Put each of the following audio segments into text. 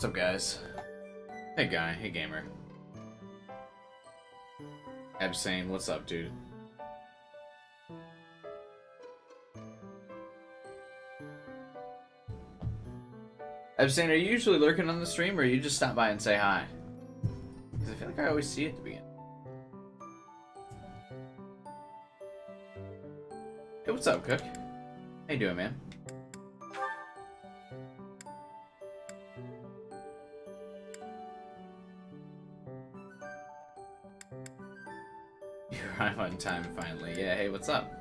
What's up, guys? Hey, guy. Hey, gamer. Abstain, what's up, dude? Abstain, are you usually lurking on the stream, or you just stop by and say hi? Because I feel like I always see you at the beginning. Hey, what's up, Cook? How you doing, man? You arrive on time finally. Yeah, hey, what's up?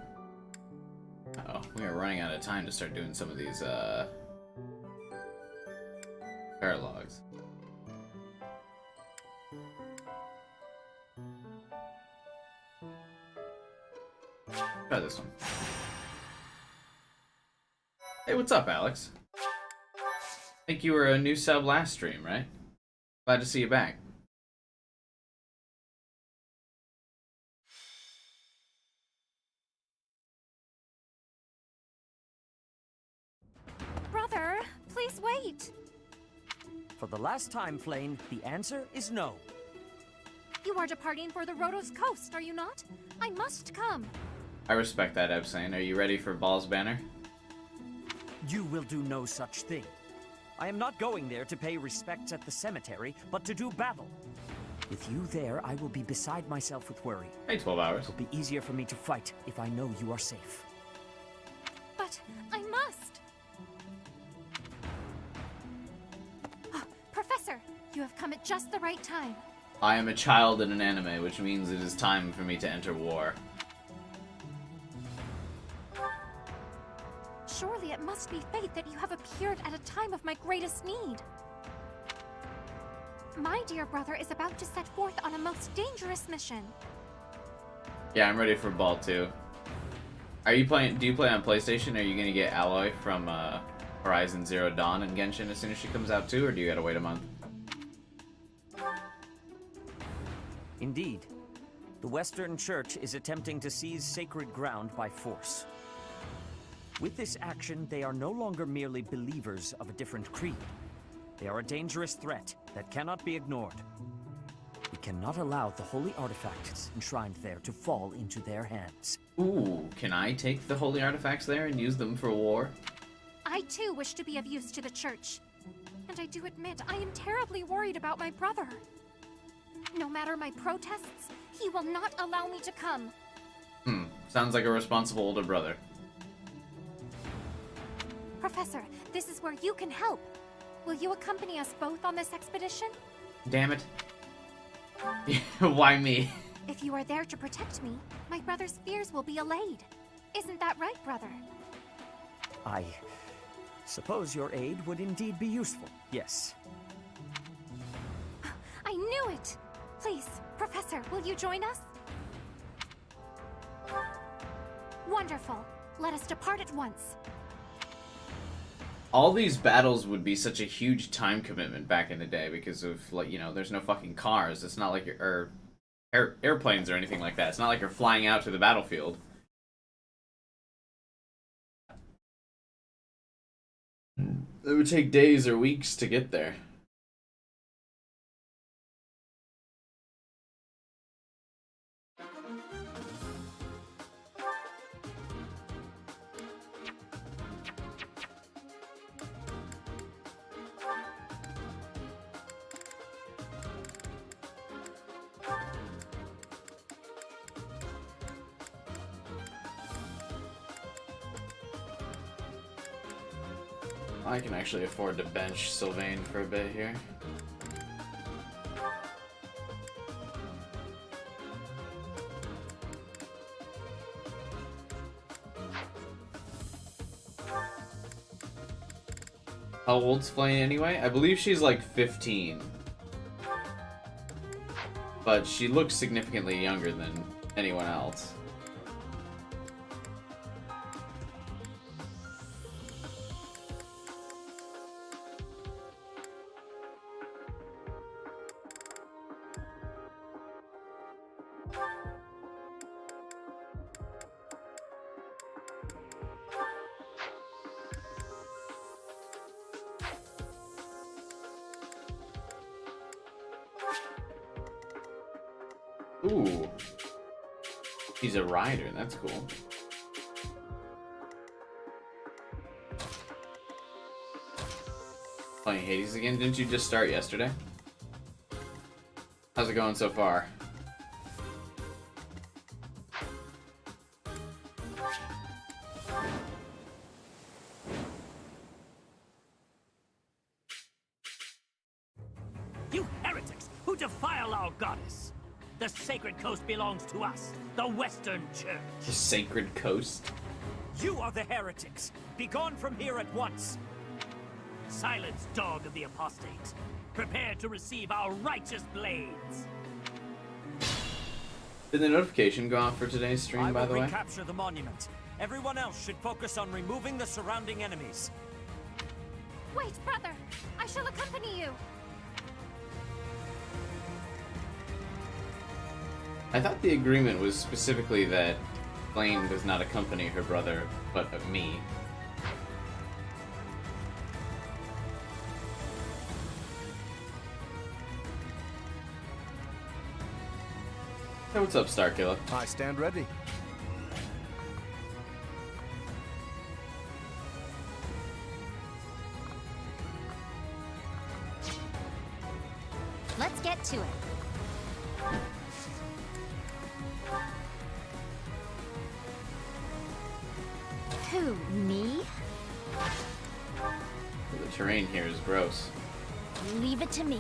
Uh-oh, we are running out of time to start doing some of these, paralogs. Try this one. Hey, what's up, Alex? Think you were a new sub last stream, right? Glad to see you back. Brother, please wait. For the last time, Flame, the answer is no. You are departing for the Rhodos coast, are you not? I must come. I respect that, Ebsane. Are you ready for Ball's banner? You will do no such thing. I am not going there to pay respects at the cemetery, but to do battle. With you there, I will be beside myself with worry. Hey, 12 hours. It'll be easier for me to fight if I know you are safe. But I must. Oh, Professor, you have come at just the right time. I am a child in an anime, which means it is time for me to enter war. Surely it must be fate that you have appeared at a time of my greatest need. My dear brother is about to set forth on a most dangerous mission. Yeah, I'm ready for Ball too. Are you playing? Do you play on PlayStation? Are you gonna get Alloy from Horizon Zero Dawn and Genshin as soon as she comes out too, or do you gotta wait a month? Indeed. The Western Church is attempting to seize sacred ground by force. With this action, they are no longer merely believers of a different creed. They are a dangerous threat that cannot be ignored. We cannot allow the holy artifacts enshrined there to fall into their hands. Ooh, can I take the holy artifacts there and use them for war? I too wish to be of use to the church. And I do admit I am terribly worried about my brother. No matter my protests, he will not allow me to come. Sounds like a responsible older brother. Professor, this is where you can help. Will you accompany us both on this expedition? Damn it. Why me? If you are there to protect me, my brother's fears will be allayed. Isn't that right, brother? I suppose your aid would indeed be useful, yes. I knew it! Please, Professor, will you join us? Wonderful. Let us depart at once. All these battles would be such a huge time commitment back in the day because of, like, you know, there's no fucking cars. It's not like you're, airplanes or anything like that. It's not like you're flying out to the battlefield. It would take days or weeks to get there. I can actually afford to bench Sylvain for a bit here. How old's Flame anyway? I believe she's like 15. But she looks significantly younger than anyone else. Ooh. He's a rider, that's cool. Playing Hades again? Didn't you just start yesterday? How's it going so far? You heretics who defile our goddess! The sacred coast belongs to us, the Western Church. The Sacred Coast? You are the heretics. Be gone from here at once. Silence, dog of the apostates. Prepare to receive our righteous blades. Did the notification go off for today's stream, by the way? I will recapture the monument. Everyone else should focus on removing the surrounding enemies. Wait, brother! I shall accompany you! I thought the agreement was specifically that Flame does not accompany her brother, but me. Hey, what's up, Starkiller? I stand ready. Let's get to it. Who, me? The terrain here is gross. Leave it to me.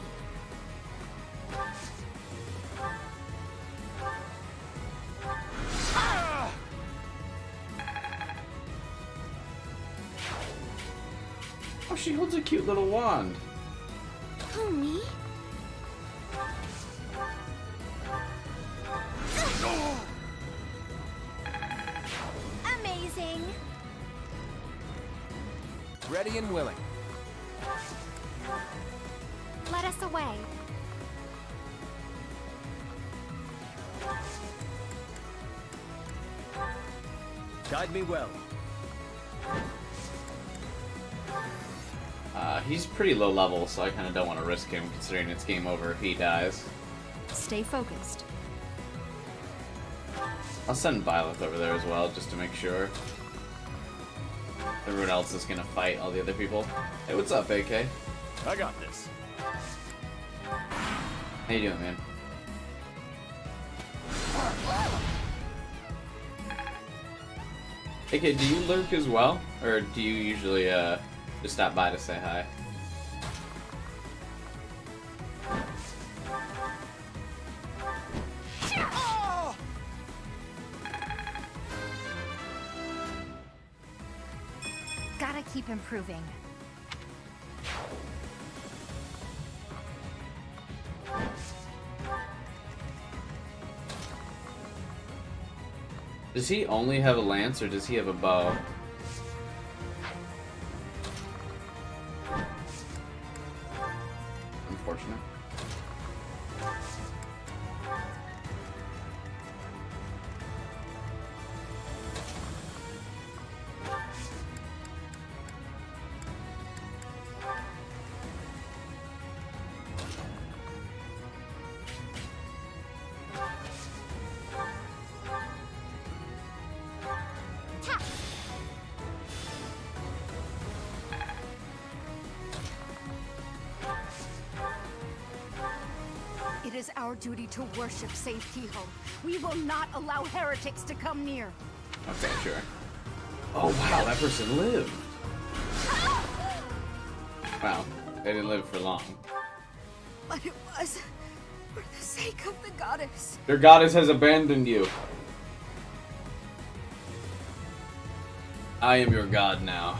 Oh, she holds a cute little wand. Who, me? Amazing. Ready and willing. Let us away. Guide me well. He's pretty low level, so I kind of don't want to risk him, considering it's game over if he dies. Stay focused. I'll send Violet over there as well, just to make sure. Everyone else is gonna fight all the other people. Hey, what's up, AK? I got this. How you doing, man? AK, do you lurk as well? Or do you usually, just stop by to say hi? Gotta keep improving. Does he only have a lance, or does he have a bow? Unfortunate. Tap. It is our duty to worship Saint Kehoe. We will not allow heretics to come near. Okay, sure. Oh wow, that person lived! Wow, they didn't live for long. But it was for the sake of the goddess. Their goddess has abandoned you. I am your god now.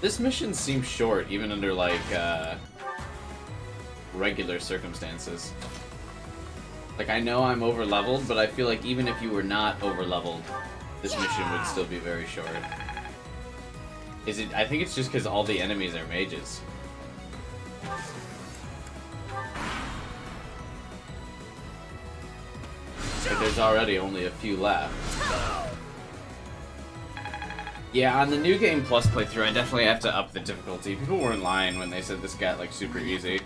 This mission seems short, even under, like, regular circumstances. Like, I know I'm over-leveled, but I feel like even if you were not over-leveled, this mission would still be very short. Is it? I think it's just because all the enemies are mages. But there's already only a few left. Yeah, on the New Game Plus playthrough, I definitely have to up the difficulty. People weren't lying when they said this got, like, super easy.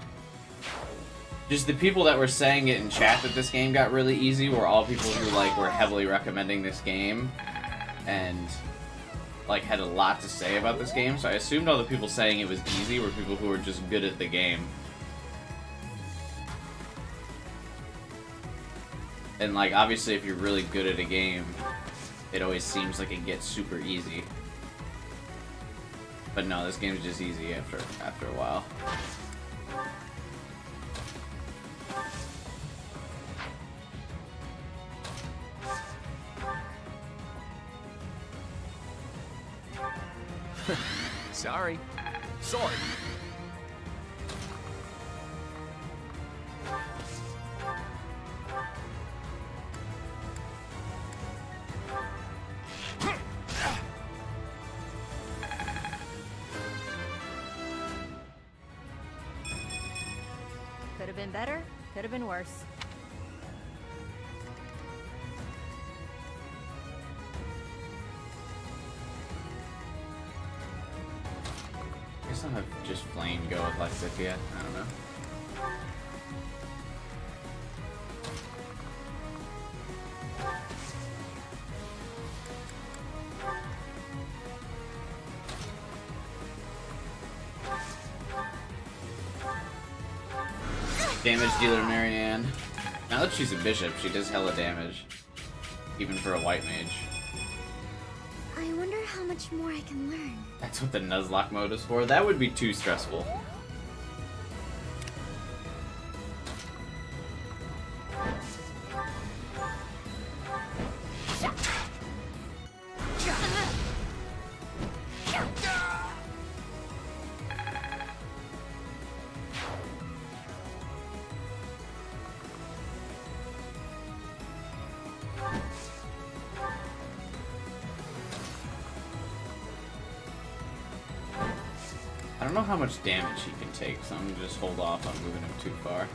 Just the people that were saying it in chat that this game got really easy were all people who, like, were heavily recommending this game. And, like, had a lot to say about this game. So I assumed all the people saying it was easy were people who were just good at the game. And, like, obviously if you're really good at a game, it always seems like it gets super easy. But no, this game is just easy after a while. Sorry. Sorry. Could have been better, could have been worse. I guess I'll have just Flame go with Lexithia. I don't know. Damage dealer Marianne. Now that she's a bishop, she does hella damage. Even for a white mage. I wonder how much more I can learn. That's what the Nuzlocke mode is for? That would be too stressful. I don't know how much damage he can take, so I'm gonna just hold off on moving him too far.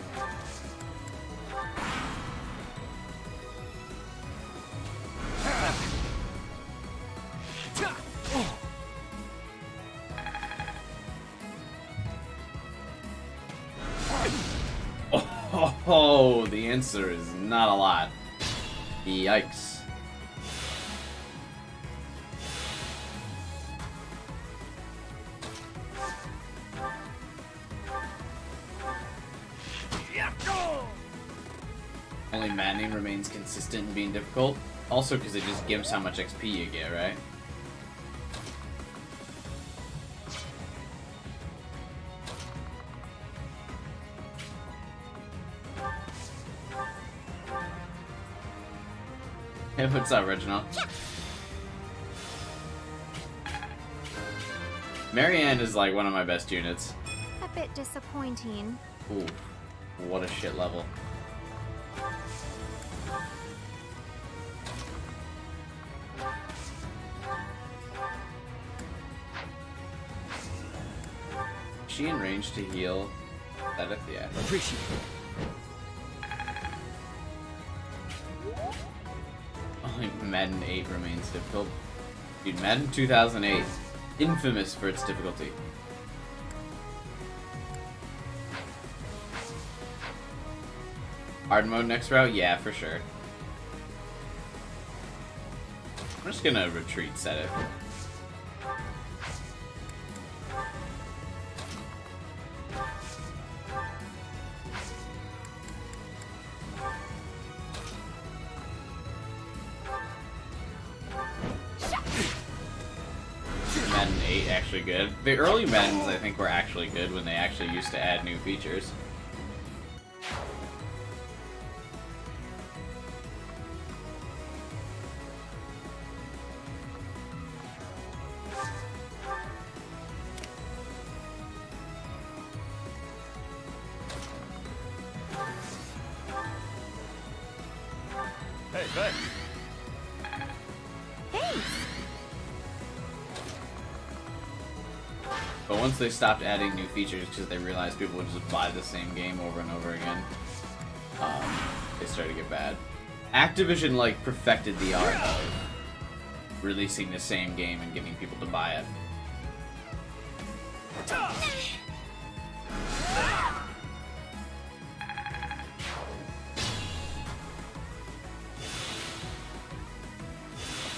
Oh, the answer is not a lot. Yikes. Only maddening remains consistent in being difficult. Also because it just gives how much XP you get, right? Hey, what's up, Reginald? Marianne is like one of my best units. A bit disappointing. Ooh, what a shit level. Is she in range to heal Edith? Yeah. Appreciate it. Only Madden 8 remains difficult. Dude, Madden 2008. Infamous for its difficulty. Hard mode next route? Yeah, for sure. I'm just gonna retreat set it. Madden 8 actually good. The early Maddens I think were actually good when they actually used to add new features. Hey, thanks. But once they stopped adding new features because they realized people would just buy the same game over and over again, they started to get bad. Activision, like, perfected the art of releasing the same game and getting people to buy it.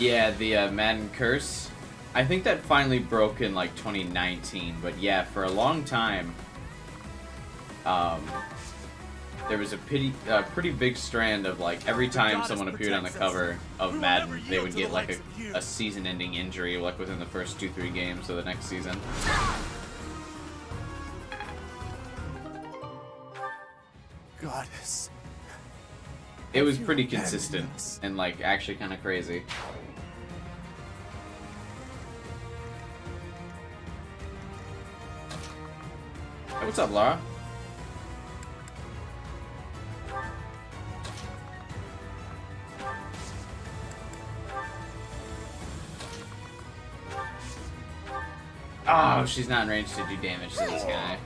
Yeah, the Madden Curse. I think that finally broke in, like, 2019, but yeah, for a long time, there was a pretty big strand of, like, every time someone appeared on the cover of Madden, they would get, like, a season-ending injury, like, within the first 2-3 games of the next season. Goddess. It was pretty consistent and, like, actually kind of crazy. Hey, what's up, Laura? Oh, she's not in range to do damage to this guy.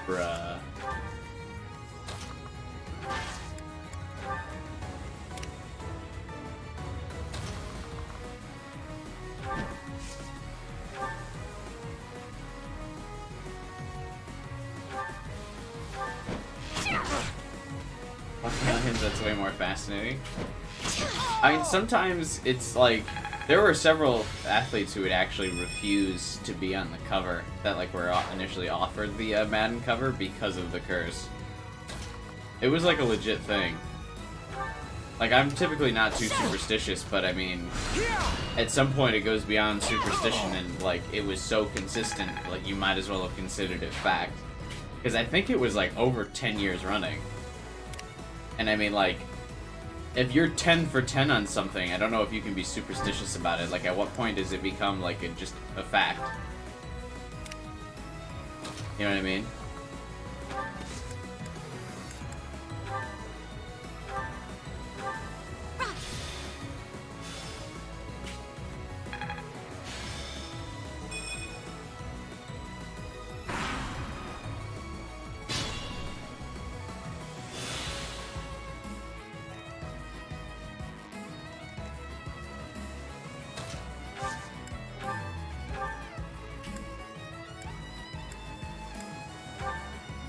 Bruh. Walking on him, that's way more fascinating. I mean, sometimes it's like, there were several athletes who would actually refuse to be on the cover that, like, were initially offered the Madden cover because of the curse. It was, like, a legit thing. Like, I'm typically not too superstitious, but I mean, at some point it goes beyond superstition and, like, it was so consistent, like, you might as well have considered it fact. Because I think it was, like, over 10 years running. And I mean, like, if you're 10 for 10 on something, I don't know if you can be superstitious about it. Like, at what point does it become, like, just a fact? You know what I mean?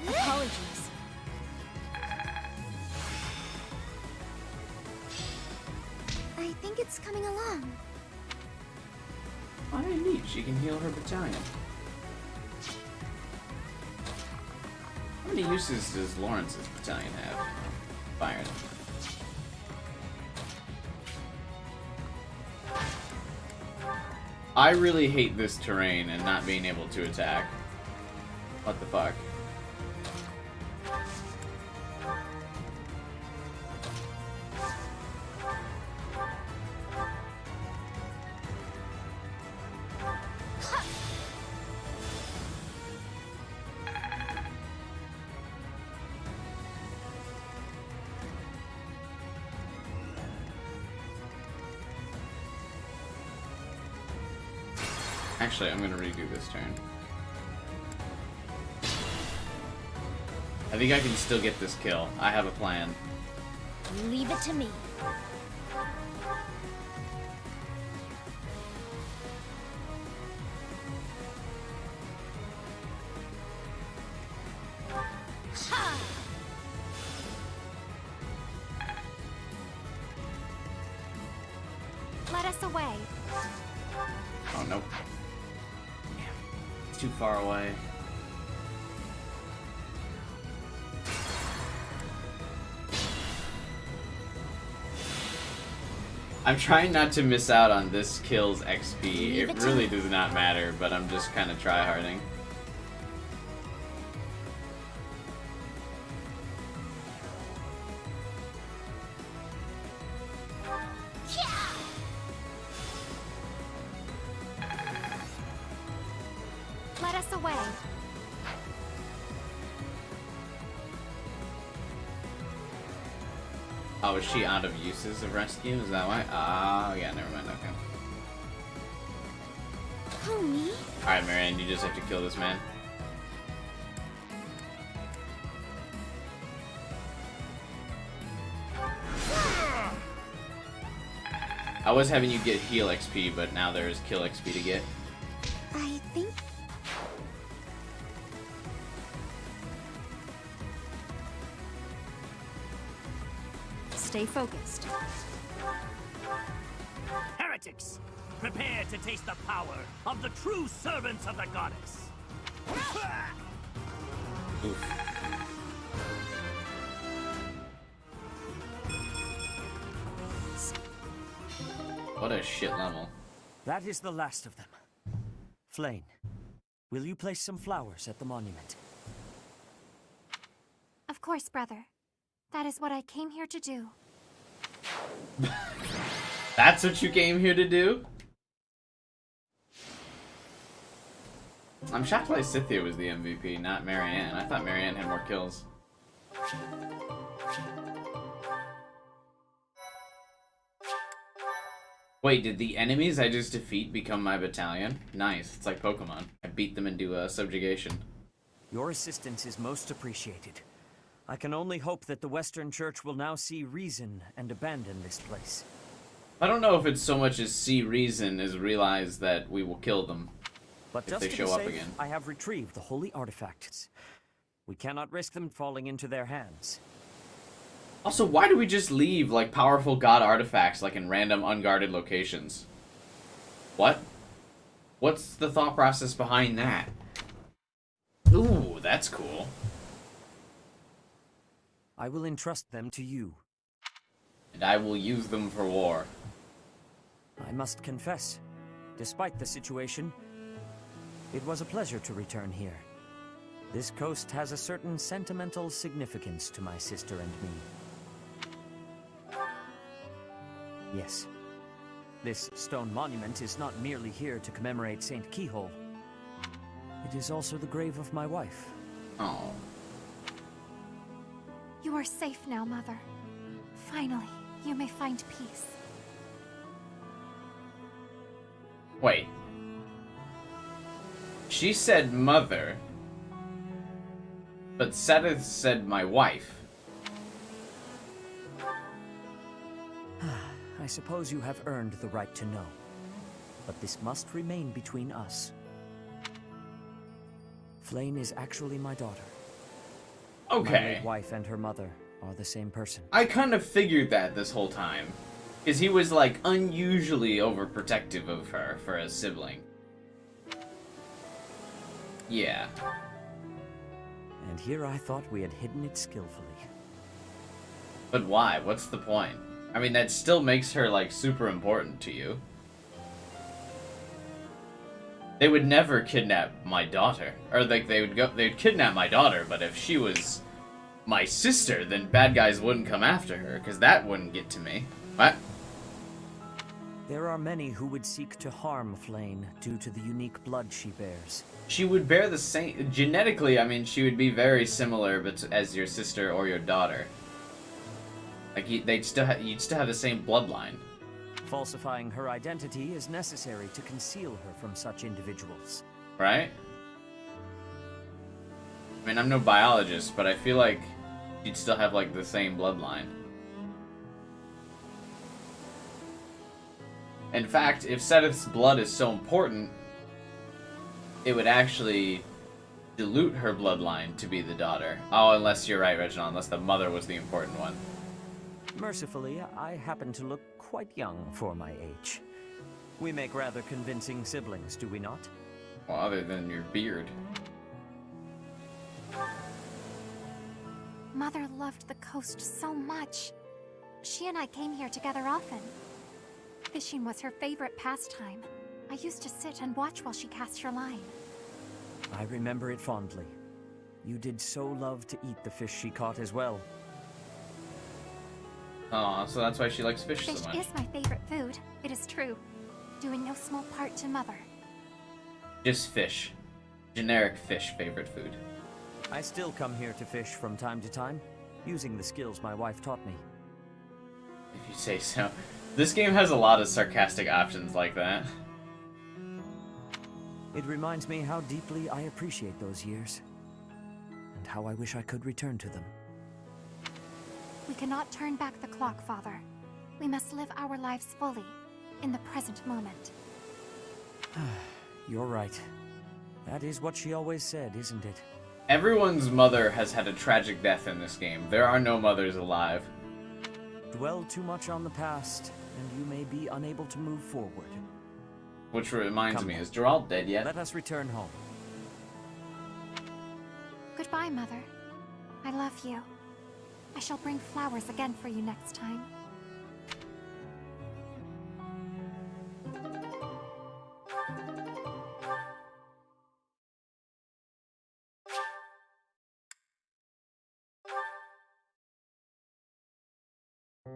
Apologies. I think it's coming along. Oh, neat. She can heal her battalion. How many uses does Lawrence's battalion have? Firing. I really hate this terrain and not being able to attack. What the fuck? Actually, I'm gonna redo this turn. I think I can still get this kill. I have a plan. Leave it to me. Let us away. Oh, nope. Damn. It's too far away. I'm trying not to miss out on this kill's XP. It really does not matter, but I'm just kind of tryharding. Let us away. Oh, is she out of uses of rescue? Is that why? Oh, yeah, never mind, okay. Who, me? Alright, Marianne, you just have to kill this man. I was having you get heal XP, but now there's kill XP to get. I think... Stay focused. Heretics, prepare to taste the power of the true servants of the goddess. Oof. What a shit level. That is the last of them. Flame, will you place some flowers at the monument? Of course, brother. That is what I came here to do. That's what you came here to do? I'm shocked why Scythia was the MVP, not Marianne. I thought Marianne had more kills. Wait, did the enemies I just defeat become my battalion? Nice, it's like Pokemon. I beat them into subjugation. Your assistance is most appreciated. I can only hope that the Western Church will now see reason and abandon this place. I don't know if it's so much as see reason as realize that we will kill them. But if just they to show be up safe, again. I have retrieved the holy artifacts. We cannot risk them falling into their hands. Also, why do we just leave, like, powerful god artifacts, like, in random, unguarded locations? What? What's the thought process behind that? Ooh, that's cool. I will entrust them to you. And I will use them for war. I must confess, despite the situation, it was a pleasure to return here. This coast has a certain sentimental significance to my sister and me. Yes. This stone monument is not merely here to commemorate Saint Keyhole. It is also the grave of my wife. Oh. You are safe now, Mother. Finally, you may find peace. Wait. She said mother, but Seth said my wife. I suppose you have earned the right to know, but this must remain between us. Flame is actually my daughter. My Okay. late wife and her mother are the same person. I kind of figured that this whole time. Because he was, like, unusually overprotective of her for a sibling. Yeah. And here I thought we had hidden it skillfully. But why? What's the point? I mean, that still makes her, like, super important to you. They would never kidnap my daughter. Or, like, they'd kidnap my daughter, but if she was my sister, then bad guys wouldn't come after her, because that wouldn't get to me. What? There are many who would seek to harm Flame due to the unique blood she bears. She would bear the same... Genetically, I mean, she would be very similar as your sister or your daughter. Like, you'd still have the same bloodline. Falsifying her identity is necessary to conceal her from such individuals. Right? I mean, I'm no biologist, but I feel like you'd still have, like, the same bloodline. In fact, if Seth's blood is so important, it would actually dilute her bloodline to be the daughter. Oh, unless you're right, Reginald, unless the mother was the important one. Mercifully, I happen to look quite young for my age. We make rather convincing siblings, do we not? Well, other than your beard. Mother loved the coast so much. She and I came here together often. Fishing was her favorite pastime. I used to sit and watch while she cast her line. I remember it fondly. You did so love to eat the fish she caught as well. Oh, so that's why she likes fish Fish so much. is my favorite food, it is true. Doing no small part to Mother. Just fish. Generic fish favorite food. I still come here to fish from time to time, using the skills my wife taught me. If you say so. This game has a lot of sarcastic options like that. It reminds me how deeply I appreciate those years, and how I wish I could return to them. We cannot turn back the clock, Father. We must live our lives fully, in the present moment. You're right. That is what she always said, isn't it? Everyone's mother has had a tragic death in this game. There are no mothers alive. Dwell too much on the past, and you may be unable to move forward. Which reminds Come me, on. is Geralt dead yet? Let us return home. Goodbye, Mother. I love you. I shall bring flowers again for you next time.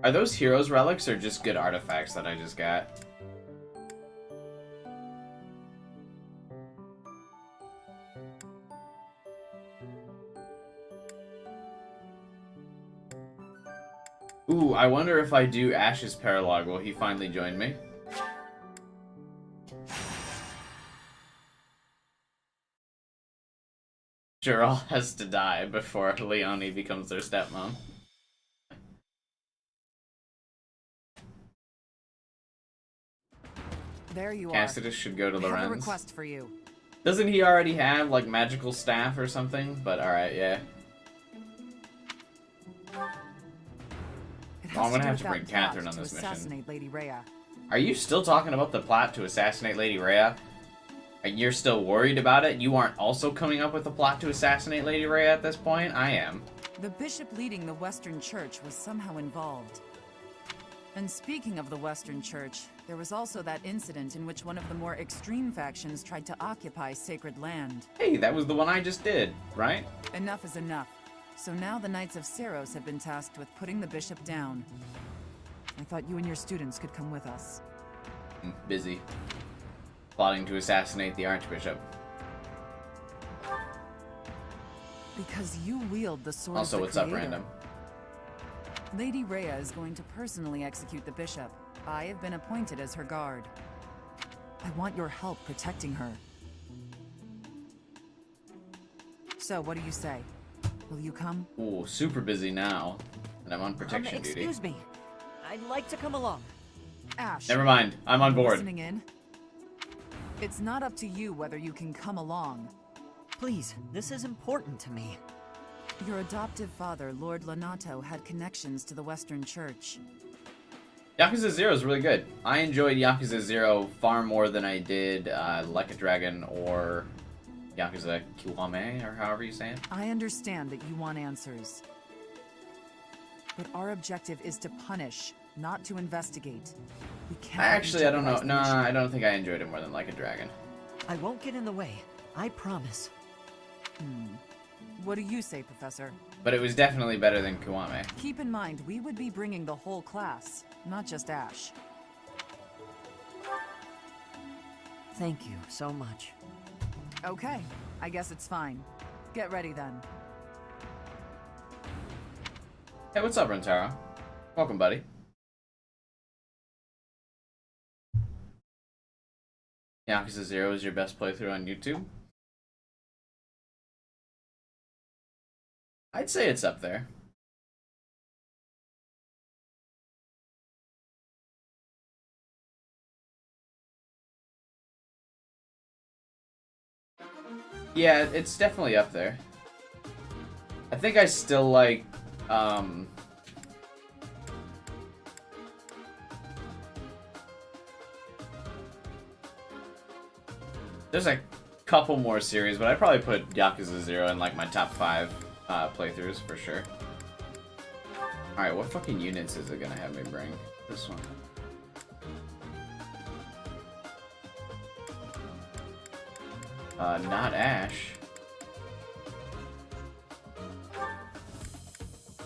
Are those heroes relics or just good artifacts that I just got? Ooh, I wonder if I do Ash's paralog, will he finally join me? Geralt has to die before Leonie becomes their stepmom. There you Cassidy should go to are. I have a Lorenz. request for you. Doesn't he already have, like, magical staff or something? But alright, yeah. It Well, I'm has gonna do have with to that bring plot Catherine on to this mission. assassinate Lady Rhea. Are you still talking about the plot to assassinate Lady Rhea? You're still worried about it? You aren't also coming up with a plot to assassinate Lady Rhea at this point? I am. The bishop leading the Western Church was somehow involved. And speaking of the Western Church, there was also that incident in which one of the more extreme factions tried to occupy sacred land. Hey, that was the one I just did, right? Enough is enough. So now the Knights of Seros have been tasked with putting the bishop down. I thought you and your students could come with us. I'm busy. Plotting to assassinate the Archbishop. Because you wield the sword Also, of the what's up, Creator. random? Lady Rhea is going to personally execute the bishop. I have been appointed as her guard. I want your help protecting her. So, what do you say? Will you come? Ooh, super busy now. And I'm on protection duty. Excuse me. I'd like to come along. Ash. Never mind, I'm on board. Listening in? It's not up to you whether you can come along. Please, this is important to me. Your adoptive father, Lord Lonato, had connections to the Western Church. Yakuza 0 is really good. I enjoyed Yakuza 0 far more than I did Like a Dragon or Yakuza Kiwame, or however you say it. I understand that you want answers. But our objective is to punish, not to investigate. We can't Actually, I don't know. jeopardize the Nah, mission. I don't think I enjoyed it more than Like a Dragon. I won't get in the way. I promise. What do you say, Professor? But it was definitely better than Kiwame. Keep in mind, we would be bringing the whole class, not just Ash. Thank you so much. Okay, I guess it's fine. Get ready then. Hey, what's up, Rentaro? Welcome, buddy. Yakuza 0 is your best playthrough on YouTube? I'd say it's up there. Yeah, it's definitely up there. I think I still like, there's a couple more series, but I'd probably put Yakuza 0 in like my top 5 playthroughs for sure. Alright, what fucking units is it gonna have me bring? This one. Not Ash.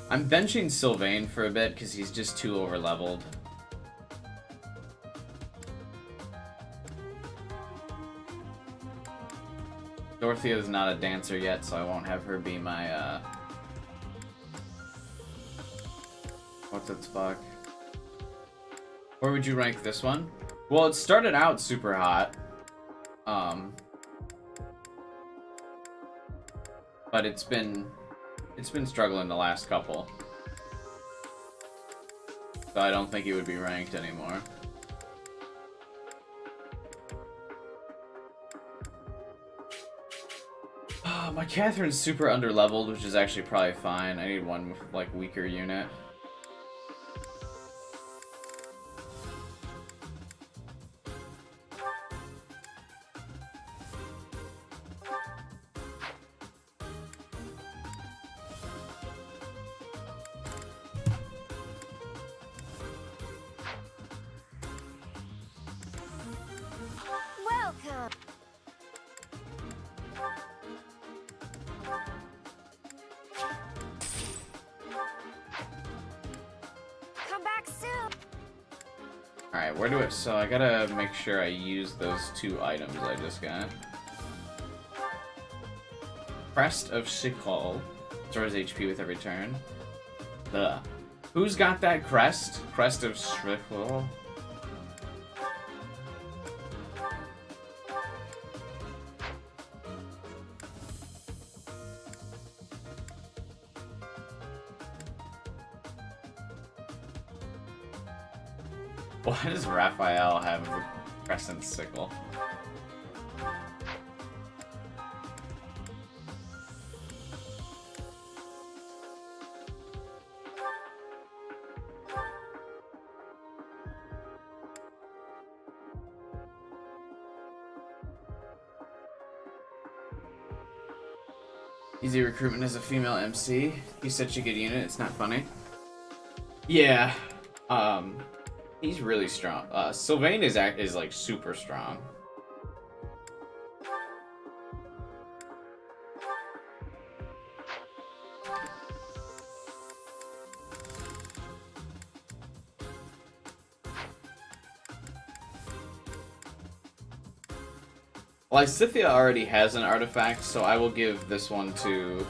I'm benching Sylvain for a bit because he's just too overleveled. Dorothea's not a dancer yet, so I won't have her be my, what's its fuck? Where would you rank this one? Well, it started out super hot. But it's been struggling the last couple. So I don't think it would be ranked anymore. My Catherine's super underleveled, which is actually probably fine. I need one like weaker unit. Welcome. Come back soon. Alright, where do it? So I gotta make sure I use those 2 items I just got. Crest of Sickle. Restores HP with every turn. Ugh. Who's got that crest? Crest of Sickle. Why does Raphael have a crescent sickle? Easy recruitment as a female MC. He's such a good unit, it's not funny. Yeah. He's really strong. Sylvain is like super strong. Lysithia already has an artifact, so I will give this one to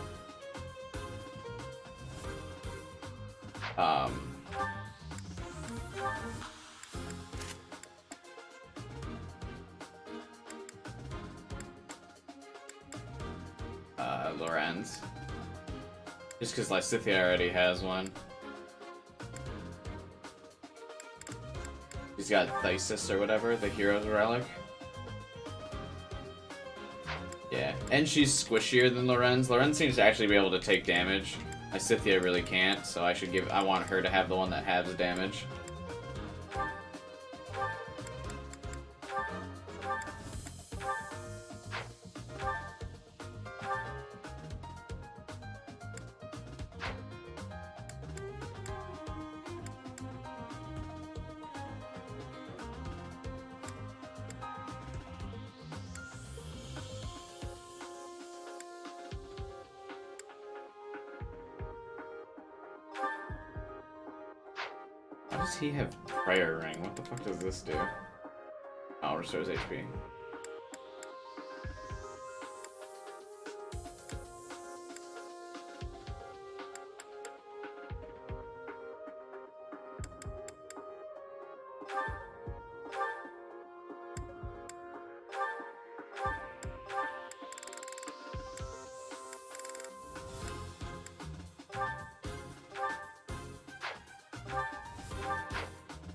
Lorenz. Just because Lysithia already has one. He's got Thysis or whatever, the hero's relic. Yeah, and she's squishier than Lorenz. Lorenz seems to actually be able to take damage. Lysithia really can't, so I want her to have the one that halves damage. Why does he have Prayer Ring? What the fuck does this do? Oh, restores HP.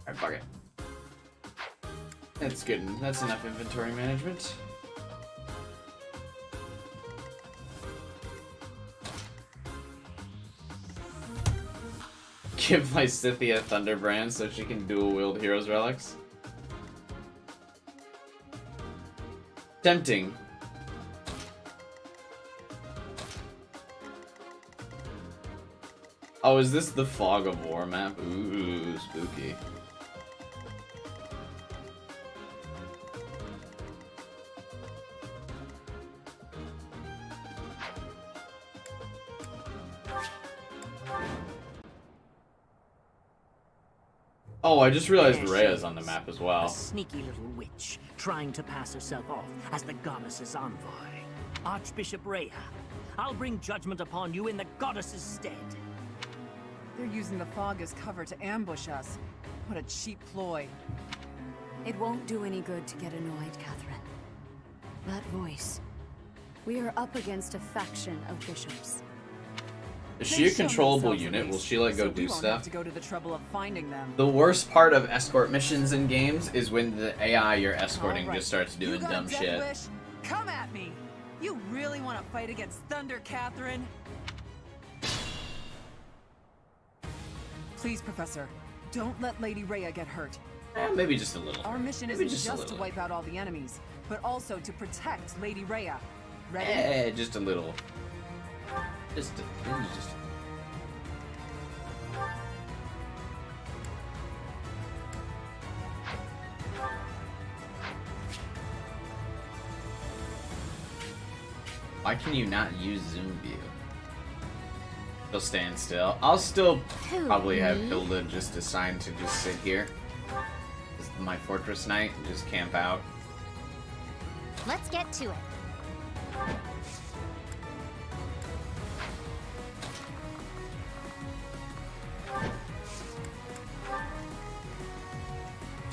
Alright, fuck it. That's good. That's enough inventory management. Give Lysithia Thunderbrand so she can dual wield Heroes Relics. Tempting. Oh, is this the Fog of War map? Ooh, spooky. Oh, I just realized Rhea's on the map as well. A sneaky little witch, trying to pass herself off as the goddess's envoy. Archbishop Rhea, I'll bring judgment upon you in the goddess's stead. They're using the fog as cover to ambush us. What a cheap ploy. It won't do any good to get annoyed, Catherine. That voice. We are up against a faction of bishops. Is she a controllable unit? Will she like go do We won't stuff? have to go to the trouble of finding them. The worst part of escort missions in games is when the AI you're escorting All right. just starts doing You got dumb a death shit. wish? Come at me. You really want to fight against Thunder, Catherine? Please, Professor, don't let Lady Rhea get hurt. Maybe just a little. Our mission Maybe isn't just a just to little. wipe out all the enemies, but also to protect Lady Rhea. Ready? Just a little. Just. Why can you not use zoom view? She'll stand still. I'll still probably have Hilda just assigned to just sit here. This is my fortress knight and just camp out. Let's get to it.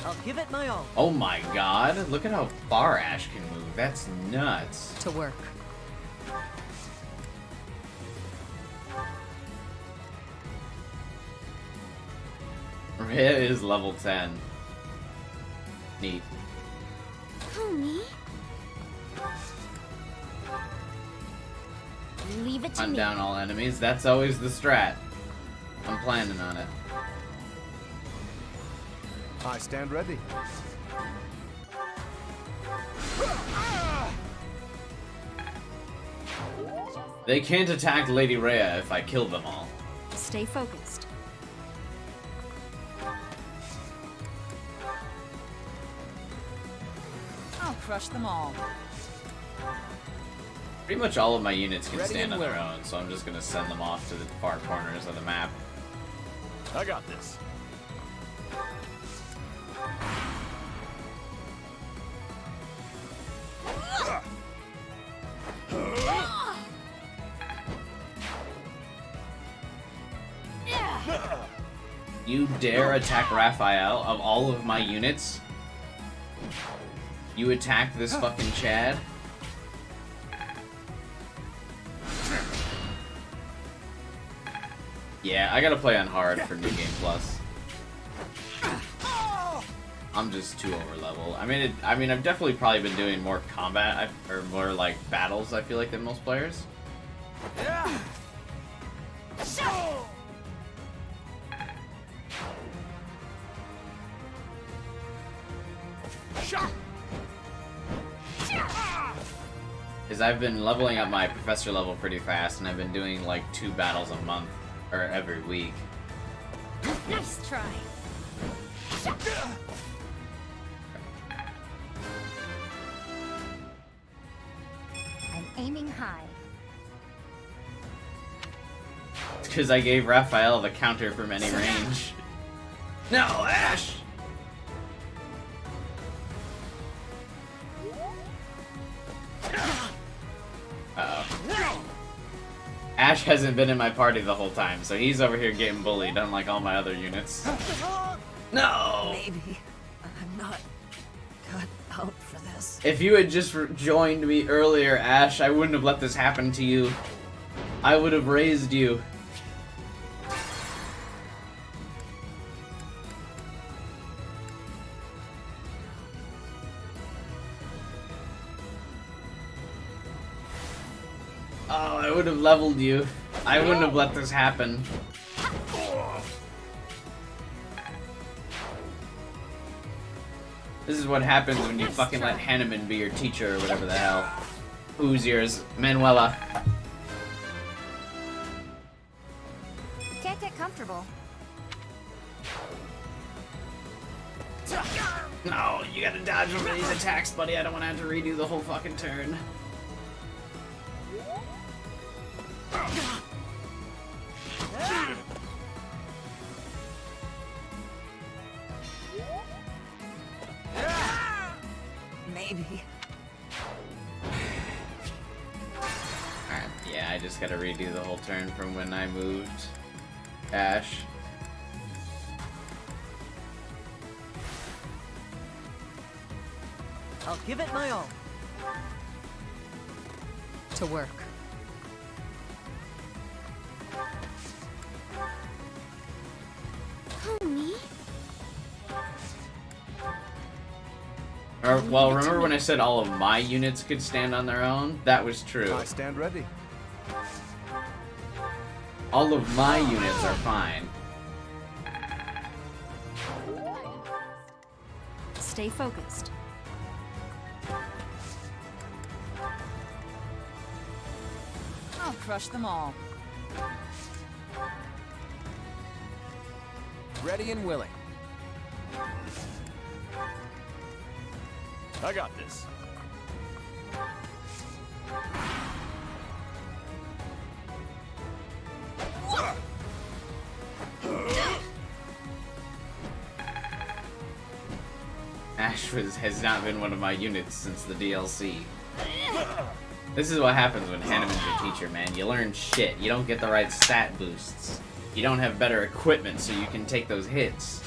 I'll give it my all. Oh my god, look at how far Ash can move. That's nuts. To work. Rhea is level 10. Neat. Who, me? Leave it to Hunt me. down all enemies. That's always the strat. I'm planning on it. I stand ready. They can't attack Lady Rhea if I kill them all. Stay focused. I'll crush them all. Pretty much all of my units can Ready stand on and their willing. own, so I'm just gonna send them off to the far corners of the map. I got this. You dare attack Raphael of all of my units? You attack this fucking Chad? Yeah, I gotta play on hard for New Game Plus. I'm just too over level. I mean, I've definitely probably been doing more combat or more like battles. I feel like than most players. Because I've been leveling up my professor level pretty fast, and I've been doing like 2 battles a month or every week. Nice try. I'm aiming high. Because I gave Raphael the counter from any range. No, Ash! Uh-oh. Ash hasn't been in my party the whole time, so he's over here getting bullied, unlike all my other units. No! Maybe I'm not cut out for this. If you had just joined me earlier, Ash, I wouldn't have let this happen to you. I would have raised you. Oh, I would have leveled you. I wouldn't have let this happen. This is what happens when you fucking let Hanneman be your teacher or whatever the hell. Who's yours? Manuela. Can't get comfortable. No, you gotta dodge over these attacks, buddy. I don't want to have to redo the whole fucking turn. Maybe. Alright, yeah, I just gotta redo the whole turn from when I moved Ash. I'll give it my all. To work. Who, me? well, remember when I said all of my units could stand on their own? That was true. I stand ready. All of my units are fine. Stay focused. I'll crush them all. Ready and willing. I got this. Has not been one of my units since the DLC. This is what happens when Hanneman's your teacher, man. You learn shit. You don't get the right stat boosts. You don't have better equipment so you can take those hits.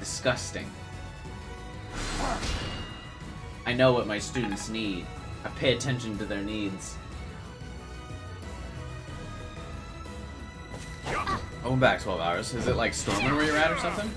Disgusting. I know what my students need. I pay attention to their needs. Going back 12 hours. Is it like Stormwind where you're at or something?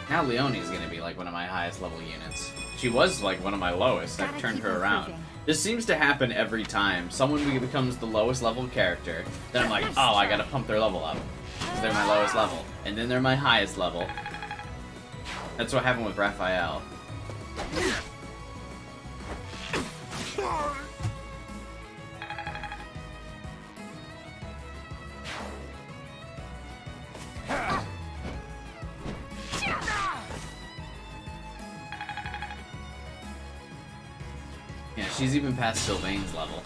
Now Leonie's gonna be like one of my highest level units. She was like one of my lowest. I've turned her around. This seems to happen every time. Someone becomes the lowest level character, then I'm like, oh, I gotta pump their level up. Because they're my lowest level. And then they're my highest level. That's what happened with Raphael. Yeah, she's even past Sylvain's level.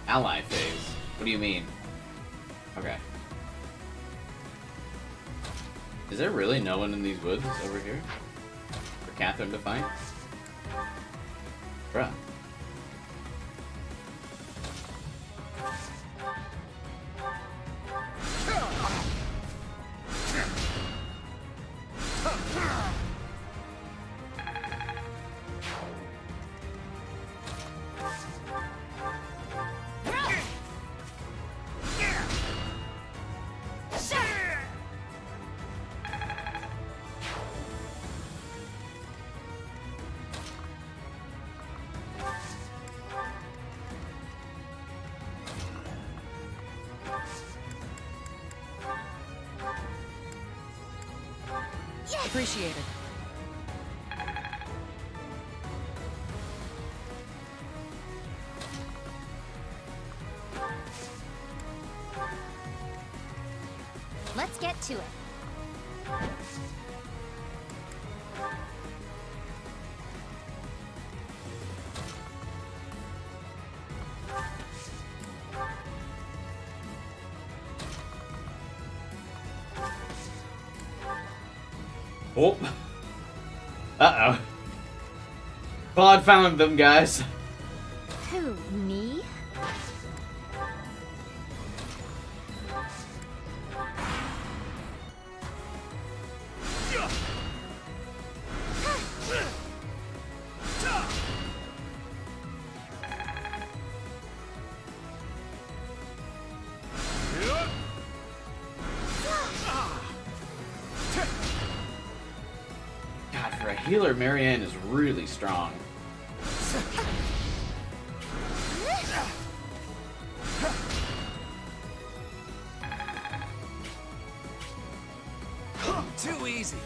Ally phase. What do you mean? Okay. Is there really no one in these woods over here? For Catherine to find? Bruh. Appreciated. Let's get to it. Oh. Uh-oh. Claude found them, guys. Who, me? God, for a healer, Marianne is really strong. Too easy.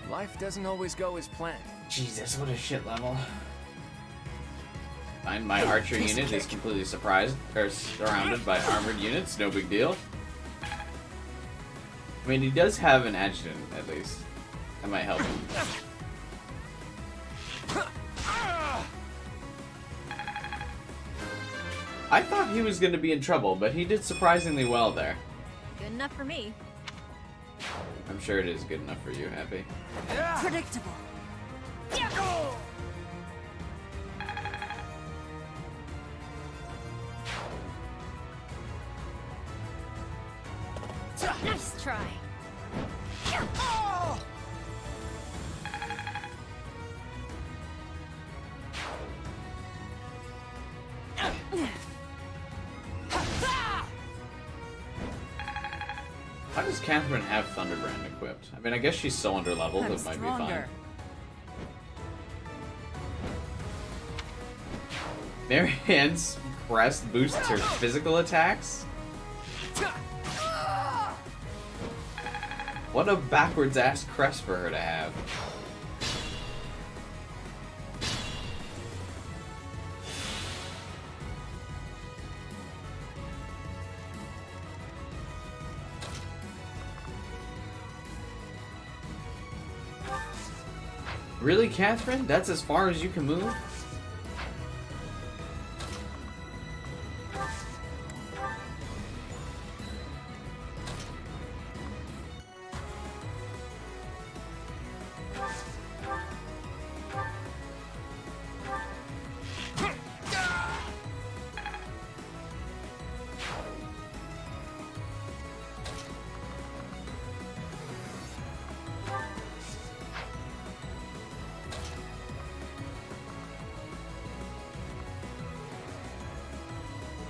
Life doesn't always go as planned. Jesus, what a shit level. Find my archer unit is completely surprised or surrounded by armored units, no big deal. I mean, he does have an adjutant, at least. That might help him. I thought he was going to be in trouble, but he did surprisingly well there. Good enough for me. I'm sure it is good enough for you, Happy. Predictable. Nice try. How does Catherine have Thunderbrand equipped? I mean, I guess she's so underleveled, I'm it might be fine. stronger. Marianne's crest boosts her physical attacks? What a backwards ass crest for her to have. Really, Catherine? That's as far as you can move?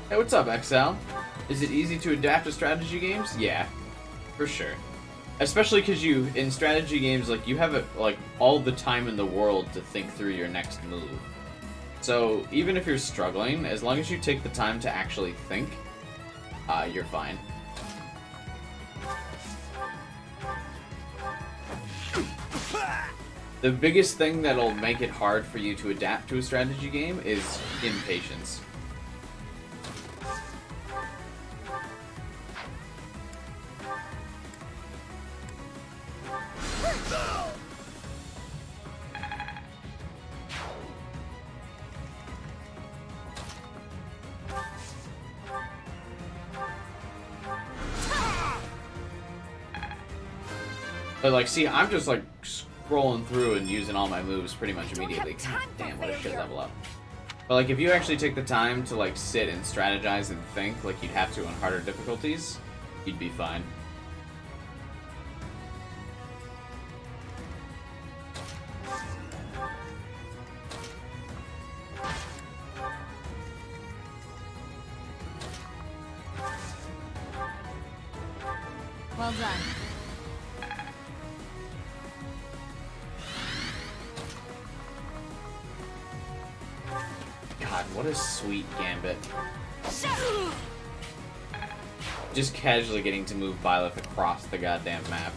Hey, what's up, XL? Is it easy to adapt to strategy games? Yeah, for sure. Especially because in strategy games, like, you have all the time in the world to think through your next move. So, even if you're struggling, as long as you take the time to actually think, you're fine. The biggest thing that'll make it hard for you to adapt to a strategy game is impatience. But like, see, I'm just like scrolling through and using all my moves pretty much immediately. God damn, what a shit level up. But like, if you actually take the time to like sit and strategize and think like you'd have to on harder difficulties, you'd be fine. Well done. God, what a sweet gambit. Just casually getting to move Byleth across the goddamn map.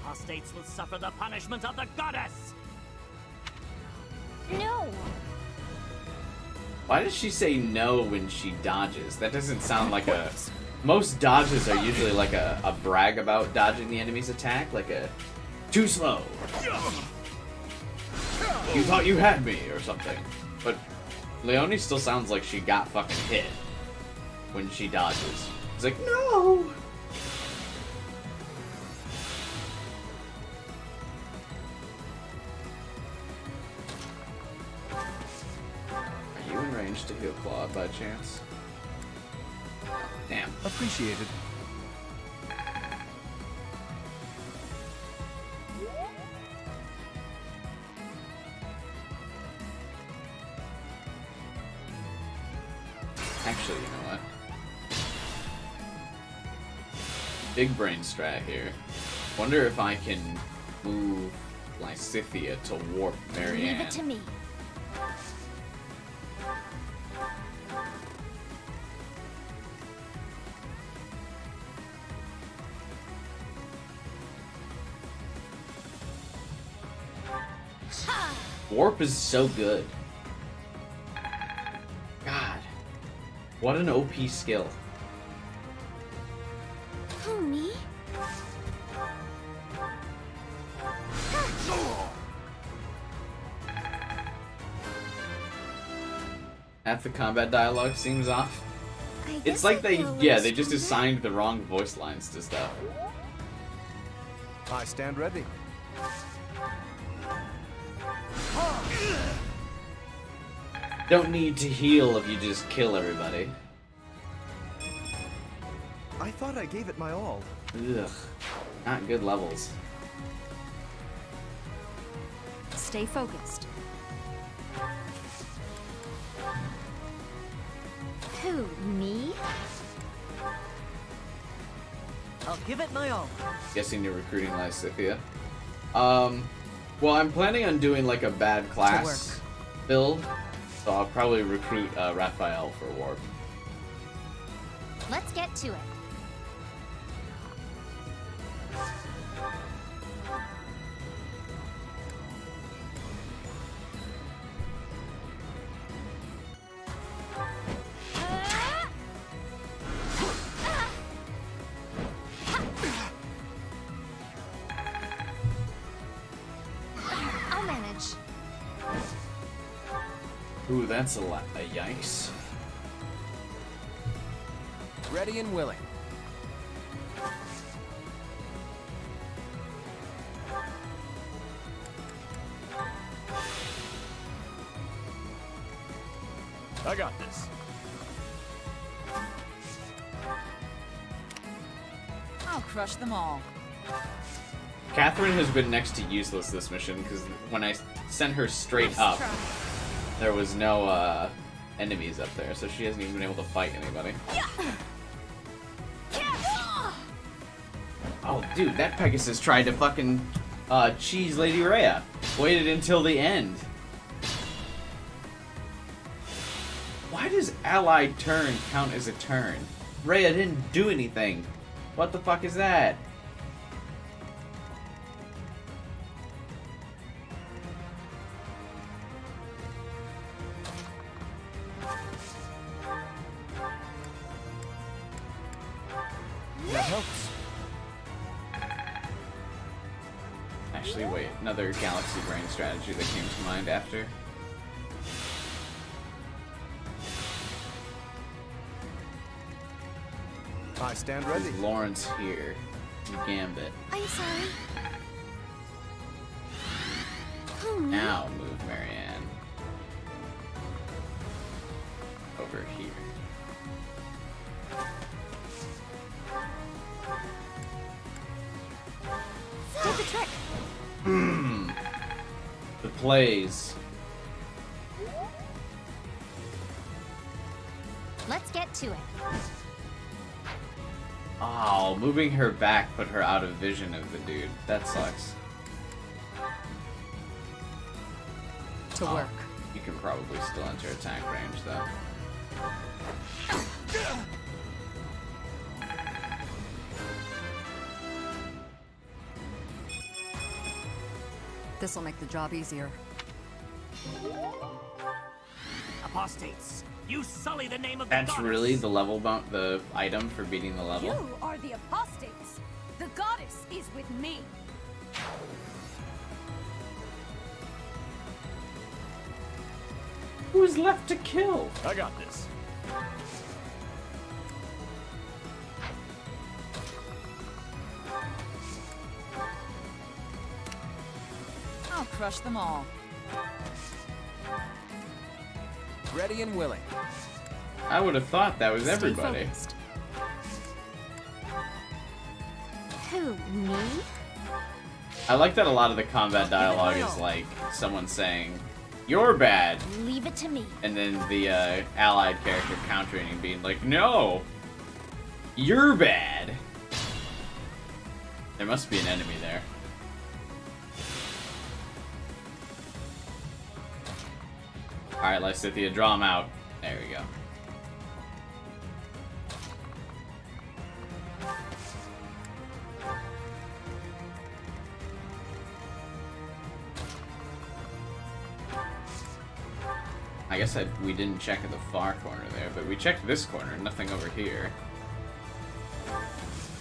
Apostates will suffer the punishment of the goddess! No! Why does she say no when she dodges? That doesn't sound like a... Most dodges are usually like a brag about dodging the enemy's attack, like a too slow. You thought you had me, or something. But Leonie still sounds like she got fucking hit when she dodges. It's like, no! Are you in range to heal Claude by chance? Damn. Appreciated. Actually, you know what? Big brain strat here. Wonder if I can move Lysithea to warp Marianne. Leave it to me. Warp is so good. God. What an OP skill. Who, me? Half the combat dialogue seems off. It's like they just assigned the wrong voice lines to stuff. I stand ready. Don't need to heal if you just kill everybody. I thought I gave it my all. Ugh. Not good levels. Stay focused. Who, me? I'll give it my all. Guessing you're recruiting Lysithia. Well, I'm planning on doing like a bad class build, so I'll probably recruit Raphael for Warp. Let's get to it. I'll manage. Ooh, that's a yikes. Ready and willing. I got this. I'll crush them all. Catherine has been next to useless this mission because when I sent her straight up, there was no enemies up there, so she hasn't even been able to fight anybody. Oh, dude, that Pegasus tried to fucking cheese Lady Rhea. Waited until the end. Why does allied turn count as a turn? Rhea didn't do anything. What the fuck is that? That helps. Actually, wait, another Galaxy Brain strategy that came to mind after. I stand ready. Is Lawrence here? Gambit. I'm sorry. Who, me? Now move Marianne over here. Do the trick. The plays. Let's get to it. Oh, moving her back put her out of vision of the dude. That sucks. To work. You can probably still enter attack range though. This'll make the job easier. Apostates, you sully the name of the That's goddess. really the level bump, the item for beating the level. You are the apostates. The goddess is with me. Who's left to kill? I got this. I'll crush them all. Ready and willing. I would have thought that was Stay everybody. focused. Who, me? I like that a lot of the combat dialogue is like someone saying, "You're bad," Leave it to me. and then the allied character countering and being like, "No, you're bad." There must be an enemy there. Alright, Lysithia, draw him out. There we go. I guess we didn't check at the far corner there, but we checked this corner, nothing over here.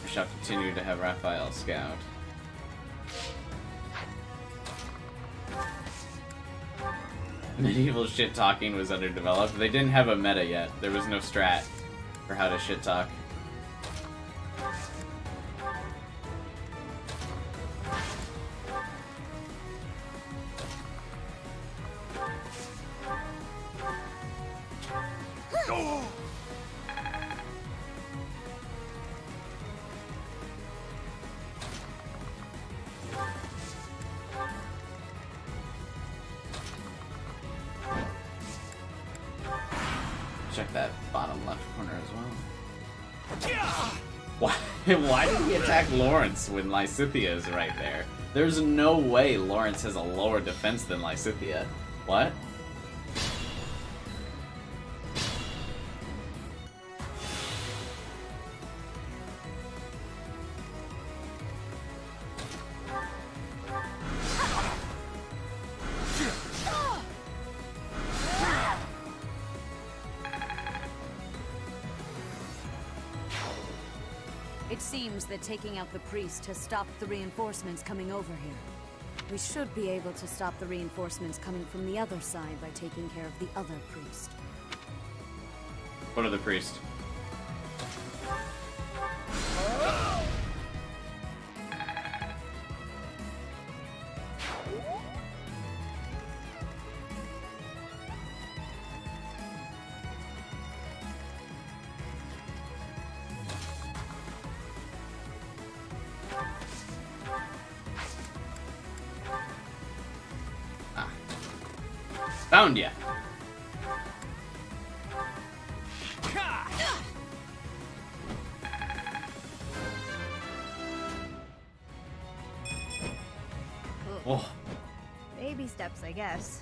We shall continue to have Raphael scout. Medieval shit talking was underdeveloped. They didn't have a meta yet. There was no strat for how to shit talk. check that bottom left corner as well. Why did he attack Lawrence when Lysithea is right there? There's no way Lawrence has a lower defense than Lysithea. What? It seems that taking out the priest has stopped the reinforcements coming over here. We should be able to stop the reinforcements coming from the other side by taking care of the other priest. What other priest? Found ya. Oh. Baby steps, I guess.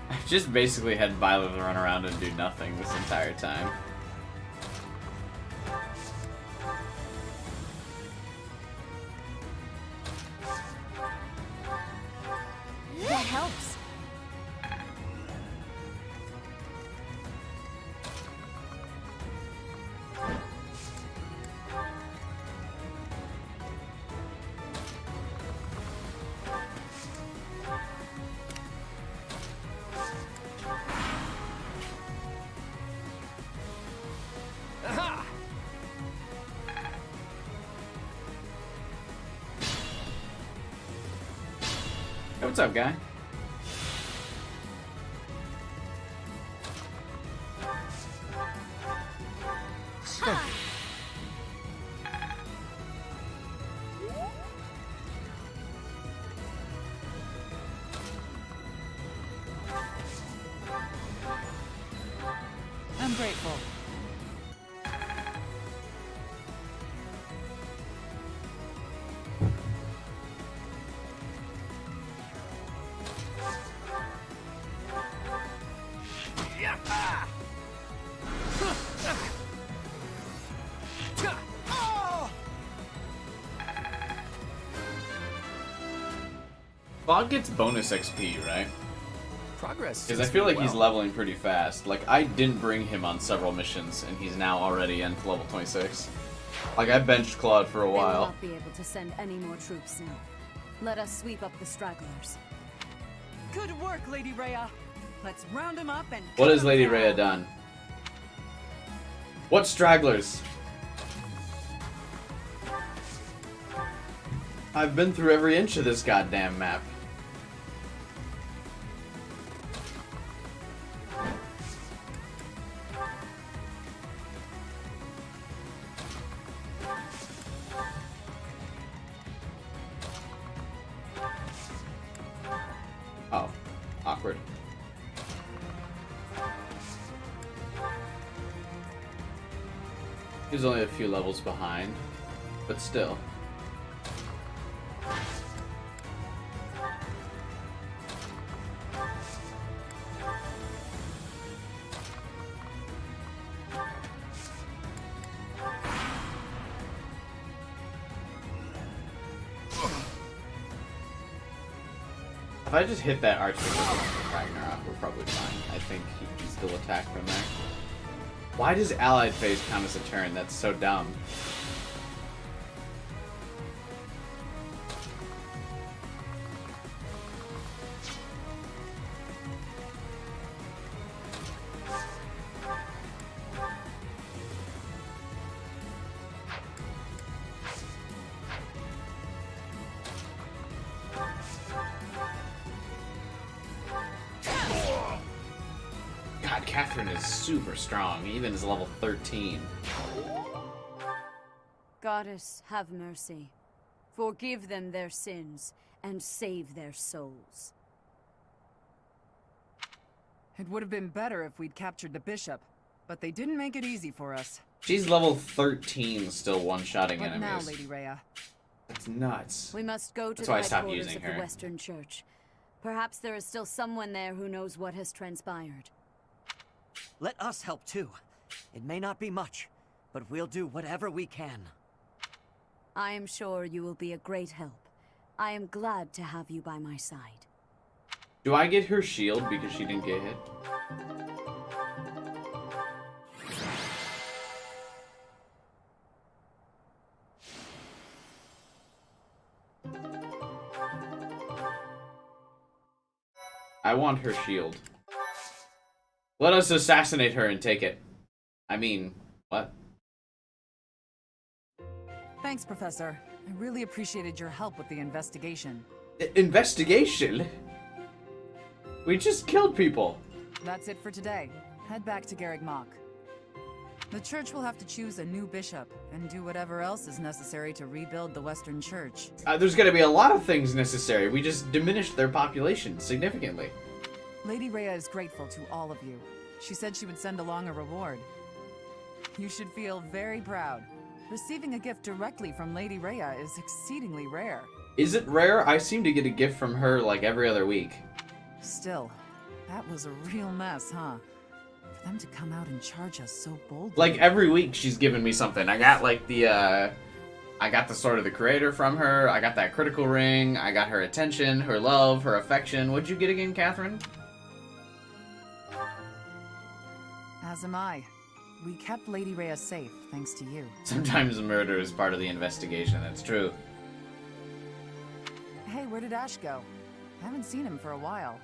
I've just basically had Violet run around and do nothing this entire time. That helps. Hey, what's up, guy? I'm grateful. Bog gets bonus XP, right? Progress. Because I seems feel to be like he's well. leveling pretty fast. Like, I didn't bring him on several missions, and he's now already in level 26. Like, I benched Claude for a They will while. not be able to send any more troops now. Let us sweep up the stragglers. Good work, Lady Rhea. Let's round them up and. What cut has 'em Lady down. Rhea done? What stragglers? I've been through every inch of this goddamn map. Oh, awkward. He's only a few levels behind, but still. If I just hit that Archbishop with Ragnarok, we're probably fine. I think he can still attack from there. Why does Allied Phase count as a turn? That's so dumb. God, Catherine is super strong, even as level 13. Goddess, have mercy. Forgive them their sins, and save their souls. It would have been better if we'd captured the bishop, but they didn't make it easy for us. She's level 13, still one-shotting What now, enemies. Lady Rhea? That's nuts. We must go to That's the why I stopped headquarters using of the her. Western Church. Perhaps there is still someone there who knows what has transpired. Let us help too. It may not be much, but we'll do whatever we can. I am sure you will be a great help. I am glad to have you by my side. Do I get her shield because she didn't get hit? I want her shield. Let us assassinate her and take it. I mean, what? Thanks, Professor. I really appreciated your help with the investigation. Investigation? We just killed people. That's it for today. Head back to Garreg Mach. The church will have to choose a new bishop and do whatever else is necessary to rebuild the Western Church. There's gonna be a lot of things necessary. We just diminished their population significantly. Lady Rhea is grateful to all of you. She said she would send along a reward. You should feel very proud. Receiving a gift directly from Lady Rhea is exceedingly rare. Is it rare? I seem to get a gift from her like every other week. Still, that was a real mess, huh? For them to come out and charge us so boldly. Like every week she's giving me something. I got like the I got the Sword of the Creator from her. I got that critical ring. I got her attention, her love, her affection. What'd you get again, Catherine? As am I. We kept Lady Rhea safe, thanks to you. Sometimes murder is part of the investigation. That's true. Hey, where did Ash go? I haven't seen him for a while.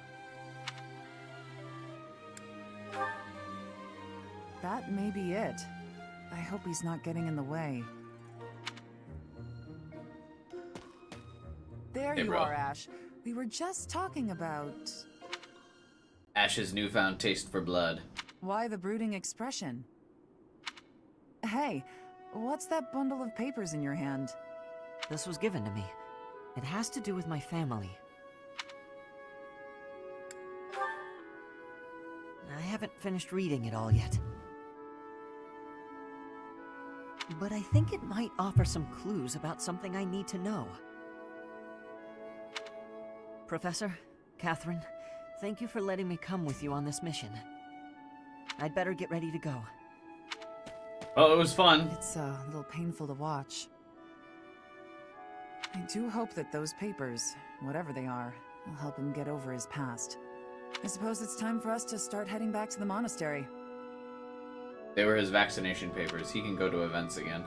That may be it. I hope he's not getting in the way. There Hey, you bro. are, Ash. We were just talking about... Ash's newfound taste for blood. Why the brooding expression? Hey, what's that bundle of papers in your hand? This was given to me. It has to do with my family. I haven't finished reading it all yet. But I think it might offer some clues about something I need to know. Professor, Catherine, thank you for letting me come with you on this mission. I'd better get ready to go. Oh, it was fun. It's a little painful to watch. I do hope that those papers, whatever they are, will help him get over his past. I suppose it's time for us to start heading back to the monastery. They were his vaccination papers. He can go to events again.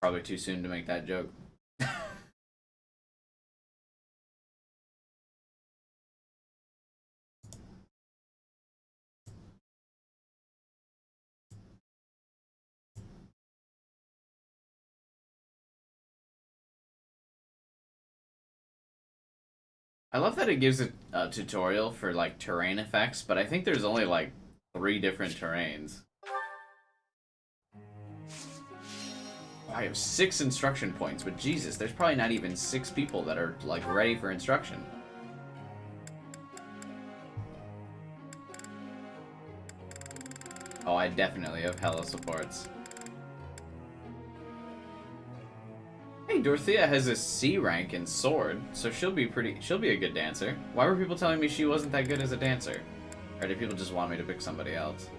Probably too soon to make that joke. I love that it gives a tutorial for like terrain effects, but I think there's only like 3 different terrains. I have 6 instruction points, but Jesus, there's probably not even 6 people that are like ready for instruction. Oh, I definitely have hella supports. Hey, Dorothea has a C rank in sword, so she'll be a good dancer. Why were people telling me she wasn't that good as a dancer? Or did people just want me to pick somebody else?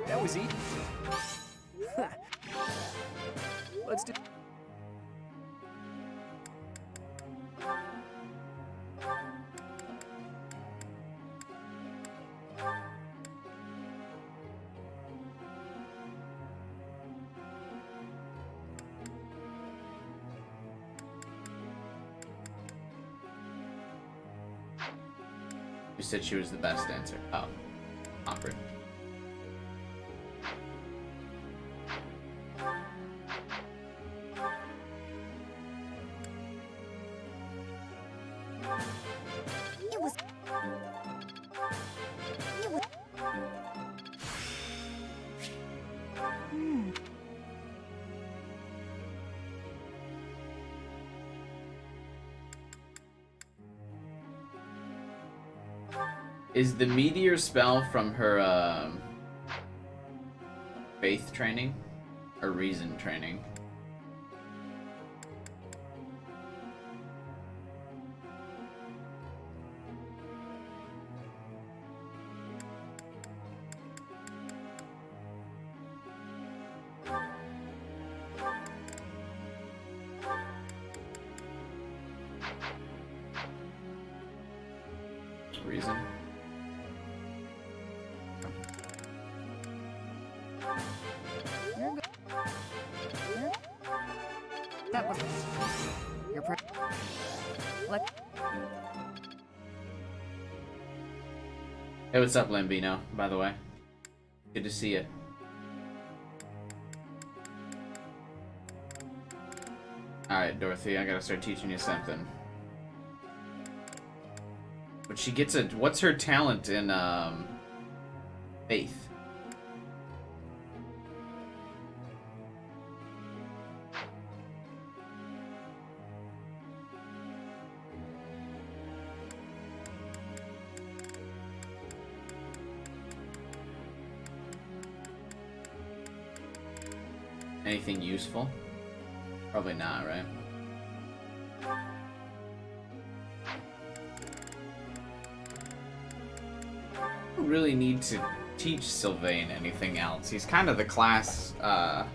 That was easy. Let's do... You said she was the best dancer. Oh, awkward. Is the meteor spell from her faith training or reason training? Reason. That was your what? Hey, what's up, Lambino, by the way? Good to see you. Alright, Dorothy, I gotta start teaching you something. But she gets a... What's her talent in, faith? Anything useful? Probably not, right? I don't really need to teach Sylvain anything else. He's kind of the class I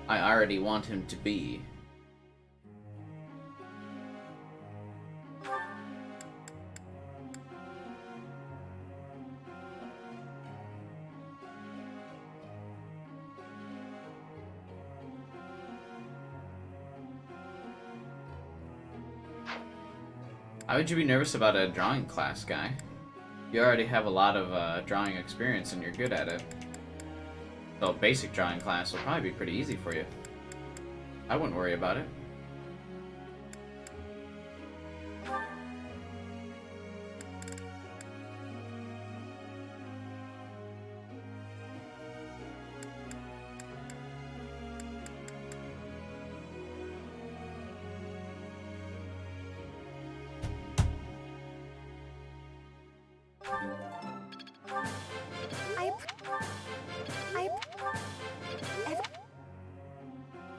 already want him to be. Why would you be nervous about a drawing class, guy? You already have a lot of drawing experience and you're good at it. So a basic drawing class will probably be pretty easy for you. I wouldn't worry about it.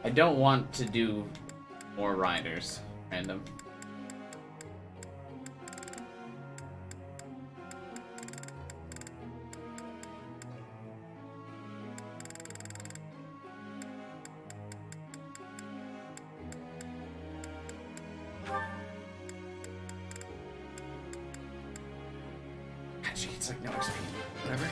I don't want to do more riders, random. She gets like no XP, whatever.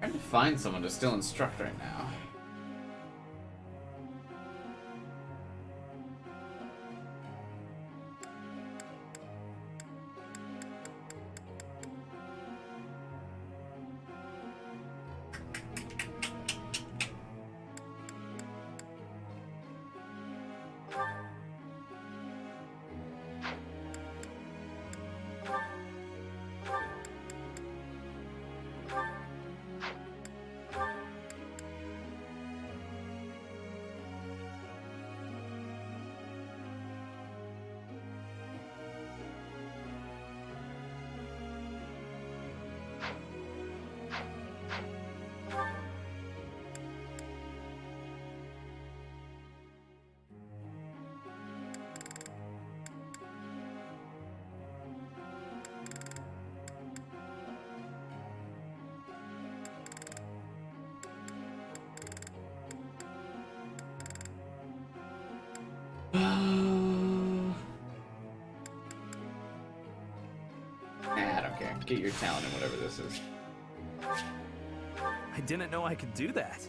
Trying to find someone to still instruct right now. get your talent in whatever this is. I didn't know I could do that.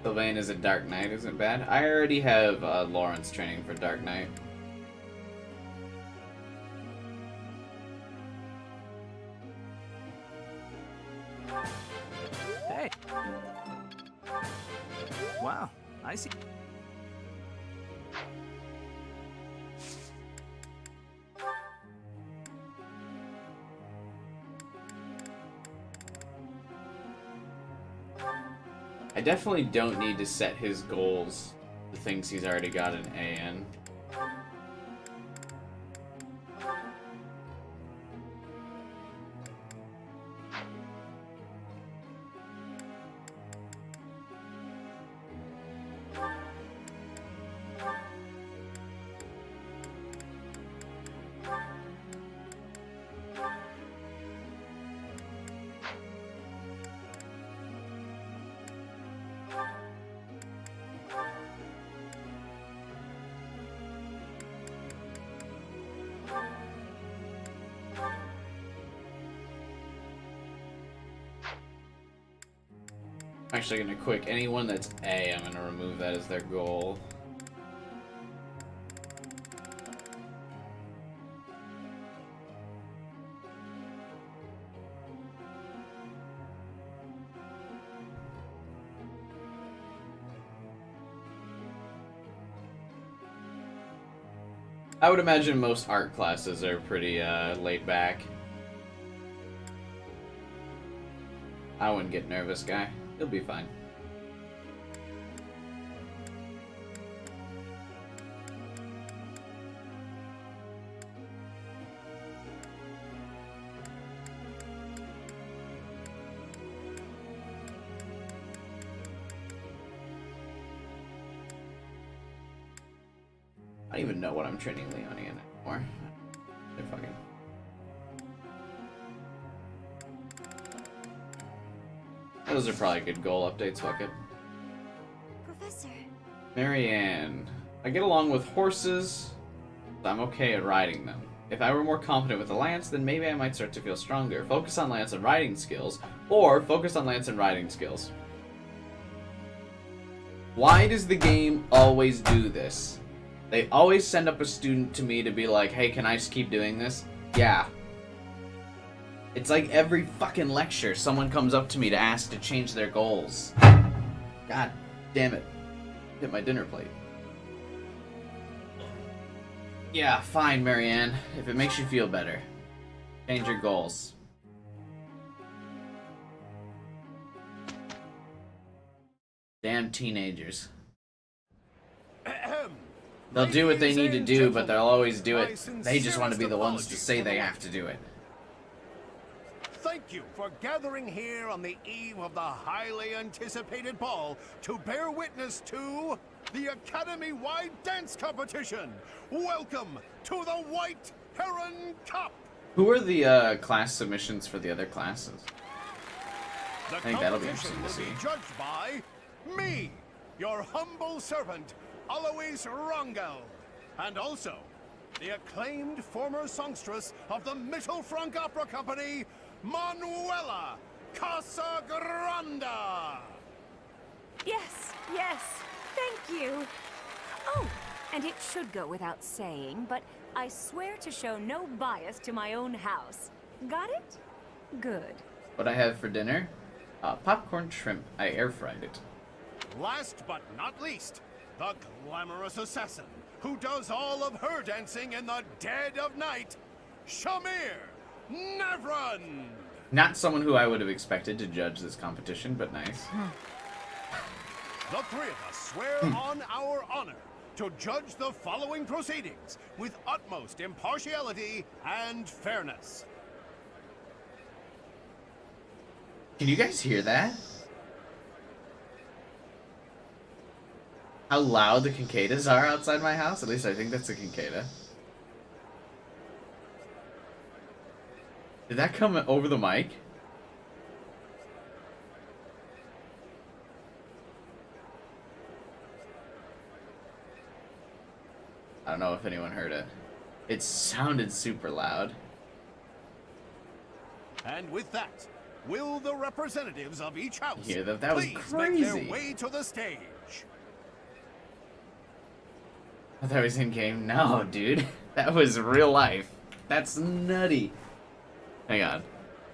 Sylvain is a Dark Knight isn't bad. I already have Lawrence training for Dark Knight. Hey. Wow, I see. I definitely don't need to set his goals, the things he's already got an A in. I'm actually gonna quick anyone that's A, I'm gonna remove that as their goal. I would imagine most art classes are pretty laid back. I wouldn't get nervous, guy. He'll be fine. I don't even know what I'm training Leonie in anymore. They're fucking... Those are probably good goal updates, fuck it. Professor. Marianne. I get along with horses, but I'm okay at riding them. If I were more competent with the lance, then maybe I might start to feel stronger. Focus on lance and riding skills, or focus on lance and riding skills. Why does the game always do this? They always send up a student to me to be like, hey, can I just keep doing this? Yeah. It's like every fucking lecture, someone comes up to me to ask to change their goals. God damn it. Hit my dinner plate. Yeah, fine, Marianne. If it makes you feel better. Change your goals. Damn teenagers. They'll do what they need to do, but they'll always do it. They just want to be the ones to say they have to do it. Thank you for gathering here on the eve of the highly anticipated ball to bear witness to the Academy-wide dance competition. Welcome to the White Heron Cup. Who are the class submissions for the other classes? The I think that'll be competition interesting to will see. be judged by me, your humble servant, Alois Rangel, and also the acclaimed former songstress of the Mittelfrank Opera Company, Manuela Casagranda. Yes, yes, thank you. Oh, and it should go without saying, but I swear to show no bias to my own house. Got it? Good. What I have for dinner? Popcorn shrimp. I air fried it. Last but not least, the glamorous assassin who does all of her dancing in the dead of night, Shamir Navran. Not someone who I would have expected to judge this competition, but nice. The three of us swear on our honor to judge the following proceedings with utmost impartiality and fairness. Can you guys hear that? How loud the cicadas are outside my house? At least I think that's a cicada. Did that come over the mic? I don't know if anyone heard it. It sounded super loud. And with that, will the representatives of each house Yeah, that was please crazy. make their way to the stage? I thought it was in game. No, dude. That was real life. That's nutty. Hang on.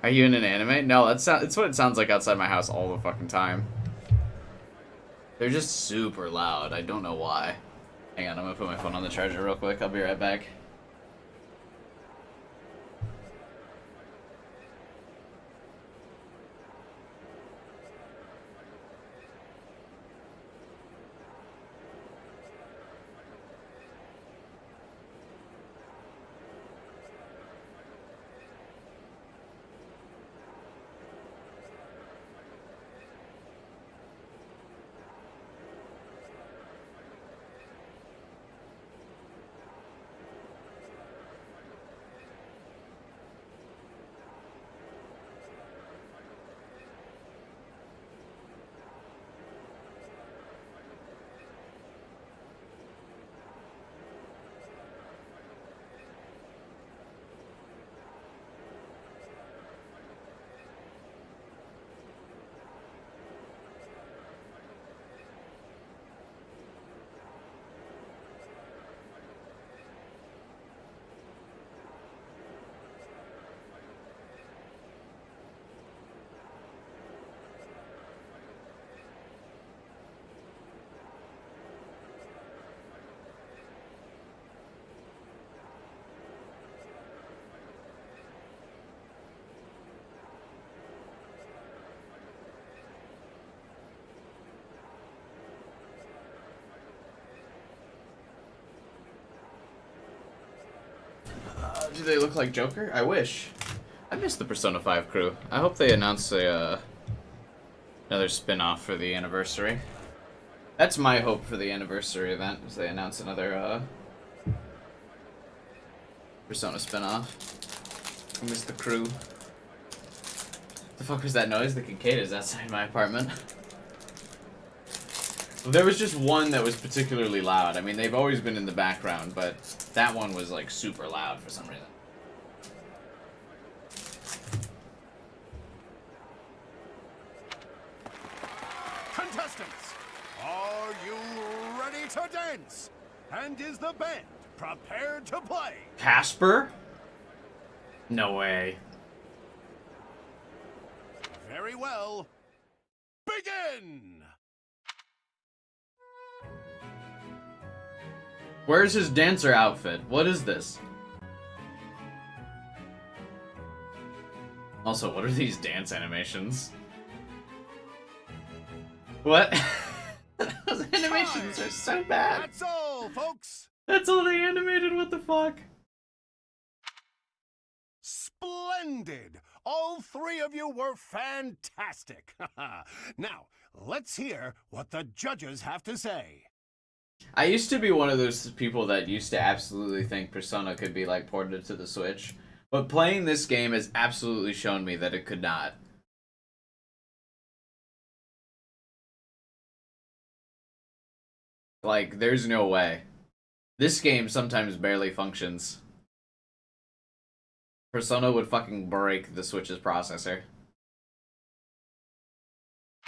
Are you in an anime? No, it's what it sounds like outside my house all the fucking time. They're just super loud. I don't know why. Hang on, I'm gonna put my phone on the charger real quick. I'll be right back. Do they look like Joker? I wish. I miss the Persona 5 crew. I hope they announce a another spin-off for the anniversary. That's my hope for the anniversary event, is they announce another Persona spin-off. I miss the crew. The fuck was that noise? The cicadas outside my apartment. There was just one that was particularly loud. I mean, they've always been in the background, but that one was like super loud for some reason. Contestants, are you ready to dance? And is the band prepared to play? Casper? No way. Very well. Begin! Where's his dancer outfit? What is this? Also, what are these dance animations? What? Those animations are so bad. That's all, folks. That's all they animated, what the fuck? Splendid! All three of you were fantastic. Now, let's hear what the judges have to say. I used to be one of those people that used to absolutely think Persona could be like ported to the Switch, but playing this game has absolutely shown me that it could not. Like, there's no way. This game sometimes barely functions. Persona would fucking break the Switch's processor.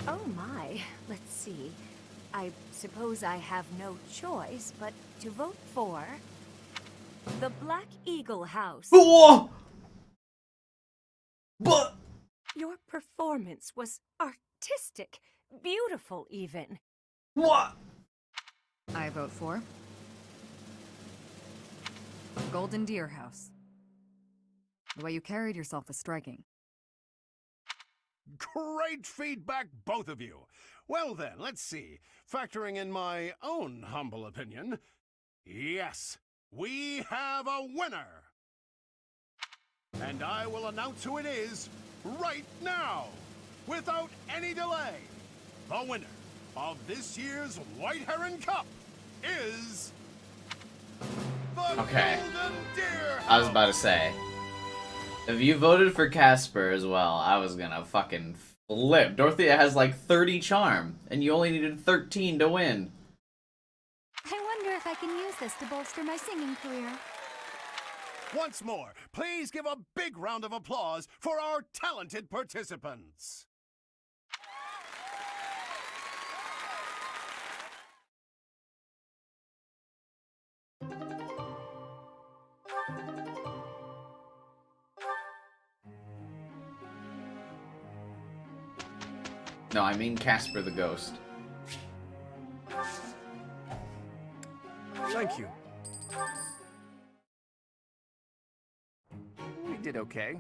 Oh my, let's see. I suppose I have no choice but to vote for the Black Eagle House. Whoa! But your performance was artistic, beautiful even. What? I vote for Golden Deer House. The way you carried yourself was striking. Great feedback, both of you. Well then, let's see. Factoring in my own humble opinion, yes, we have a winner. And I will announce who it is right now, without any delay. The winner of this year's White Heron Cup is the Okay. Golden Deer House. I was about to say, if you voted for Casper as well, I was gonna fucking flip. Dorothea has like 30 charm, and you only needed 13 to win. I wonder if I can use this to bolster my singing career. Once more, please give a big round of applause for our talented participants. No, I mean Casper the Ghost. Thank you. We did okay.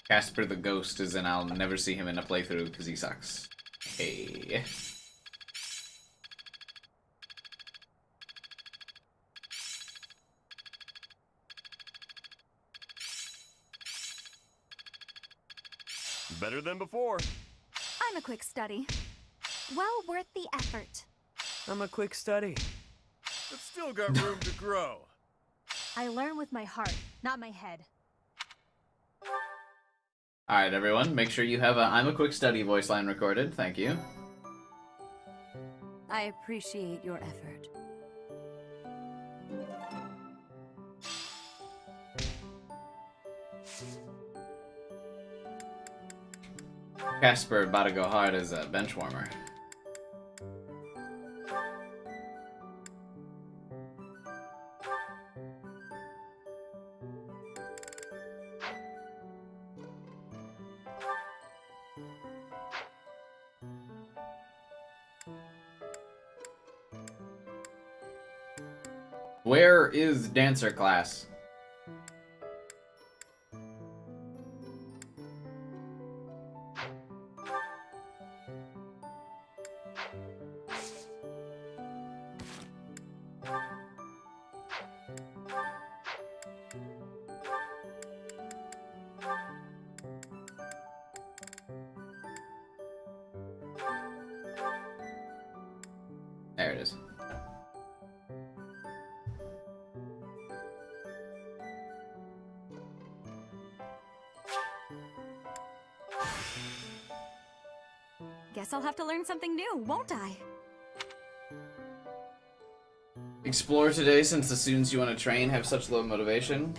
Casper the Ghost is in. I'll never see him in a playthrough because he sucks. Hey. Better than before. I'm a quick study. Well worth the effort. I'm a quick study. But still got room to grow. I learn with my heart, not my head. Alright, everyone, make sure you have a I'm a quick study voice line recorded. Thank you. I appreciate your effort. Casper about to go hard as a bench warmer. Where is dancer class? There it is. Guess I'll have to learn something new, won't I? Explore today since the students you want to train have such low motivation.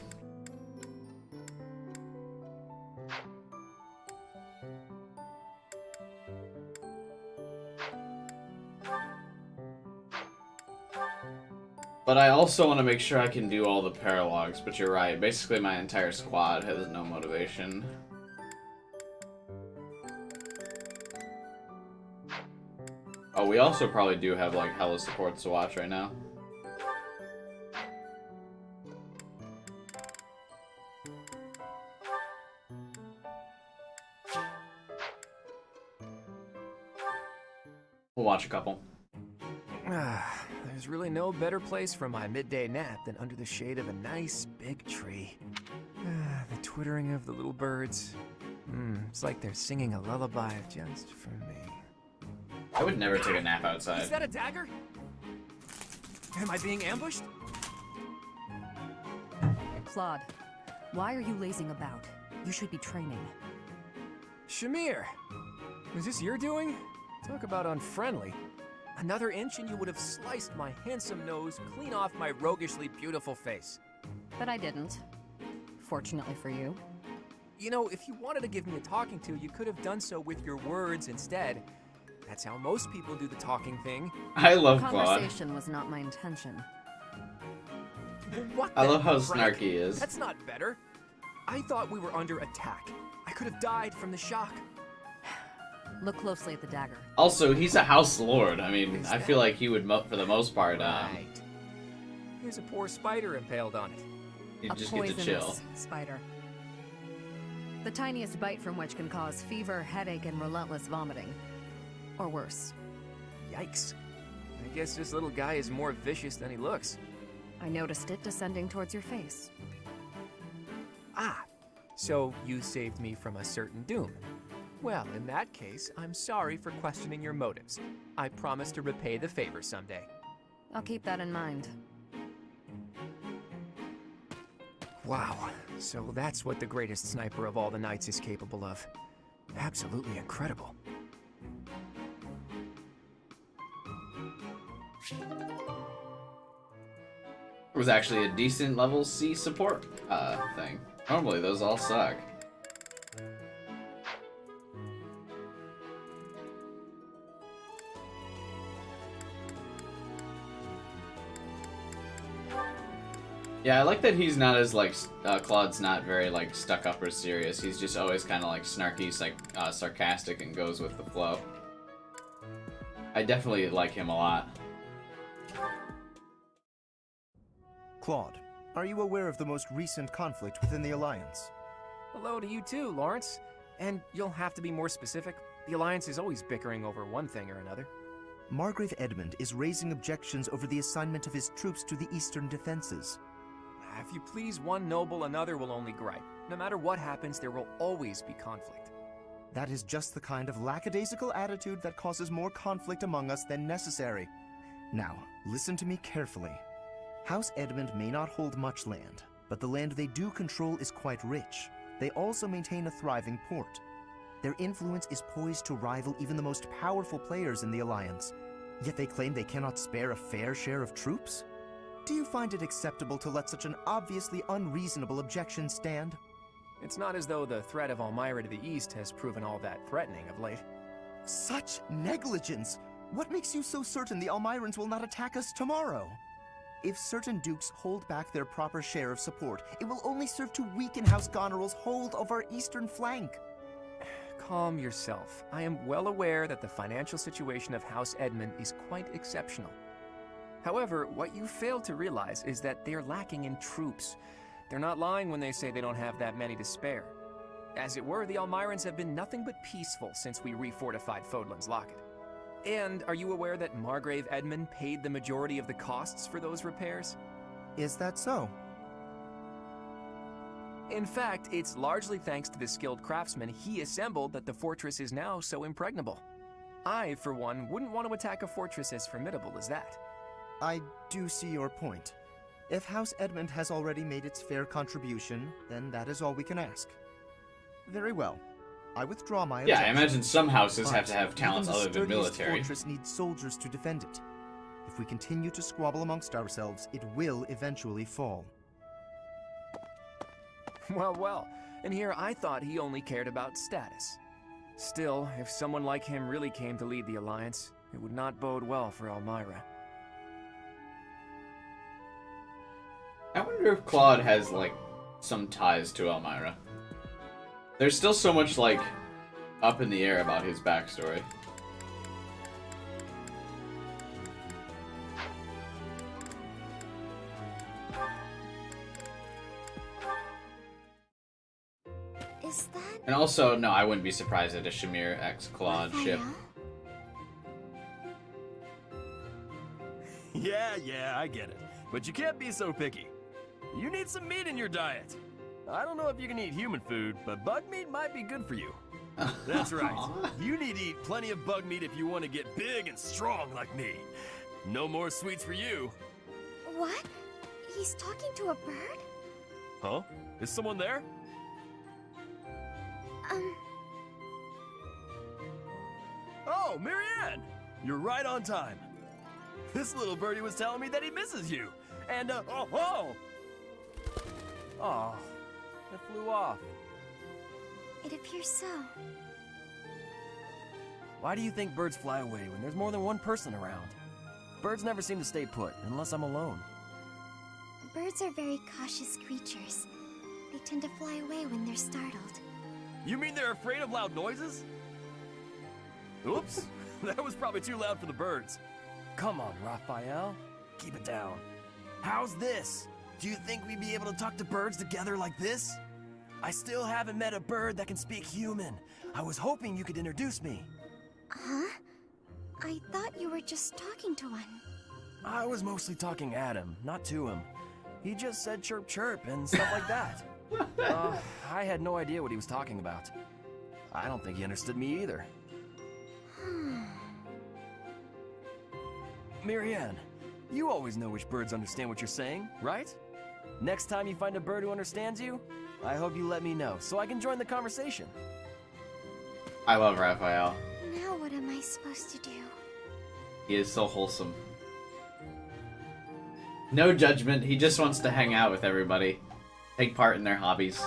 But I also want to make sure I can do all the paralogs, but you're right. Basically, my entire squad has no motivation. Oh, we also probably do have, like, hella supports to watch right now. We'll watch a couple. There's really no better place for my midday nap than under the shade of a nice big tree. The twittering of the little birds. It's like they're singing a lullaby just for me. I would never take a nap outside. Is that a dagger? Am I being ambushed? Claude, why are you lazing about? You should be training. Shamir! Was this your doing? Talk about unfriendly. Another inch and you would have sliced my handsome nose clean off my roguishly beautiful face. But I didn't. Fortunately for you. You know, if you wanted to give me a talking to, you could have done so with your words instead. That's how most people do the talking thing. I love Claude. Conversation was not my intention. What I love how Frank? snarky he is. That's not better. I thought we were under attack. I could have died from the shock. Look closely at the dagger. Also, he's a house lord. I mean, I feel like he would, for the most part, Right. Here's a poor spider impaled on it. he'd A just get to chill. poisonous spider. The tiniest bite from which can cause fever, headache, and relentless vomiting. Or worse. Yikes. I guess this little guy is more vicious than he looks. I noticed it descending towards your face. Ah, so you saved me from a certain doom. Well, in that case, I'm sorry for questioning your motives. I promise to repay the favor someday. I'll keep that in mind. Wow, so that's what the greatest sniper of all the knights is capable of. Absolutely incredible. It was actually a decent level C support thing. Normally those all suck. Yeah, I like that he's not as, like, Claude's not very, like, stuck up or serious. He's just always kind of, like, snarky, sarcastic, and goes with the flow. I definitely like him a lot. Claude, are you aware of the most recent conflict within the Alliance? Hello to you too, Lawrence. And you'll have to be more specific. The Alliance is always bickering over one thing or another. Margrave Edmund is raising objections over the assignment of his troops to the Eastern defenses. If you please one noble, another will only gripe. No matter what happens, there will always be conflict. That is just the kind of lackadaisical attitude that causes more conflict among us than necessary. Now, listen to me carefully. House Edmund may not hold much land, but the land they do control is quite rich. They also maintain a thriving port. Their influence is poised to rival even the most powerful players in the Alliance. Yet they claim they cannot spare a fair share of troops? Do you find it acceptable to let such an obviously unreasonable objection stand? It's not as though the threat of Elmira to the east has proven all that threatening of late. Such negligence! What makes you so certain the Elmirans will not attack us tomorrow? If certain dukes hold back their proper share of support, it will only serve to weaken House Goneril's hold of our eastern flank. Calm yourself. I am well aware that the financial situation of House Edmund is quite exceptional. However, what you fail to realize is that they're lacking in troops. They're not lying when they say they don't have that many to spare. As it were, the Elmirans have been nothing but peaceful since we refortified Fodlan's Locket. And are you aware that Margrave Edmund paid the majority of the costs for those repairs? Is that so? In fact, it's largely thanks to the skilled craftsmen he assembled that the fortress is now so impregnable. I, for one, wouldn't want to attack a fortress as formidable as that. I do see your point. If House Edmund has already made its fair contribution, then that is all we can ask. Very well. I withdraw my Yeah, objection. I imagine some houses But have to have talents even the other than sturdiest military. fortress needs soldiers to defend it. If we continue to squabble amongst ourselves, it will eventually fall. Well, and here I thought he only cared about status. Still, if someone like him really came to lead the Alliance, it would not bode well for Elmira. I wonder if Claude has, like, some ties to Elmira. There's still so much, like, up in the air about his backstory. Is that... And also, no, I wouldn't be surprised at a Shamir x Claude ship. Yeah, I get it. But you can't be so picky. You need some meat in your diet. I don't know if you can eat human food, but bug meat might be good for you. That's right. You need to eat plenty of bug meat if you want to get big and strong like me. No more sweets for you. What? He's talking to a bird? Huh? Is someone there? Oh, Marianne! You're right on time. This little birdie was telling me that he misses you. And, oh, it flew off. It appears so. Why do you think birds fly away when there's more than one person around? Birds never seem to stay put, unless I'm alone. Birds are very cautious creatures. They tend to fly away when they're startled. You mean they're afraid of loud noises? Oops, that was probably too loud for the birds. Come on, Raphael. Keep it down. How's this? Do you think we'd be able to talk to birds together like this? I still haven't met a bird that can speak human. I was hoping you could introduce me. Huh? I thought you were just talking to one. I was mostly talking at him, not to him. He just said chirp chirp and stuff like that. I had no idea what he was talking about. I don't think he understood me either. Marianne, you always know which birds understand what you're saying, right? Next time you find a bird who understands you, I hope you let me know so I can join the conversation. I love Raphael. Now what am I supposed to do? He is so wholesome. No judgment. He just wants to hang out with everybody. Take part in their hobbies.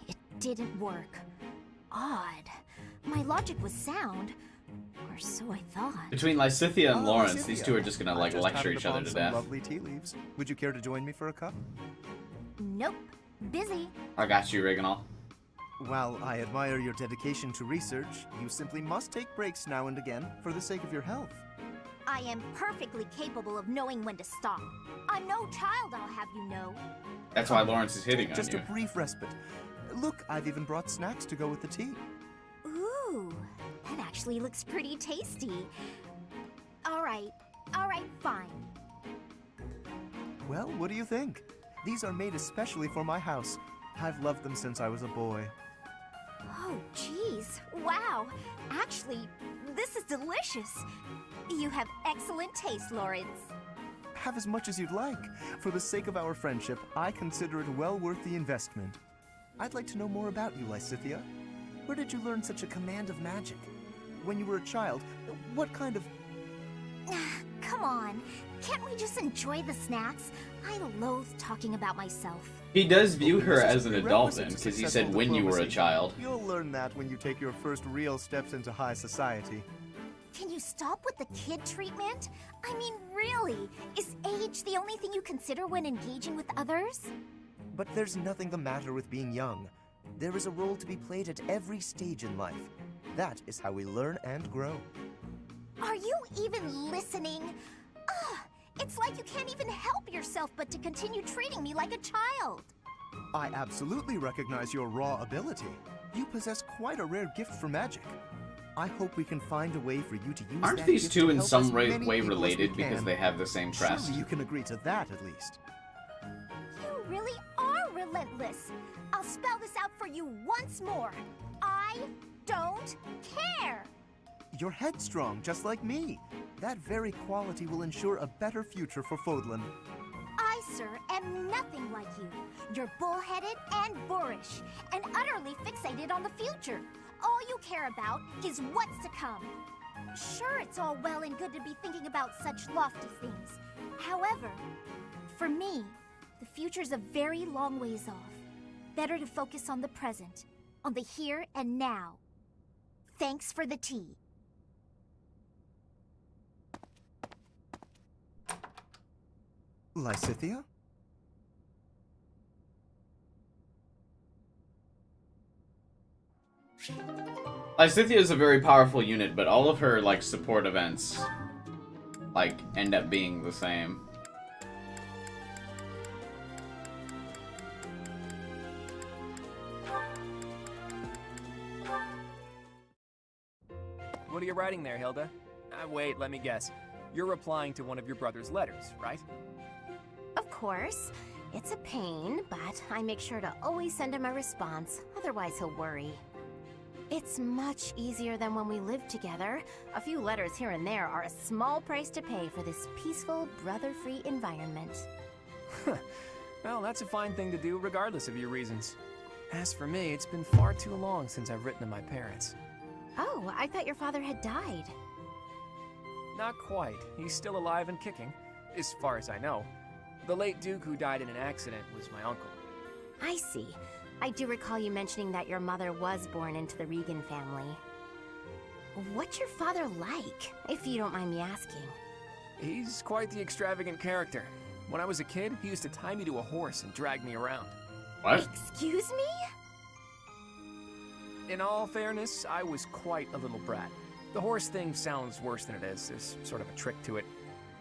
It didn't work. Odd. My logic was sound. Or so I thought. Between Lysithea and Lawrence, Lysithea. these two are just gonna, like, I just lecture happened each other upon to some death. Lovely tea leaves. Would you care to join me for a cup? Nope. Busy. I got you, Reginald. While I admire your dedication to research, you simply must take breaks now and again for the sake of your health. I am perfectly capable of knowing when to stop. I'm no child, I'll have you know. That's why Lawrence is hitting on Just you. a brief respite. Look, I've even brought snacks to go with the tea. Ooh, that actually looks pretty tasty. Alright, fine. Well, what do you think? These are made especially for my house. I've loved them since I was a boy. Oh, jeez. Wow. Actually, this is delicious. You have excellent taste, Lawrence. Have as much as you'd like. For the sake of our friendship, I consider it well worth the investment. I'd like to know more about you, Lysithea. Where did you learn such a command of magic? When you were a child, what kind of... Come on. Can't we just enjoy the snacks? I loathe talking about myself. He does view her This is as an adult prerequisite then, to because he successful said when you were a diplomacy. child. You'll learn that when you take your first real steps into high society. Can you stop with the kid treatment? I mean, really? Is age the only thing you consider when engaging with others? But there's nothing the matter with being young. There is a role to be played at every stage in life. That is how we learn and grow. Are you even listening? Ugh, it's like you can't even help yourself but to continue treating me like a child. I absolutely recognize your raw ability. You possess quite a rare gift for magic. I hope we can find a way for you to use Aren't that these gift two to in help some as way many people as we related because can. they have the same crest? Surely you can agree to that at least. You really are relentless. I'll spell this out for you once more. I don't care. You're headstrong, just like me. That very quality will ensure a better future for Fodlan. I, sir, am nothing like you. You're bullheaded and boorish, and utterly fixated on the future. All you care about is what's to come. Sure, it's all well and good to be thinking about such lofty things. However, for me, the future's a very long ways off. Better to focus on the present, on the here and now. Thanks for the tea. Lysithea? Lysithea is a very powerful unit, but all of her, like, support events, like, end up being the same. What are you writing there, Hilda? Wait, let me guess. You're replying to one of your brother's letters, right? Of course. It's a pain, but I make sure to always send him a response, otherwise he'll worry. It's much easier than when we lived together. A few letters here and there are a small price to pay for this peaceful, brother-free environment. Well, that's a fine thing to do regardless of your reasons. As for me, it's been far too long since I've written to my parents. Oh, I thought your father had died. Not quite. He's still alive and kicking, as far as I know. The late Duke who died in an accident was my uncle. I see. I do recall you mentioning that your mother was born into the Regan family. What's your father like, if you don't mind me asking? He's quite the extravagant character. When I was a kid, he used to tie me to a horse and drag me around. What? Excuse me? In all fairness, I was quite a little brat. The horse thing sounds worse than it is. There's sort of a trick to it.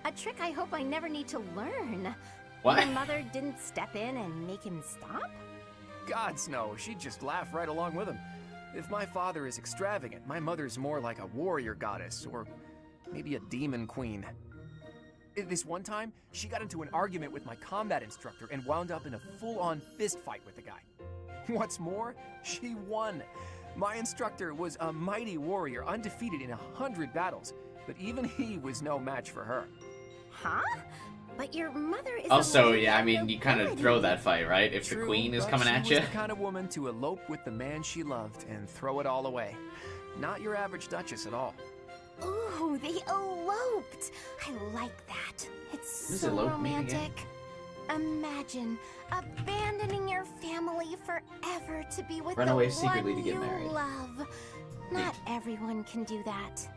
A trick I hope I never need to learn. What? Your mother didn't step in and make him stop? Gods no, she'd just laugh right along with him. If my father is extravagant, my mother's more like a warrior goddess, or maybe a demon queen. This one time, she got into an argument with my combat instructor and wound up in a full-on fist fight with the guy. What's more, she won. My instructor was a mighty warrior, undefeated in 100 battles, but even he was no match for her. Huh? But your mother is Also, a yeah, I mean, you kind of throw that fight, right? If the True, queen is but coming she at was you. the kind of woman to elope with the man she loved and throw it all away. Not your average duchess at all. Ooh, they eloped. I like that. It's Does so elope mean again? romantic. Imagine abandoning your family forever to be with Run the away secretly one to get you married. love. Not everyone can do that.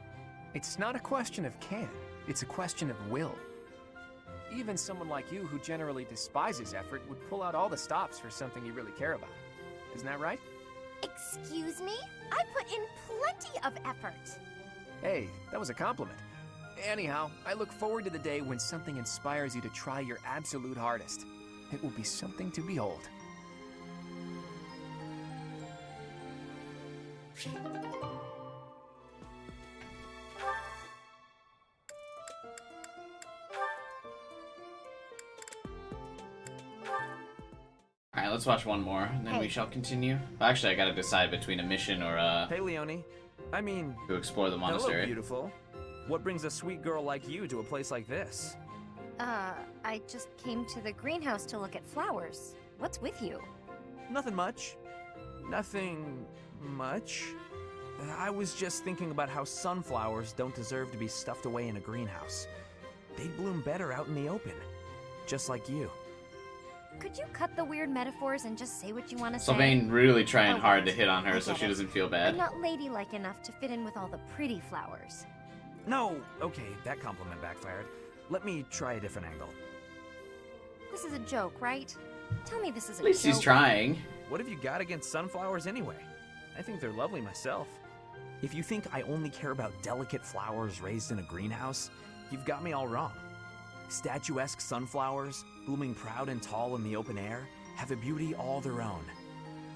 It's not a question of can, it's a question of will. Even someone like you who generally despises effort would pull out all the stops for something you really care about. Isn't that right? Excuse me? I put in plenty of effort. Hey, that was a compliment. Anyhow, I look forward to the day when something inspires you to try your absolute hardest. It will be something to behold. Alright, let's watch one more, and then we shall continue. Actually, I gotta decide between a mission or Hey, Leonie. I mean, to explore the hello, monastery. beautiful. What brings a sweet girl like you to a place like this? I just came to the greenhouse to look at flowers. What's with you? Nothing much. Nothing much. I was just thinking about how sunflowers don't deserve to be stuffed away in a greenhouse. They bloom better out in the open, just like you. Could you cut the weird metaphors and just say what you want to say? Sylvain really trying Oh, hard to wait. hit on I her so get she it. doesn't feel I'm bad. not ladylike enough to fit in with all the pretty flowers. No, okay, that compliment backfired. Let me try a different angle. This is a joke, right? Tell me this is a At least joke. he's trying. What have you got against sunflowers anyway? I think they're lovely myself. If you think I only care about delicate flowers raised in a greenhouse, you've got me all wrong. Statuesque sunflowers, blooming proud and tall in the open air, have a beauty all their own.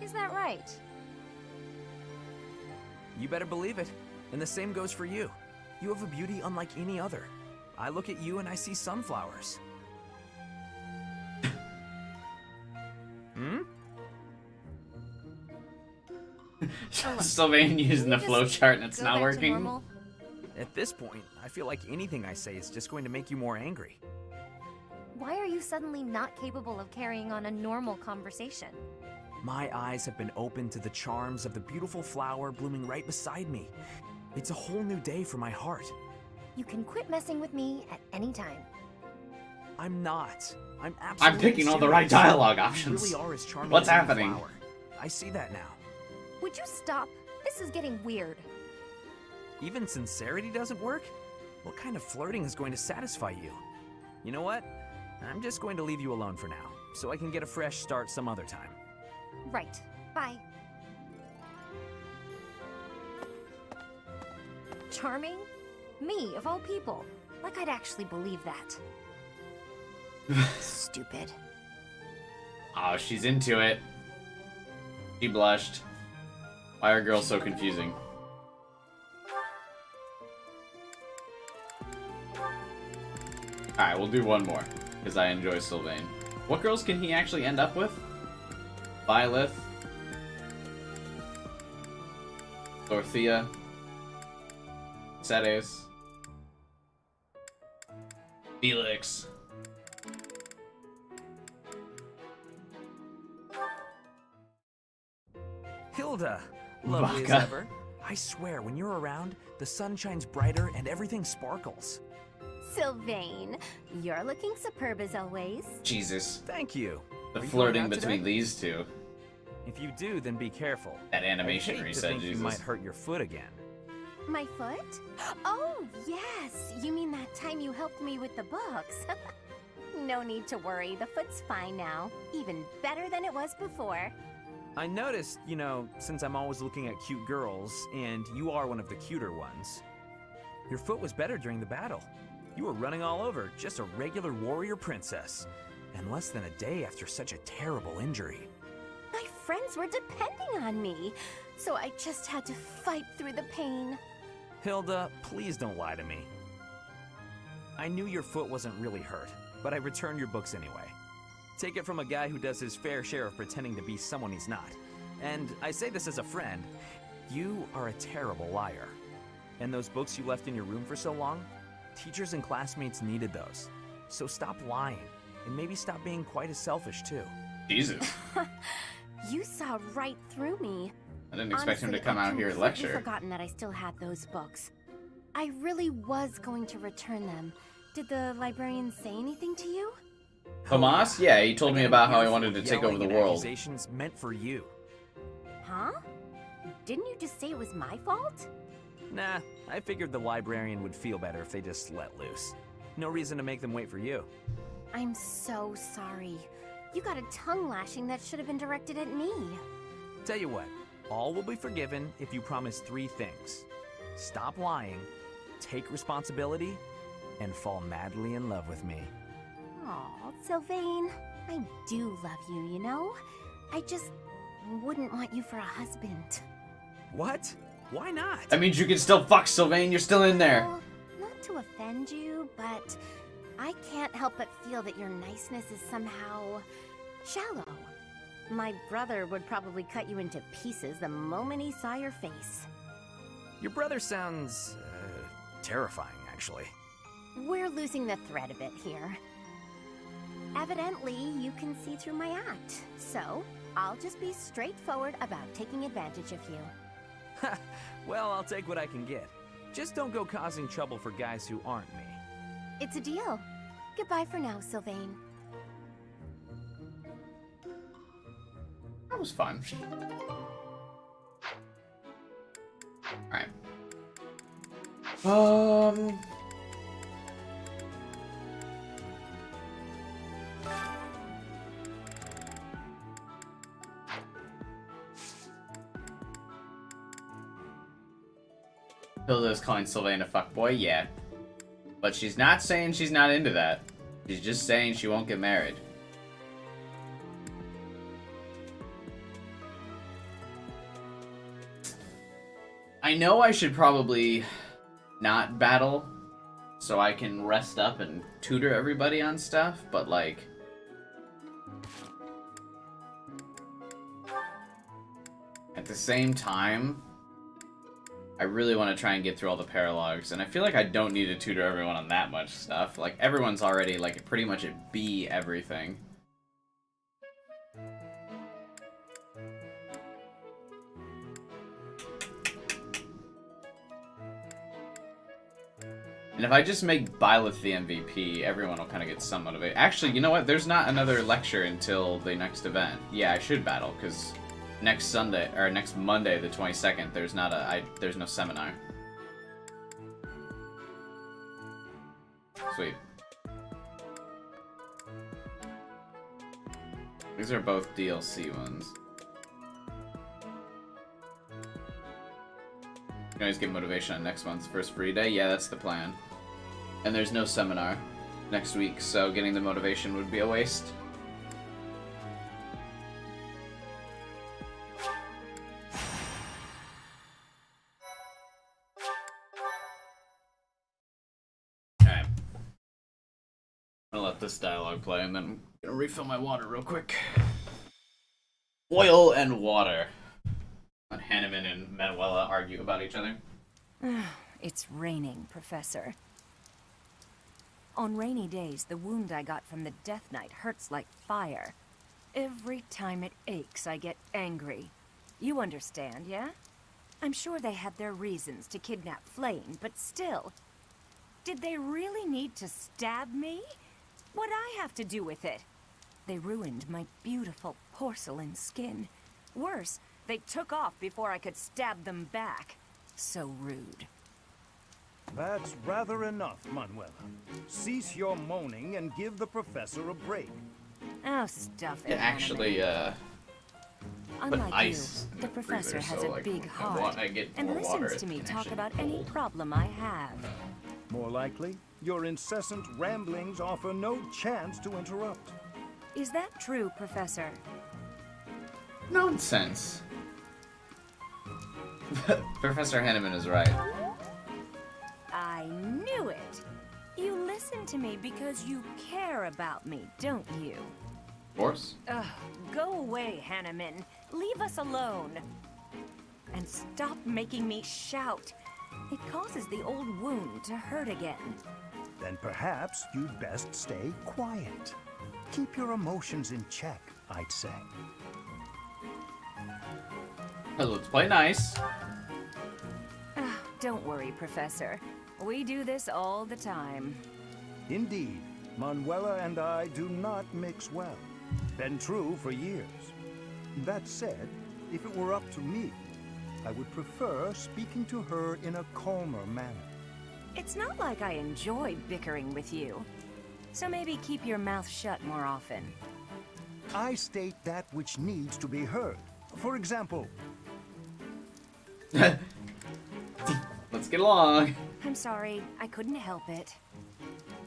Is that right? You better believe it. And the same goes for you. You have a beauty unlike any other. I look at you and I see sunflowers. Hmm? Sylvain using the flowchart and it's Go not back to working. normal? At this point, I feel like anything I say is just going to make you more angry. Why are you suddenly not capable of carrying on a normal conversation? My eyes have been opened to the charms of the beautiful flower blooming right beside me. It's a whole new day for my heart. You can quit messing with me at any time. I'm not. I'm absolutely picking all the right serious. dialogue You options. really are as charming What's as any happening? flower. I see that now. Would you stop? This is getting weird. Even sincerity doesn't work? What kind of flirting is going to satisfy you? You know what? I'm just going to leave you alone for now, so I can get a fresh start some other time. Right. Bye. Charming? Me, of all people. Like I'd actually believe that. Stupid. Oh, she's into it. She blushed. Why are girls so confusing? Alright, we'll do one more, because I enjoy Sylvain. What girls can he actually end up with? Violet. Dorothea. Ceres. Felix. Hilda! Lovely as Vaca. ever. I swear, when you're around, the sun shines brighter and everything sparkles. Sylvain, you're looking superb as always. Jesus. Thank you. The Are you flirting going out between today? these two. If you do, then be careful. That animation I hate where he to said think Jesus. you might hurt your foot again. My foot? Oh, yes. You mean that time you helped me with the books? No need to worry. The foot's fine now. Even better than it was before. I noticed, you know, since I'm always looking at cute girls, and you are one of the cuter ones, your foot was better during the battle. You were running all over, just a regular warrior princess, and less than a day after such a terrible injury. My friends were depending on me, so I just had to fight through the pain. Hilda, please don't lie to me. I knew your foot wasn't really hurt, but I returned your books anyway. Take it from a guy who does his fair share of pretending to be someone he's not. And I say this as a friend, you are a terrible liar. And those books you left in your room for so long, teachers and classmates needed those. So stop lying, and maybe stop being quite as selfish, too. Jesus. You saw right through me. I didn't expect him to Honestly, come out here and lecture. I'd forgotten that I still had those books. I really was going to return them. Did the librarian say anything to you? Tomas? Yeah, he told me about how he wanted to take over Yelling the and world. Accusations meant for you. Huh? Didn't you just say it was my fault? Nah, I figured the librarian would feel better if they just let loose. No reason to make them wait for you. I'm so sorry. You got a tongue lashing that should have been directed at me. Tell you what, all will be forgiven if you promise 3 things. Stop lying, take responsibility, and fall madly in love with me. Aw, Sylvain, I do love you, you know? I just wouldn't want you for a husband. What? Why not? That means you can still fuck Sylvain, you're still in there. Well, not to offend you, but I can't help but feel that your niceness is somehow shallow. My brother would probably cut you into pieces the moment he saw your face. Your brother sounds, terrifying, actually. We're losing the thread a bit here. Evidently, you can see through my act, so I'll just be straightforward about taking advantage of you. Well, I'll take what I can get. Just don't go causing trouble for guys who aren't me. It's a deal. Goodbye for now, Sylvain. That was fun. Alright. Hilda's calling Sylvain a fuckboy, yeah. But she's not saying she's not into that. She's just saying she won't get married. I know I should probably not battle so I can rest up and tutor everybody on stuff, but like... at the same time, I really want to try and get through all the paralogs, and I feel like I don't need to tutor everyone on that much stuff. Like, everyone's already, like, pretty much at B everything. And if I just make Byleth the MVP, everyone will kind of get some motivation. Actually, you know what? There's not another lecture until the next event. Yeah, I should battle, because next Sunday, or next Monday, the 22nd, there's no seminar. Sweet. These are both DLC ones. You can always get motivation on next month's first free day. Yeah, that's the plan. And there's no seminar next week, so getting the motivation would be a waste. Okay. I'm gonna let this dialogue play, and then I'm gonna refill my water real quick. Oil and water. And Hanneman and Manuela argue about each other. It's raining, Professor. On rainy days, the wound I got from the Death Knight hurts like fire. Every time it aches, I get angry. You understand, yeah? I'm sure they had their reasons to kidnap Flame, but still. Did they really need to stab me? What'd I have to do with it? They ruined my beautiful porcelain skin. Worse, they took off before I could stab them back. So rude. That's rather enough, Manuela. Cease your moaning and give the professor a break. Oh, stuff it. It actually, put Unlike ice you, in the professor freezer, has so, a like, big I heart get and more water, listens to it me can talk actually about any hold. problem I have. More likely, your incessant ramblings offer no chance to interrupt. Is that true, Professor? Nonsense. Professor Hanneman is right. I knew it! You listen to me because you care about me, don't you? Of course. Ugh, go away, Hanneman. Leave us alone. And stop making me shout. It causes the old wound to hurt again. then perhaps you'd best stay quiet. Keep your emotions in check, I'd say. Let's play nice. Don't worry, Professor. We do this all the time. Indeed, Manuela and I do not mix well. Been true for years. That said, if it were up to me, I would prefer speaking to her in a calmer manner. It's not like I enjoy bickering with you. So maybe keep your mouth shut more often. I state that which needs to be heard. For example... Let's get along. I'm sorry, I couldn't help it.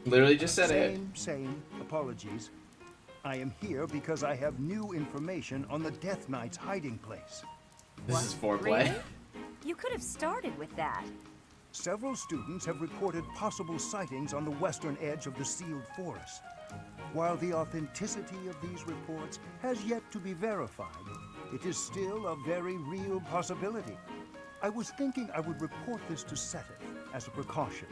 Literally just said it. Same. Apologies. I am here because I have new information on the Death Knight's hiding place. This is foreplay. Really? You could have started with that. Several students have reported possible sightings on the western edge of the sealed forest. While the authenticity of these reports has yet to be verified, it is still a very real possibility. I was thinking I would report this to Seteth as a precaution.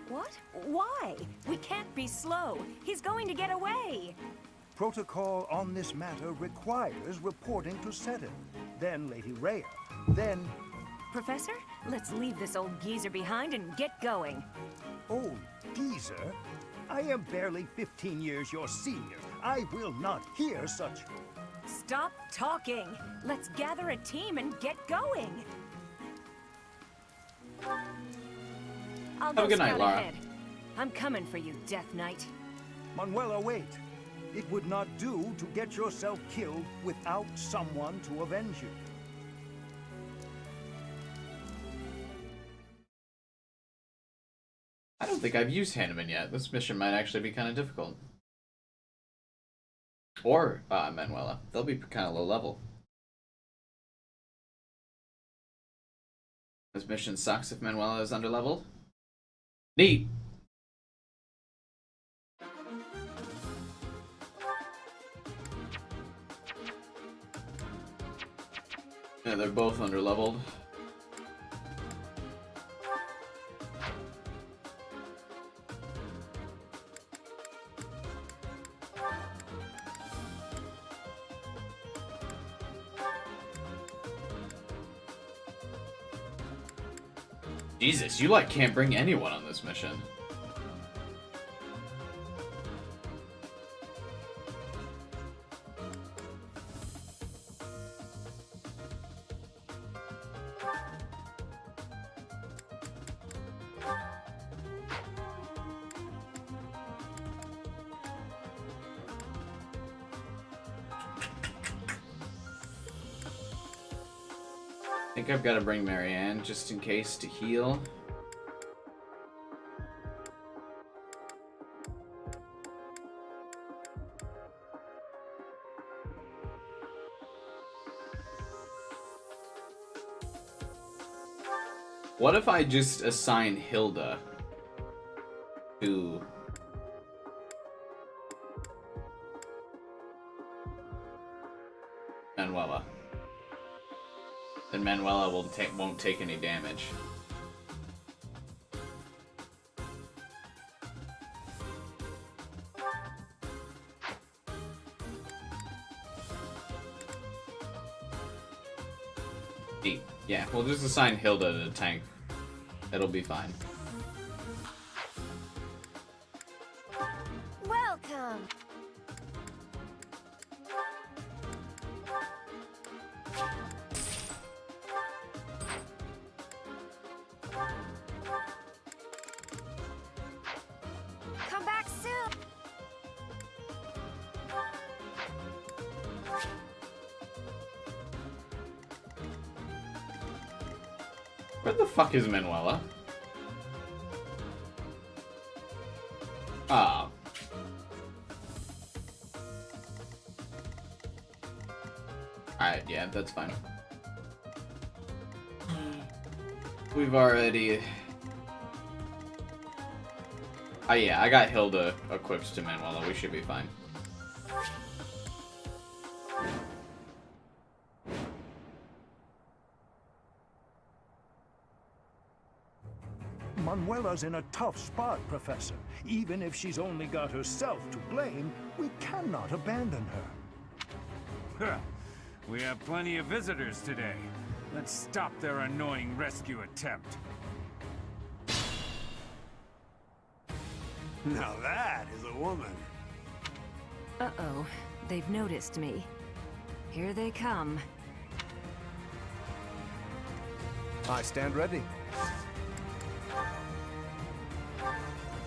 What? Why? We can't be slow. He's going to get away. Protocol on this matter requires reporting to Seteth, then Lady Rhea, then... Professor, let's leave this old geezer behind and get going. Old geezer? I am barely 15 years your senior. I will not hear such... Stop talking. Let's gather a team and get going. I'll go Have a good night, scout Lara. ahead. I'm coming for you, Death Knight. Manuela, wait. It would not do to get yourself killed without someone to avenge you. I don't think I've used Hanneman yet. This mission might actually be kind of difficult. Or Manuela. They'll be kind of low level. This mission sucks if Manuela is underleveled. Neat. Yeah, they're both underleveled. Jesus, you like can't bring anyone on this mission. I think I've got to bring Marianne just in case to heal. What if I just assign Hilda to Manuela? Then Manuela won't take any damage. Yeah, we'll just assign Hilda to the tank. It'll be fine. Welcome. Come back soon. Where the fuck is Manuela? Ah. Alright, yeah, that's fine. We've already... Oh yeah, I got Hilda equipped to Manuela. We should be fine. Manuela's in a tough spot, Professor. Even if she's only got herself to blame, we cannot abandon her. We have plenty of visitors today. Let's stop their annoying rescue attempt. Now that is a woman. Uh-oh. They've noticed me. Here they come. I stand ready.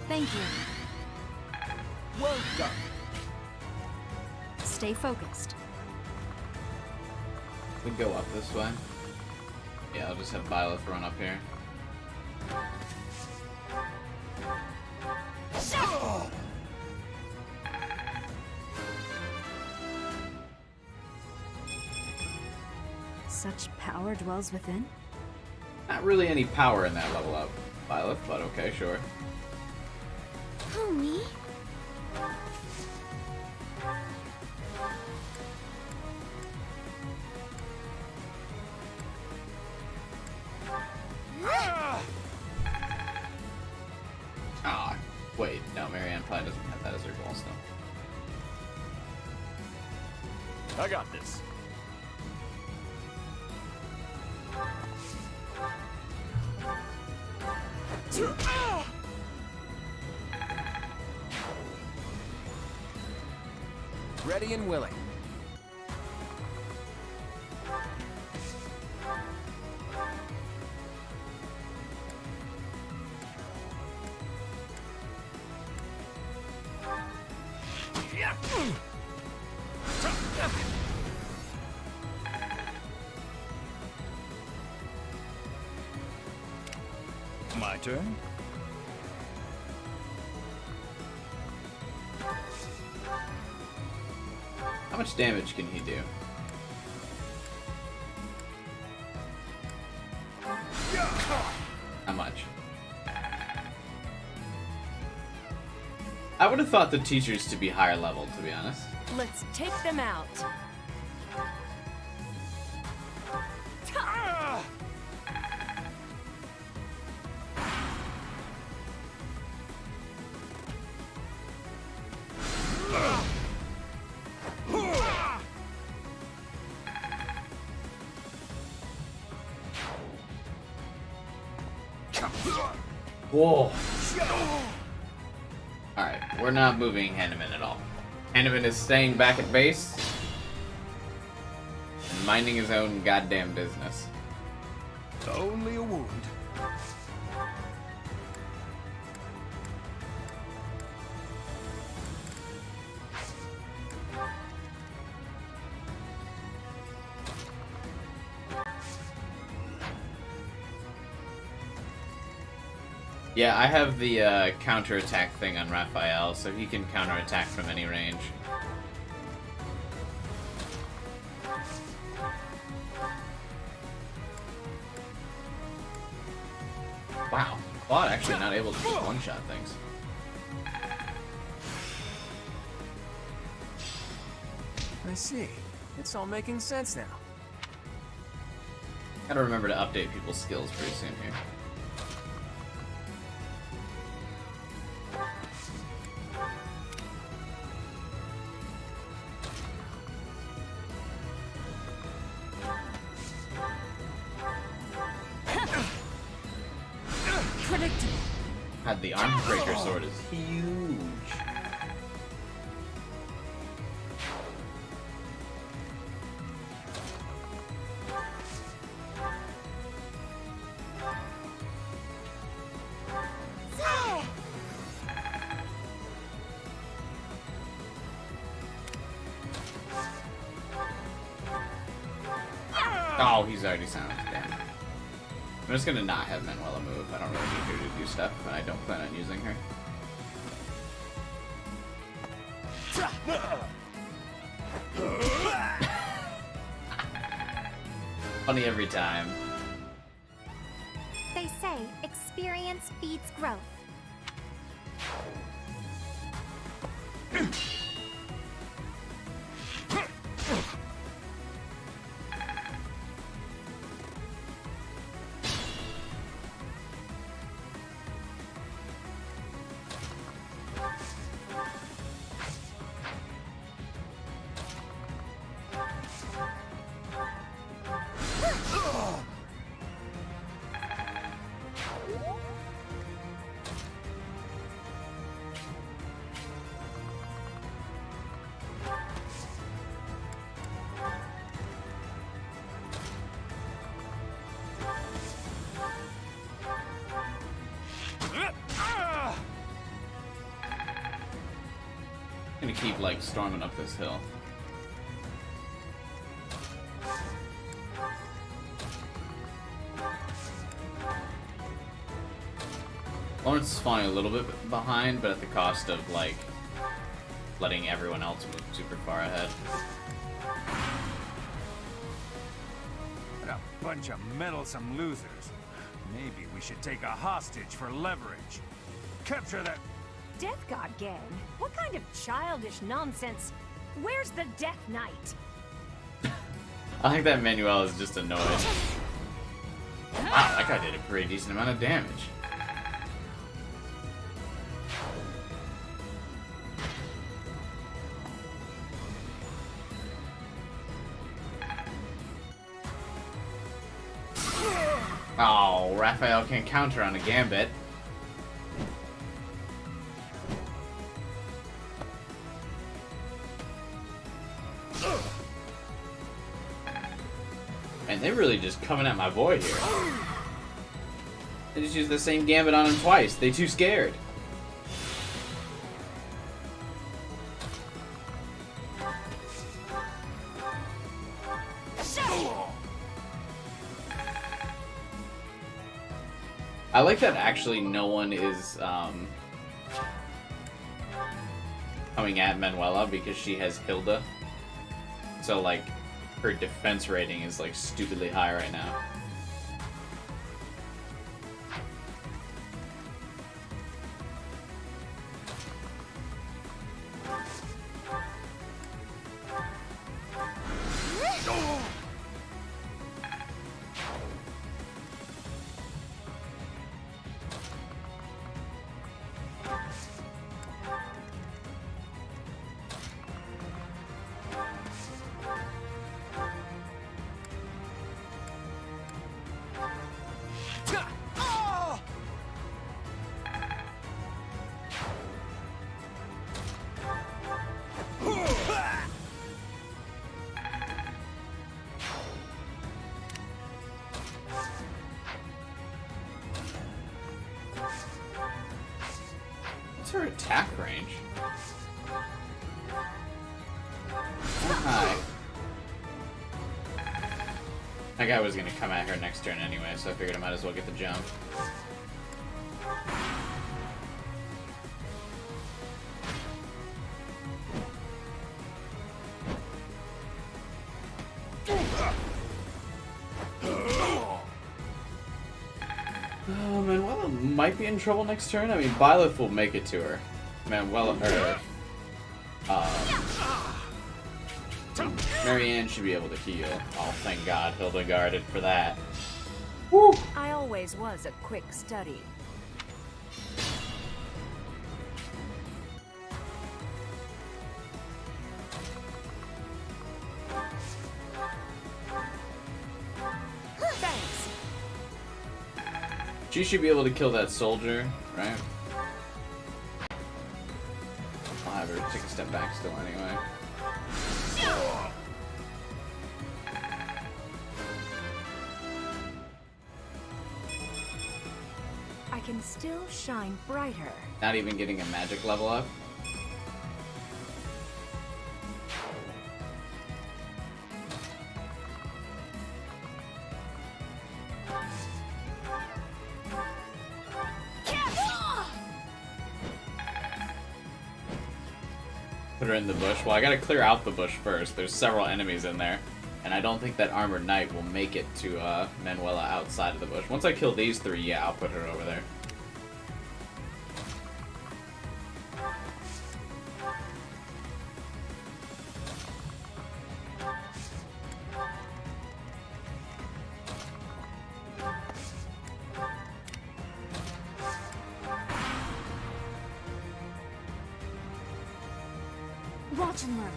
Thank you. Well done. Stay focused. We go up this way. Yeah, I'll just have Byleth run up here. Such power dwells within? Not really any power in that level up, Byleth, but okay, sure. Homie? Ah, wait, no, Marianne probably doesn't have that as her goal still. I got this. Ready and willing. My turn? How much damage can he do? How much? I would have thought the teachers to be higher level, to be honest. Let's take them out. Whoa. Alright, we're not moving Hanneman at all. Hanneman is staying back at base and minding his own goddamn business. Only a wound. Yeah, I have the counterattack thing on Raphael, so he can counterattack from any range. Wow, Claude actually not able to just one-shot things. I see. It's all making sense now. Gotta remember to update people's skills pretty soon here. Predictable. God, the arm breaker sword is huge. Oh, he's already silenced. Damn. I'm just gonna not have Manuela move. I don't really need her to do stuff, and I don't plan on using her. Funny every time. They say experience feeds growth. gonna keep, like, storming up this hill. Lawrence is falling a little bit behind, but at the cost of, like, letting everyone else move super far ahead. What a bunch of meddlesome losers. Maybe we should take a hostage for leverage. Capture that... Death God Gang? What kind of childish nonsense? Where's the Death Knight? I think that Manuel is just annoyed. Wow, that guy did a pretty decent amount of damage. Oh, Raphael can't counter on a gambit. And they're really just coming at my boy here. They just used the same gambit on him twice. They too scared. I like that actually no one is coming at Manuela because she has Hilda. So like her defense rating is like stupidly high right now. What's her attack range? Hi. That guy was gonna come at her next turn anyway, so I figured I might as well get the jump. Oh, Manuela might be in trouble next turn. I mean, Byleth will make it to her. Manuela, Marianne should be able to heal. Oh, thank God, Hilda guarded for that. Woo! I always was a quick study. Thanks. She should be able to kill that soldier, right? I'll have her take a step back still anyway. I can still shine brighter. Not even getting a magic level up. Put her in the bush. Well, I gotta clear out the bush first. There's several enemies in there. And I don't think that Armored Knight will make it to Manuela outside of the bush. Once I kill these three, yeah, I'll put her over there. Watch and learn.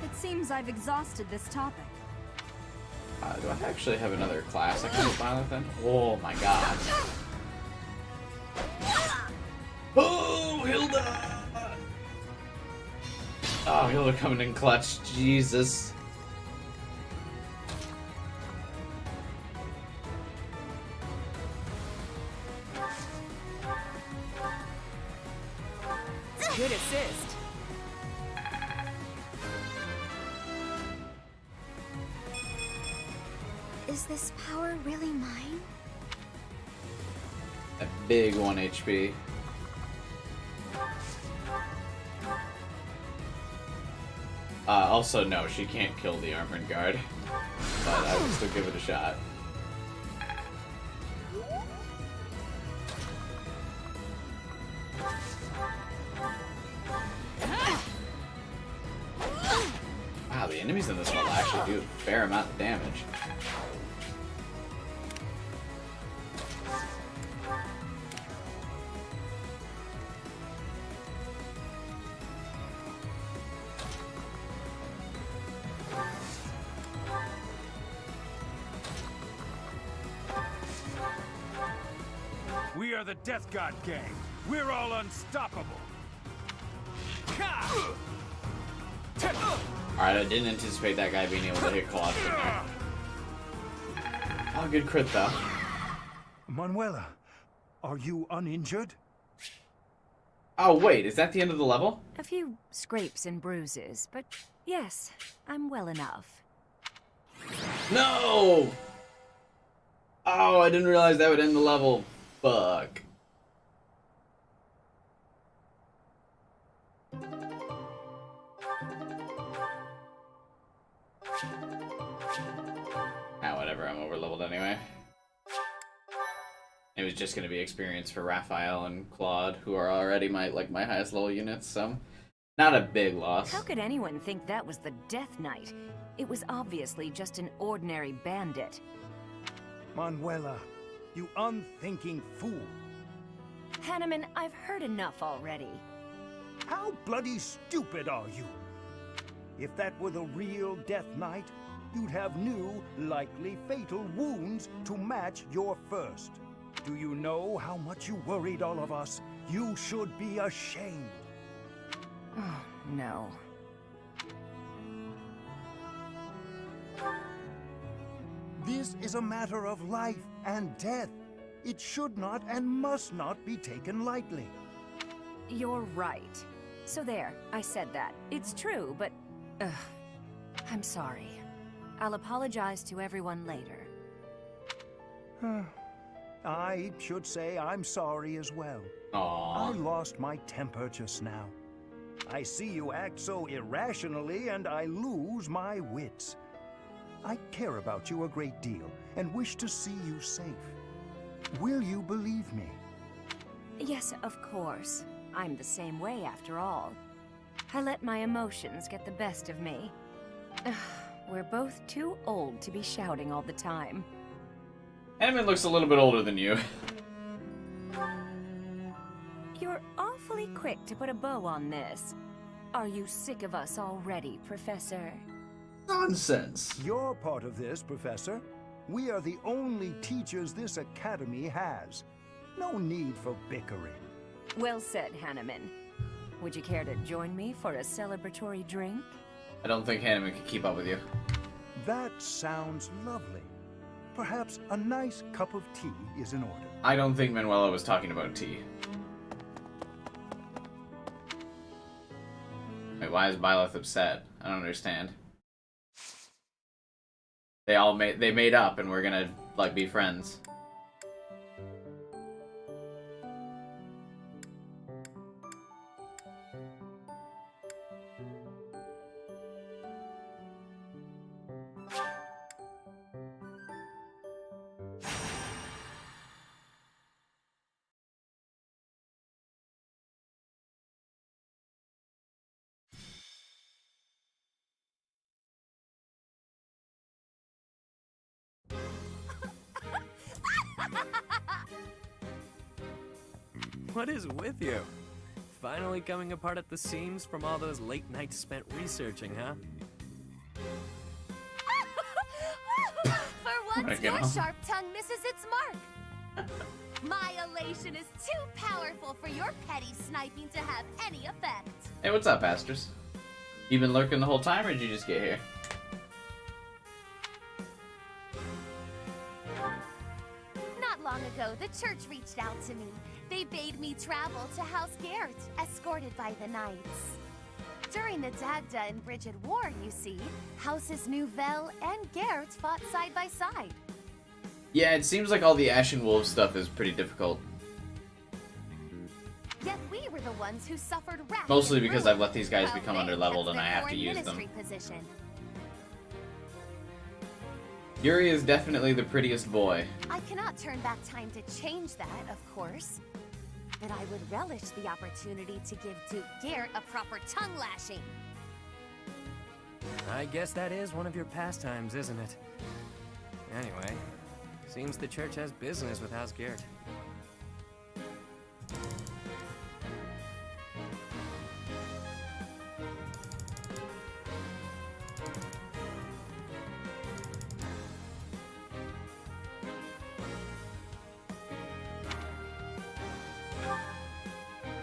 It seems I've exhausted this topic. Do I actually have another class I can hit Byleth in? Oh my God. Oh, Hilda! Oh, Hilda coming in clutch. Jesus. Is this power really mine? A big 1 HP. Also, no, she can't kill the armored guard, but I would still give it a shot. Wow, the enemies in this level actually do a fair amount of damage. We are the Death God Gang. We're all unstoppable. Alright, I didn't anticipate that guy being able to hit Claude from there. Oh, good crit though. Manuela, are you uninjured? Oh wait, is that the end of the level? A few scrapes and bruises, but yes, I'm well enough. No! Oh, I didn't realize that would end the level. Fuck. Ah, whatever, I'm over leveled anyway. It was just gonna be experience for Raphael and Claude, who are already my highest level units, so not a big loss. How could anyone think that was the Death Knight? It was obviously just an ordinary bandit. Manuela, you unthinking fool. Hanneman, I've heard enough already. How bloody stupid are you? If that were the real Death Knight, you'd have new, likely fatal wounds to match your first. Do you know how much you worried all of us? You should be ashamed. Oh, no. This is a matter of life and death. It should not and must not be taken lightly. You're right. So there, I said that. It's true, but... I'm sorry. I'll apologize to everyone later. I should say I'm sorry as well. Aww. I lost my temper just now. I see you act so irrationally and I lose my wits. I care about you a great deal and wish to see you safe. Will you believe me? Yes, of course. I'm the same way after all. I let my emotions get the best of me. We're both too old to be shouting all the time. Hanneman looks a little bit older than you. You're awfully quick to put a bow on this. Are you sick of us already, Professor? Nonsense. You're part of this, Professor. We are the only teachers this academy has. No need for bickering. Well said, Hanneman. Would you care to join me for a celebratory drink? I don't think Hanneman can keep up with you. That sounds lovely. Perhaps a nice cup of tea is in order. I don't think Manuela was talking about tea. Wait, why is Byleth upset? I don't understand. They made up and we're gonna, like, be friends. What is with you? Finally coming apart at the seams from all those late nights spent researching, huh? For once, your sharp tongue misses its mark. My elation is too powerful for your petty sniping to have any effect. Hey, what's up, Astros? You been lurking the whole time, or did you just get here? Not long ago, the church reached out to me. They bade me travel to House Garrett, escorted by the knights. During the Dagda and Bridget War, you see, Houses Nouvelle and Gert fought side by side. Yeah, it seems like all the Ashen Wolves stuff is pretty difficult. Yet we were the ones who suffered rapid Mostly because ruin, I've let these guys while become they underleveled kept and I their have to foreign use them. ministry position. Yuri is definitely the prettiest boy. I cannot turn back time to change that, of course. But I would relish the opportunity to give Duke Gert a proper tongue lashing. I guess that is one of your pastimes, isn't it? Anyway, seems the church has business with House Gert.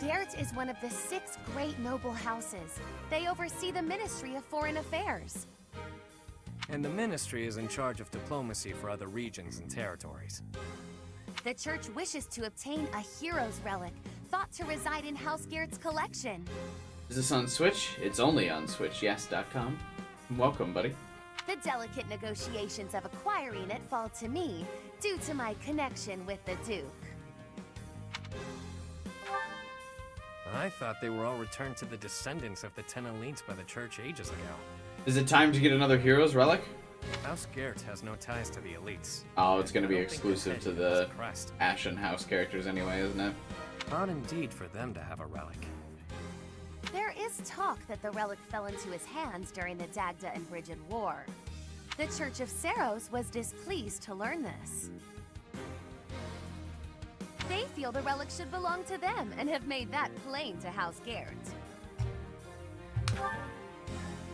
Gert is one of the 6 great noble houses. They oversee the Ministry of Foreign Affairs. And the ministry is in charge of diplomacy for other regions and territories. The church wishes to obtain a hero's relic, thought to reside in House Gert's collection. Is this on Switch? It's only on SwitchYes.com. Welcome, buddy. The delicate negotiations of acquiring it fall to me, due to my connection with the Duke. I thought they were all returned to the descendants of the Ten Elites by the church ages ago. Is it time to get another Hero's Relic? House Gert has no ties to the elites. Oh, it's going to be exclusive to the Ashen House characters anyway, isn't it? Odd indeed for them to have a relic. There is talk that the relic fell into his hands during the Dagda and Bridget War. The Church of Saros was displeased to learn this. They feel the relic should belong to them and have made that plain to House Gert.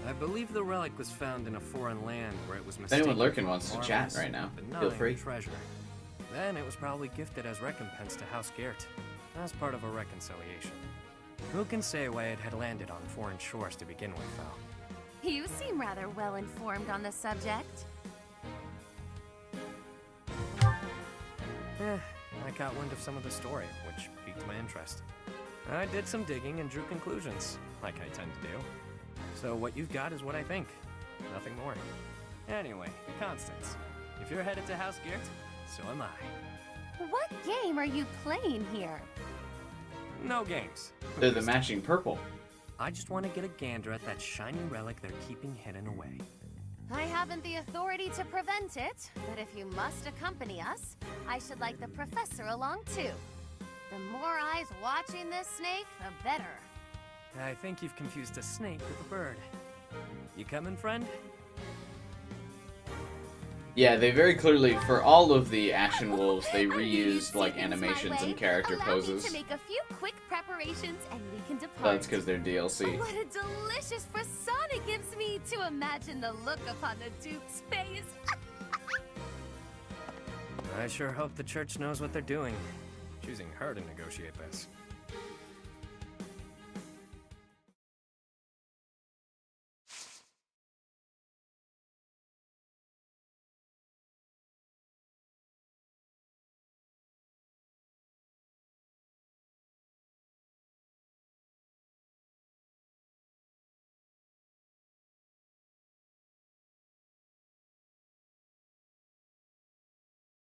I believe the relic was found in a foreign land where it was If mistaken anyone lurking for wants to marvelous chat right now, and feel benign free. treasure. Then it was probably gifted as recompense to House Gert, as part of a reconciliation. Who can say why it had landed on foreign shores to begin with, though? You seem rather well informed on the subject. I caught wind of some of the story, which piqued my interest. I did some digging and drew conclusions, like I tend to do. So what you've got is what I think. Nothing more. Anyway, Constance, if you're headed to House Gert, so am I. What game are you playing here? No games. They're the matching purple. I just want to get a gander at that shiny relic they're keeping hidden away. I haven't the authority to prevent it, but if you must accompany us, I should like the professor along too. The more eyes watching this snake, the better. I think you've confused a snake with a bird. You coming, friend? Yeah, they very clearly, for all of the Ashen Wolves, they reused like animations and character Allow poses. me to make a few quick preparations and we can depart. That's because they're DLC. What a delicious persona it gives me to imagine the look upon the Duke's face. I sure hope the church knows what they're doing, choosing her to negotiate this.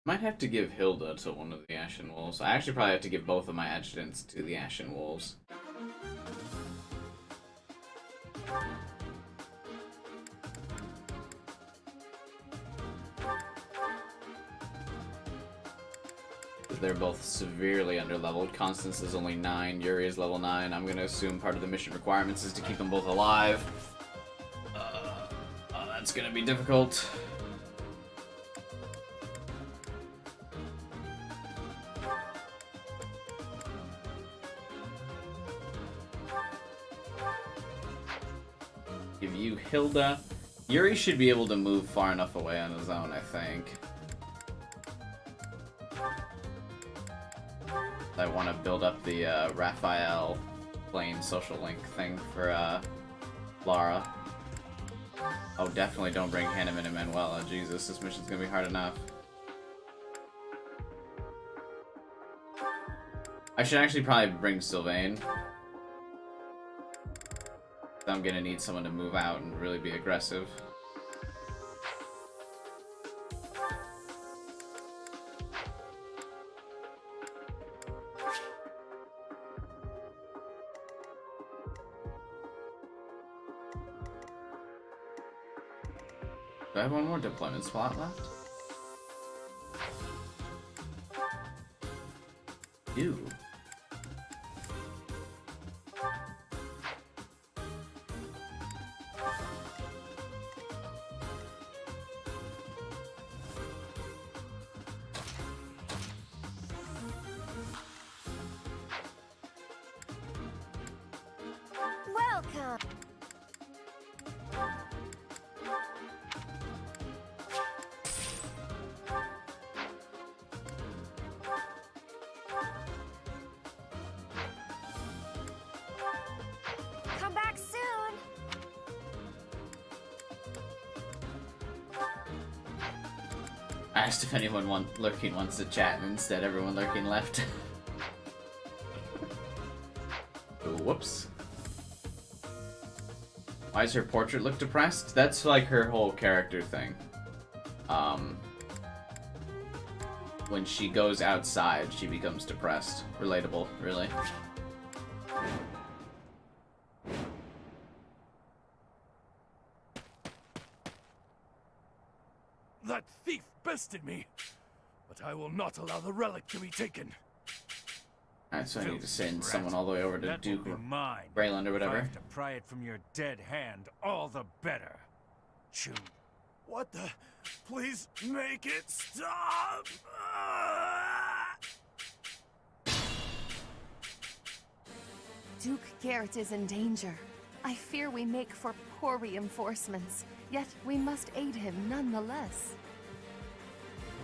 Might have to give Hilda to one of the Ashen Wolves. I actually probably have to give both of my adjutants to the Ashen Wolves. They're both severely underleveled. Constance is only 9, Yuri is level 9. I'm gonna assume part of the mission requirements is to keep them both alive. That's gonna be difficult. Give you Hilda. Yuri should be able to move far enough away on his own, I think. I want to build up the Raphael plane social link thing for Lara. Oh, definitely don't bring Hanneman and Manuela. Jesus, this mission's gonna be hard enough. I should actually probably bring Sylvain. I'm gonna need someone to move out and really be aggressive. Do I have one more deployment slot left? Ew. Welcome. Come back soon. I asked if anyone lurking wants to chat, and instead everyone lurking left. Whoops. Why does her portrait look depressed? That's like her whole character thing. When she goes outside, she becomes depressed. Relatable, really. That thief bested me, but I will not allow the relic to be taken. Alright, so I need to send someone all the way over to That Duke will be mine. Rayland or If I whatever. have to pry it from your dead hand, all the better. Chew. What the? Please make it stop! Duke Garrett is in danger. I fear we make for poor reinforcements, yet we must aid him nonetheless.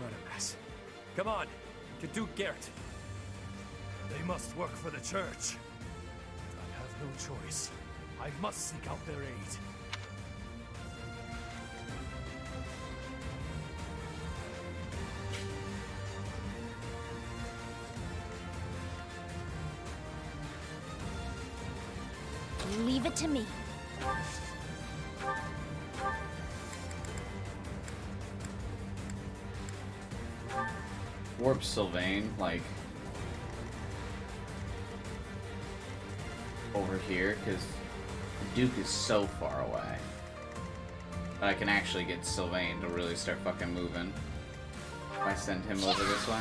What a mess. Come on, to Duke Garrett. They must work for the church. I have no choice. I must seek out their aid. Leave it to me. Warp Sylvain, like, over here, because Duke is so far away. But I can actually get Sylvain to really start fucking moving. If I send him over this way.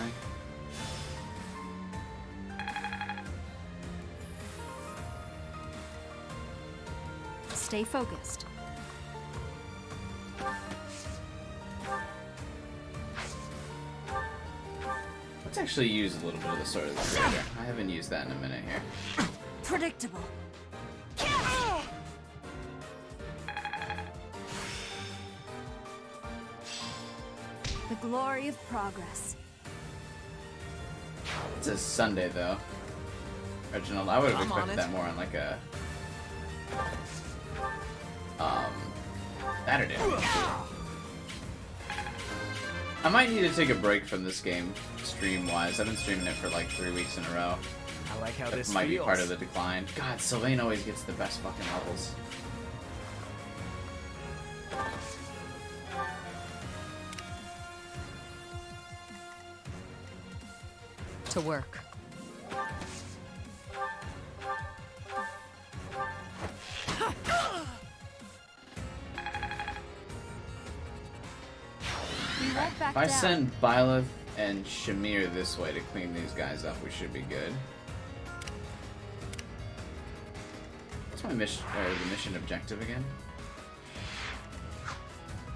Stay focused. Let's actually use a little bit of the Sword of the Creator. I haven't used that in a minute here. Predictable. The glory of progress. It's a Sunday though. Reginald, I would have I'm on expected it. that more on like a Saturday. I might need to take a break from this game, stream-wise. I've been streaming it for like 3 weeks in a row. I like how That this might feels. be part of the decline. God, Sylvain always gets the best fucking levels. To work. We won't back If I down. send Byleth and Shamir this way to clean these guys up, we should be good. What's my mission, or the mission objective again?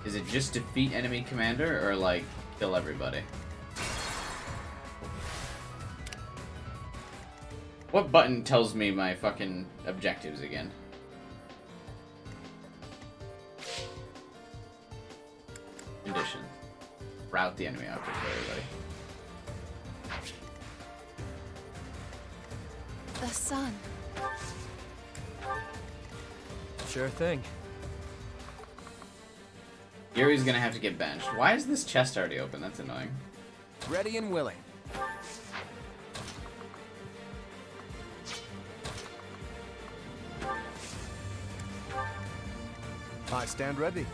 Is it just defeat enemy commander, or like kill everybody? What button tells me my fucking objectives again? Condition. Route the enemy out to everybody. The sun. Sure thing. Yuri's gonna have to get benched. Why is this chest already open? That's annoying. Ready and willing. I stand ready.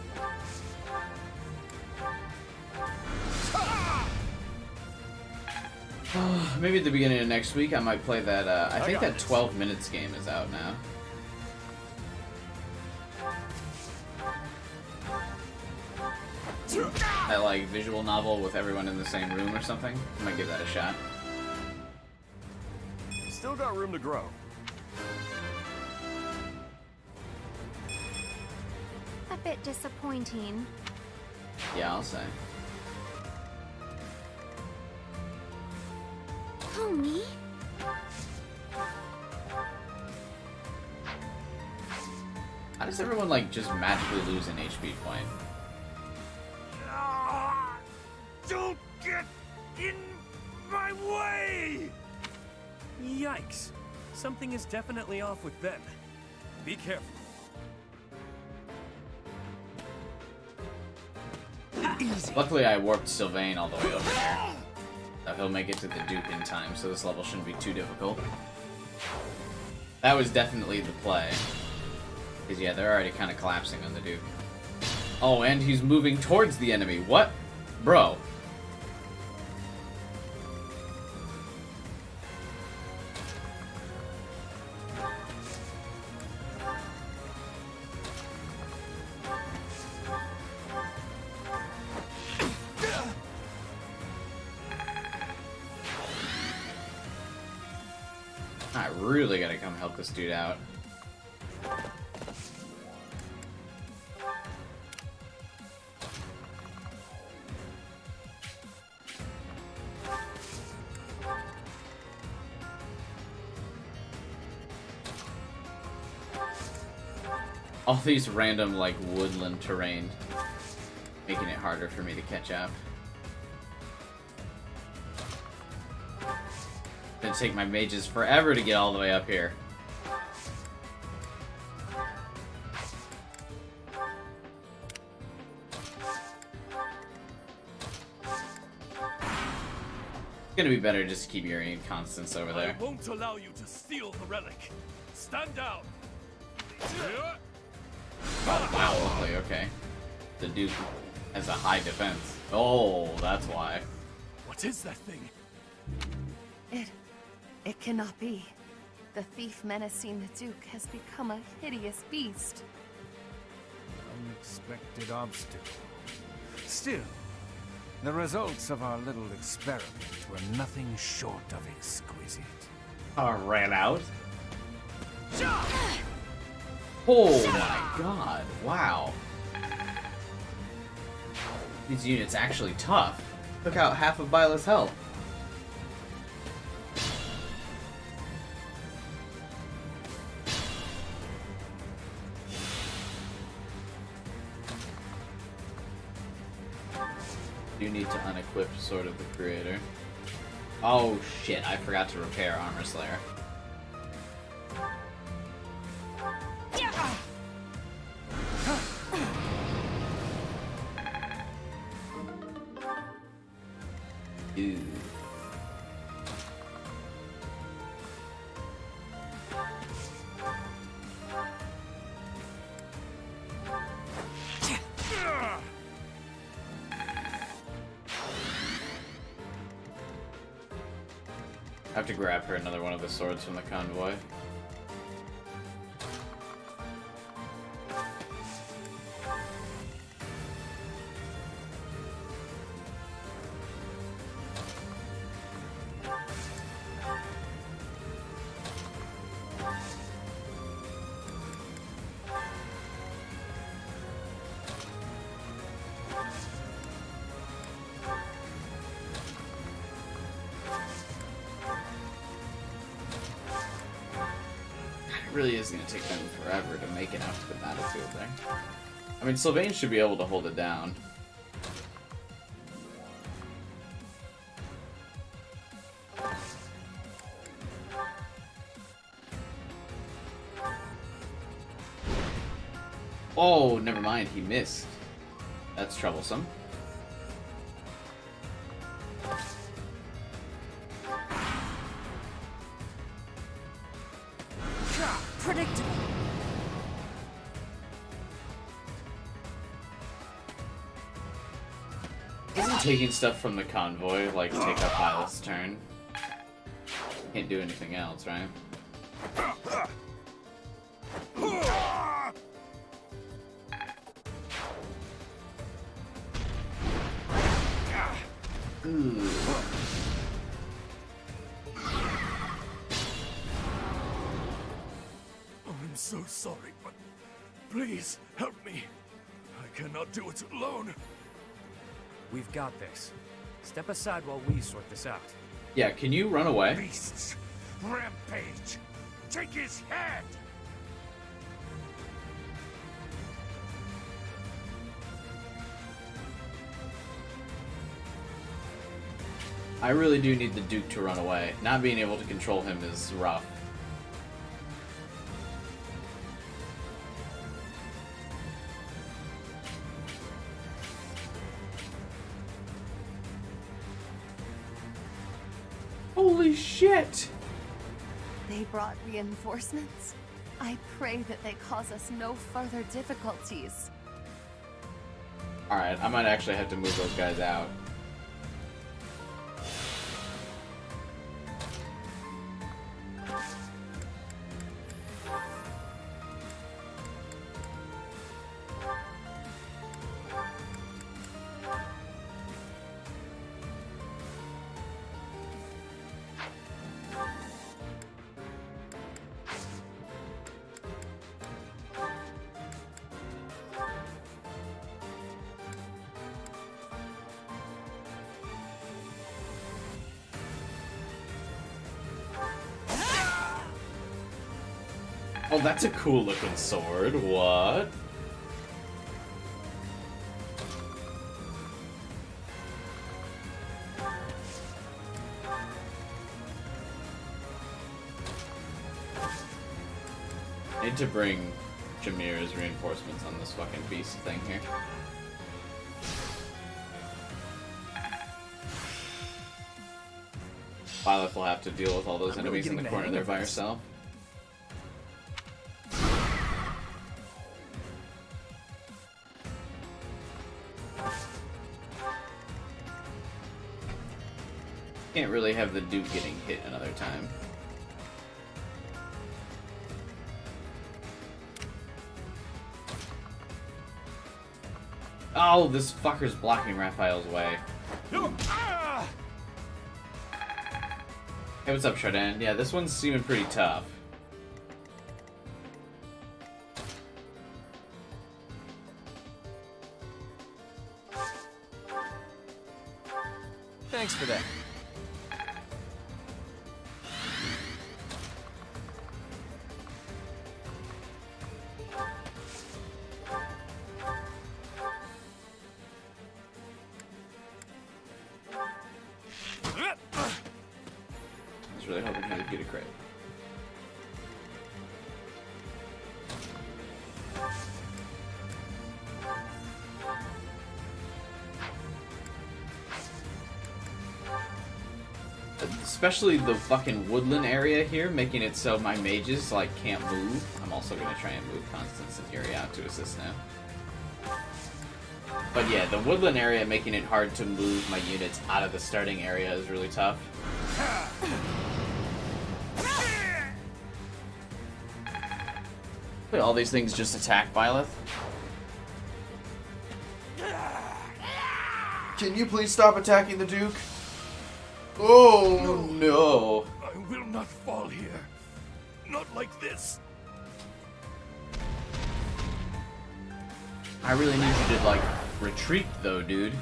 Maybe at the beginning of next week I might play that, I think that 12 minutes game is out now. That, like, visual novel with everyone in the same room or something. I might give that a shot. Still got room to grow. A bit disappointing. Yeah, I'll say. Oh, me? How does everyone, like, just magically lose an HP point? Don't get in my way! Yikes. Something is definitely off with them. Be careful. Easy. Luckily, I warped Sylvain all the way over here. So he'll make it to the Duke in time, so this level shouldn't be too difficult. That was definitely the play. Because, yeah, they're already kind of collapsing on the Duke. Oh, and he's moving towards the enemy. What? Bro. I really gotta come help this dude out. All these random, like, woodland terrain, making it harder for me to catch up. It's gonna take my mages forever to get all the way up here. It's gonna be better just to keep your constants over there. I won't allow you to steal the relic. Stand down. Oh, wow, lovely, okay. The Duke has a high defense. Oh, that's why. What is that thing? It cannot be. The thief menacing the Duke has become a hideous beast. Unexpected obstacle. Still, the results of our little experiment were nothing short of exquisite. Ran out? Oh my god, wow. These units actually tough. Took out half of Byla's health. You need to unequip Sword of the Creator. Oh shit, I forgot to repair Armor Slayer. Ew. I have to grab her another one of the swords from the convoy. It really is going to take them forever to make it out to the battlefield there. I mean, Sylvain should be able to hold it down. Oh, never mind, he missed. That's troublesome. Predictable. Isn't taking stuff from the convoy like take up Violet's turn? Can't do anything else, right? Ooh. I'm so sorry, but please help me. I cannot do it alone. We've got this. Step aside while we sort this out. Yeah, can you run away? Beasts! Rampage! Take his head! I really do need the Duke to run away. Not being able to control him is rough. Holy shit! They brought reinforcements? I pray that they cause us no further difficulties. Alright, I might actually have to move those guys out. Oh, that's a cool looking sword. What? I need to bring Jameer's reinforcements on this fucking beast thing here. Violet will have to deal with all those enemies in the corner there by herself. Can't really have the Duke getting hit another time. Oh, this fucker's blocking Raphael's way. Hey, what's up, Chardin? Yeah, this one's seeming pretty tough. Thanks for that. I was really hoping he would get a crit. Especially the fucking woodland area here, making it so my mages like can't move. I'm also gonna try and move Constance and Yuri out to assist now. But yeah, the woodland area making it hard to move my units out of the starting area is really tough. Wait, all these things just attack Byleth? Can you please stop attacking the Duke? Oh no! I will not fall here. Not like this. I really need you to, like, retreat though, dude.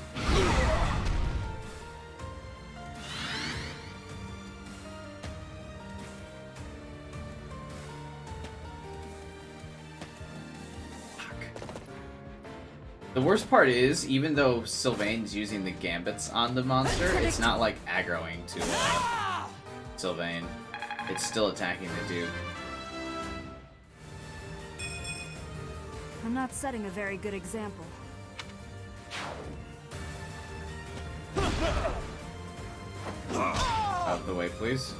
The worst part is, even though Sylvain's using the gambits on the monster, it's not like aggroing to Sylvain. It's still attacking the Duke. I'm not setting a very good example. Out of the way, please.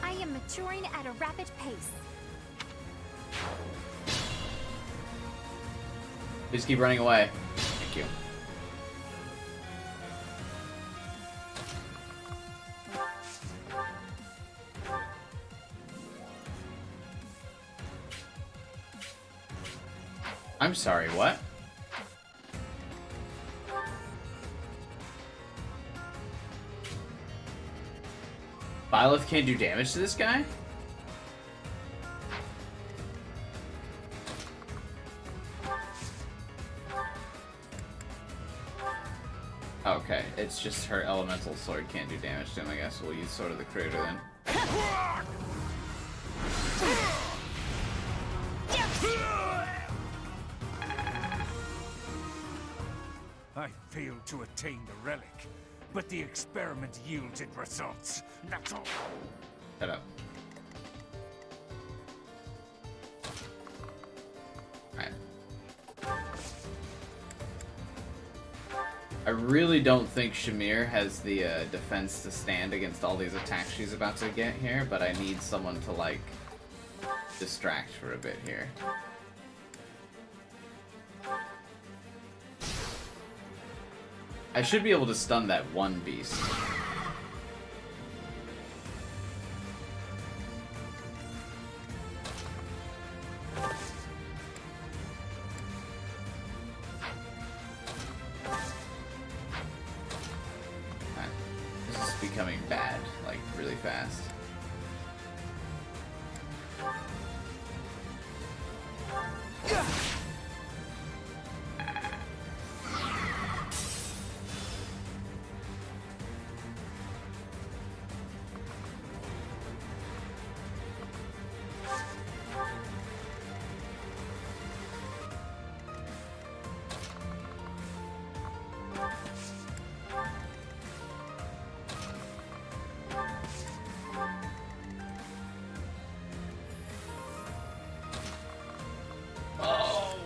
I am maturing at a rapid pace. Please keep running away. Thank you. I'm sorry, what? Byleth can't do damage to this guy? Okay, it's just her elemental sword can't do damage to him, I guess. We'll use Sword of the Creator then. I failed to attain the relic, but the experiment yielded results. That's all. Shut up. Alright. I really don't think Shamir has the defense to stand against all these attacks she's about to get here, but I need someone to, like, distract for a bit here. I should be able to stun that one beast. This is becoming bad, like, really fast.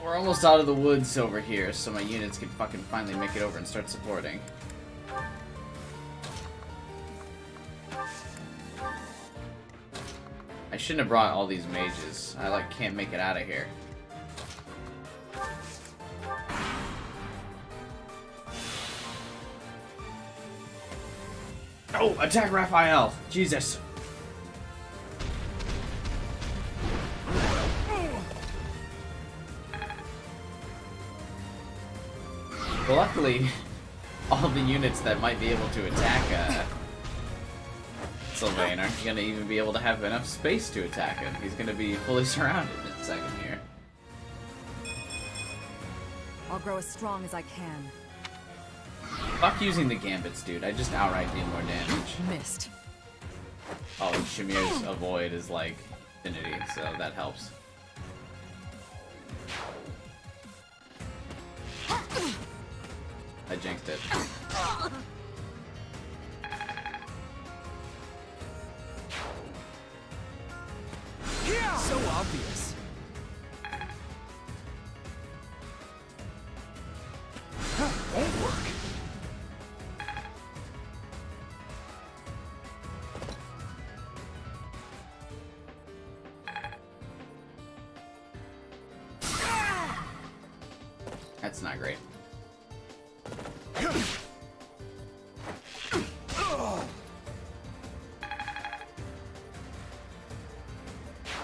We're almost out of the woods over here, so my units can fucking finally make it over and start supporting. I shouldn't have brought all these mages. I, like, can't make it out of here. Oh, attack Raphael! Jesus! Well, luckily, all the units that might be able to attack Sylvain aren't going to even be able to have enough space to attack him. He's going to be fully surrounded in a second here. I'll grow as strong as I can. Fuck using the gambits, dude. I just outright do more damage. Missed. Oh, and Shamir's avoid is like infinity, so that helps. I jinxed it. So obvious. Won't work. That's not great.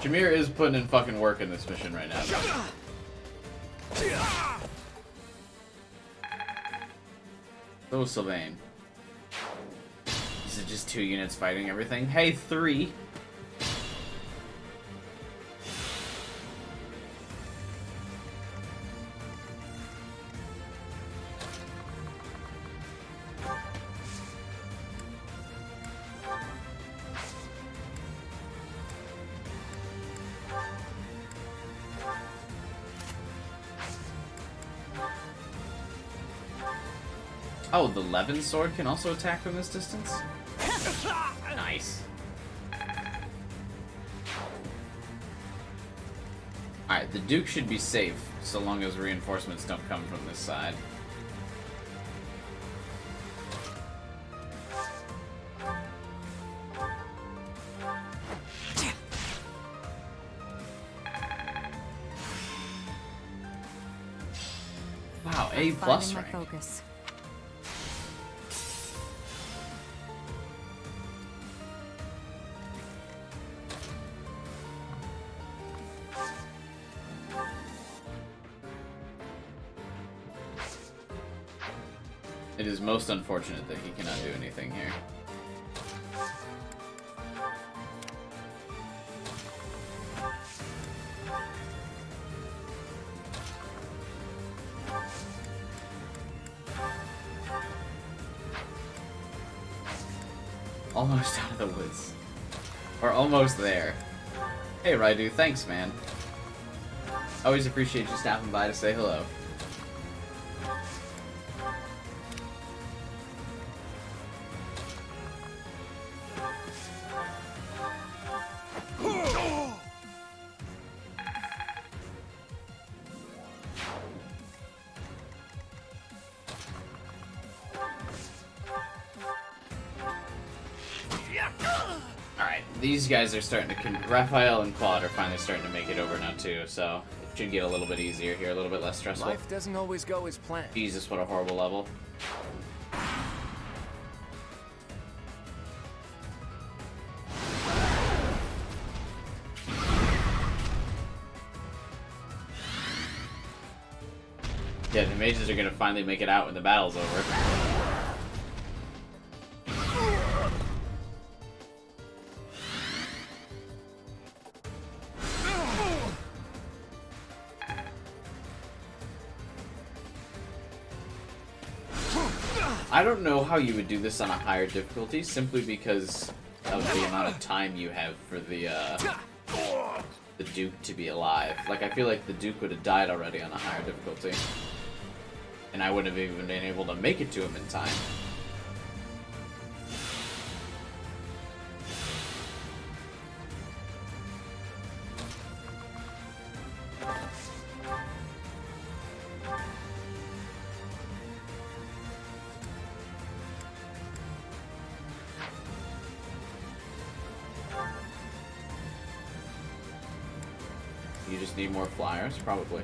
Shamir is putting in fucking work in this mission right now. So Sylvain. This is just 2 units fighting everything. Hey, 3. Oh, the Levin sword can also attack from this distance? Nice. Alright, the Duke should be safe, so long as reinforcements don't come from this side. Wow, I'm A plus finding my rank. focus. It is most unfortunate that he cannot do anything here. Almost out of the woods. Or almost there. Hey Raidu, thanks man. Always appreciate you stopping by to say hello. Alright, these guys are starting to... Raphael and Claude are finally starting to make it over now too, so it should get a little bit easier here, a little bit less stressful. Life doesn't always go as planned. Jesus, what a horrible level. Yeah, the mages are gonna finally make it out when the battle's over. I don't know how you would do this on a higher difficulty, simply because of the amount of time you have for the Duke to be alive. Like, I feel like the Duke would have died already on a higher difficulty. And I wouldn't have even been able to make it to him in time. You just need more flyers, probably.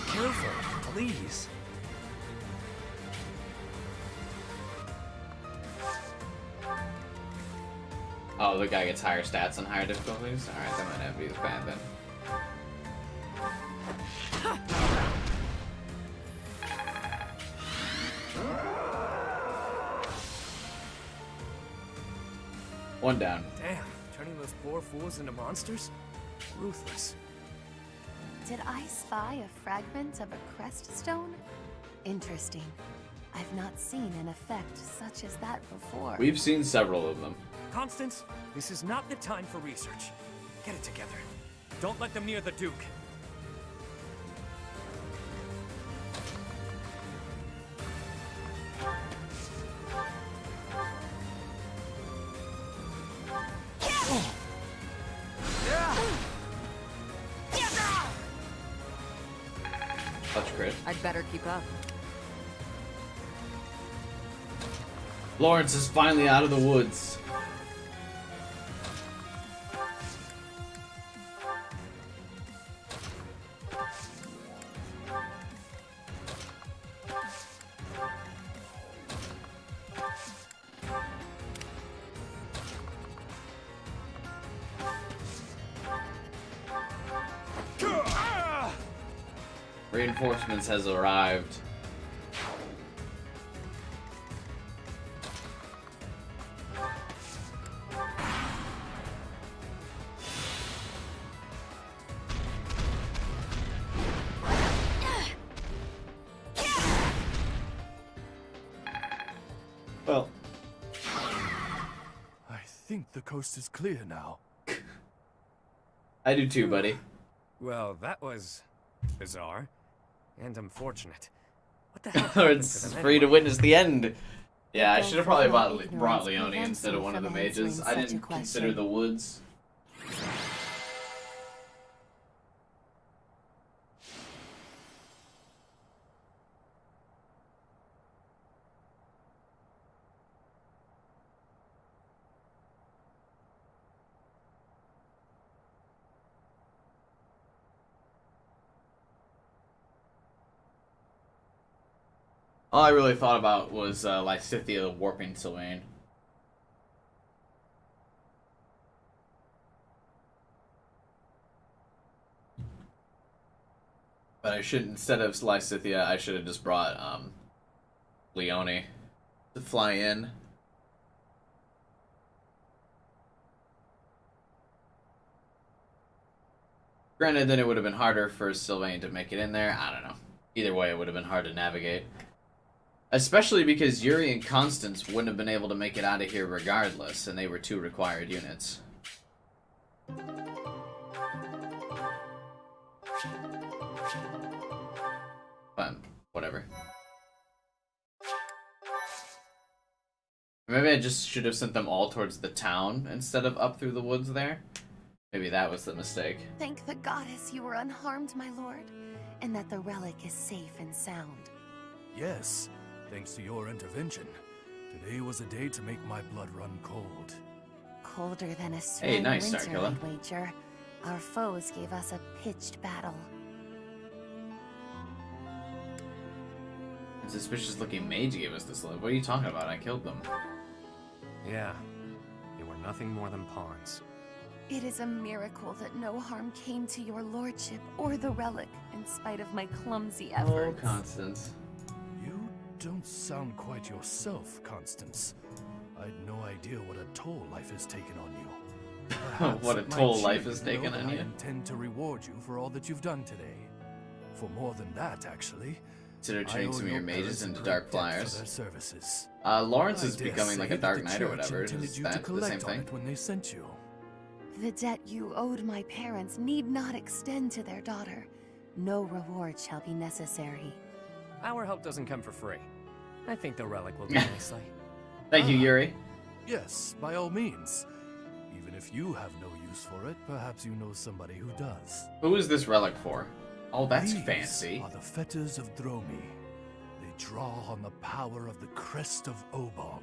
Careful, please. Oh, the guy gets higher stats on higher difficulties? Alright, that might not be as bad then. One down. Damn, turning those poor fools into monsters? Ruthless. Did I spy a fragment of a crest stone? Interesting. I've not seen an effect such as that before. We've seen several of them. Constance, this is not the time for research. Get it together. Don't let them near the Duke. Touch crit. I'd better keep up. Lawrence is finally out of the woods. Reinforcements has arrived. Well, I think the coast is clear now. I do too, buddy. Well, that was bizarre and unfortunate. What the hell? Lawrence is free to witness the end. Yeah, I should have probably Thankfully, brought ignorance Leone prevents instead me of one of the from mages. answering I such a didn't consider question. the woods. All I really thought about was Lysithea warping Sylvain. But I should, instead of Lysithea, I should have just brought Leone to fly in. Granted, then it would have been harder for Sylvain to make it in there. I don't know. Either way, it would have been hard to navigate. Especially because Yuri and Constance wouldn't have been able to make it out of here regardless, and they were 2 required units. But, whatever. Maybe I just should have sent them all towards the town instead of up through the woods there. Maybe that was the mistake. Thank the goddess you were unharmed, my lord, and that the relic is safe and sound. Yes, thanks to your intervention. Today was a day to make my blood run cold. Colder than a Hey, spring nice, winter, Starkiller. I'd wager. Our foes gave us a pitched battle. A suspicious looking mage gave us this loot. What are you talking about? I killed them. Yeah, they were nothing more than pawns. It is a miracle that no harm came to your lordship or the relic, in spite of my clumsy efforts. Oh, Constance. You don't sound quite yourself, Constance. I'd no idea what a toll life has taken on you. Perhaps What a it might toll cheer life you has to know taken that on I you. intend to reward you for all that you've done today. For more than that, actually. Consider I turning owe some of your your mages parents a into great Dark debt Flyers. for their services. Lawrence I is dare becoming like a say Dark that the Knight or church whatever. intended Is you to that the same collect on thing? it when they sent you. The debt you owed my parents need not extend to their daughter. No reward shall be necessary. Our help doesn't come for free. I think the relic will do nicely. Thank you, Yuri. Yes, by all means. Even if you have no use for it, perhaps you know somebody who does. Who is this relic for? Oh, that's These fancy. are the fetters of Dromi. They draw on the power of the crest of Obon.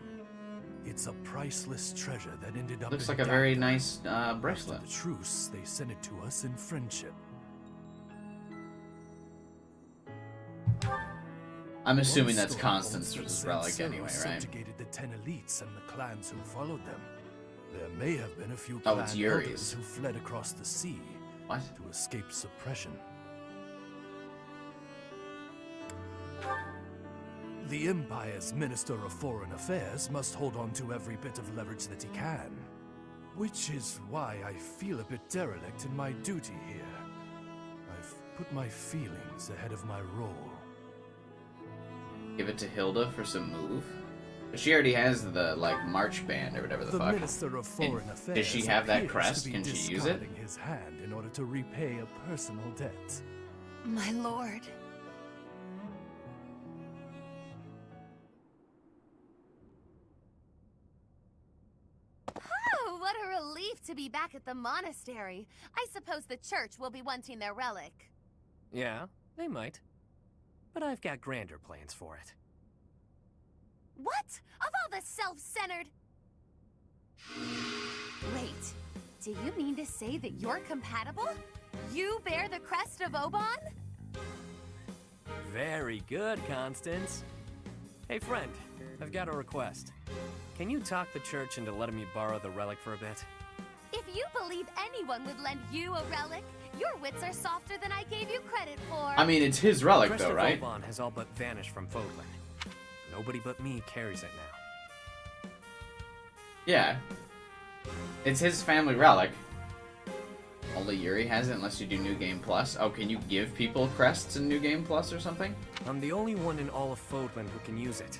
It's a priceless treasure that ended up Looks in like a very Dagda. nice bracelet. After the truce, they sent it to us in friendship. I'm assuming One that's story Constance's holds that relic Saint anyway, Cyril right? subjugated the 10 elites and the clans who followed them. There may have been a few Oh, clan it's Yuri's. elders who fled across the sea What? to escape suppression. The Empire's Minister of Foreign Affairs must hold on to every bit of leverage that he can. Which is why I feel a bit derelict in my duty here. I've put my feelings ahead of my role. Give it to Hilda for some move? But she already has the, like, march band or whatever the The fuck. Minister of And Foreign Affairs does she have that appears crest? to be Can she use it? discarding his hand in order to repay a personal debt. My lord. Oh, what a relief to be back at the monastery. I suppose the church will be wanting their relic. Yeah, they might. But I've got grander plans for it. What? Of all the self-centered... Wait, do you mean to say that you're compatible? You bear the crest of Obon? Very good, Constance. Hey, friend, I've got a request. Can you talk the church into letting me borrow the relic for a bit? If you believe anyone would lend you a relic, your wits are softer than I gave you credit for. I mean, it's his relic, Crest though, of right? Obon has all but vanished from Fodlan. Nobody but me carries it now. Yeah. It's his family relic. Only Yuri has it unless you do New Game Plus. Oh, can you give people crests in New Game Plus or something? I'm the only one in all of Fodlan who can use it.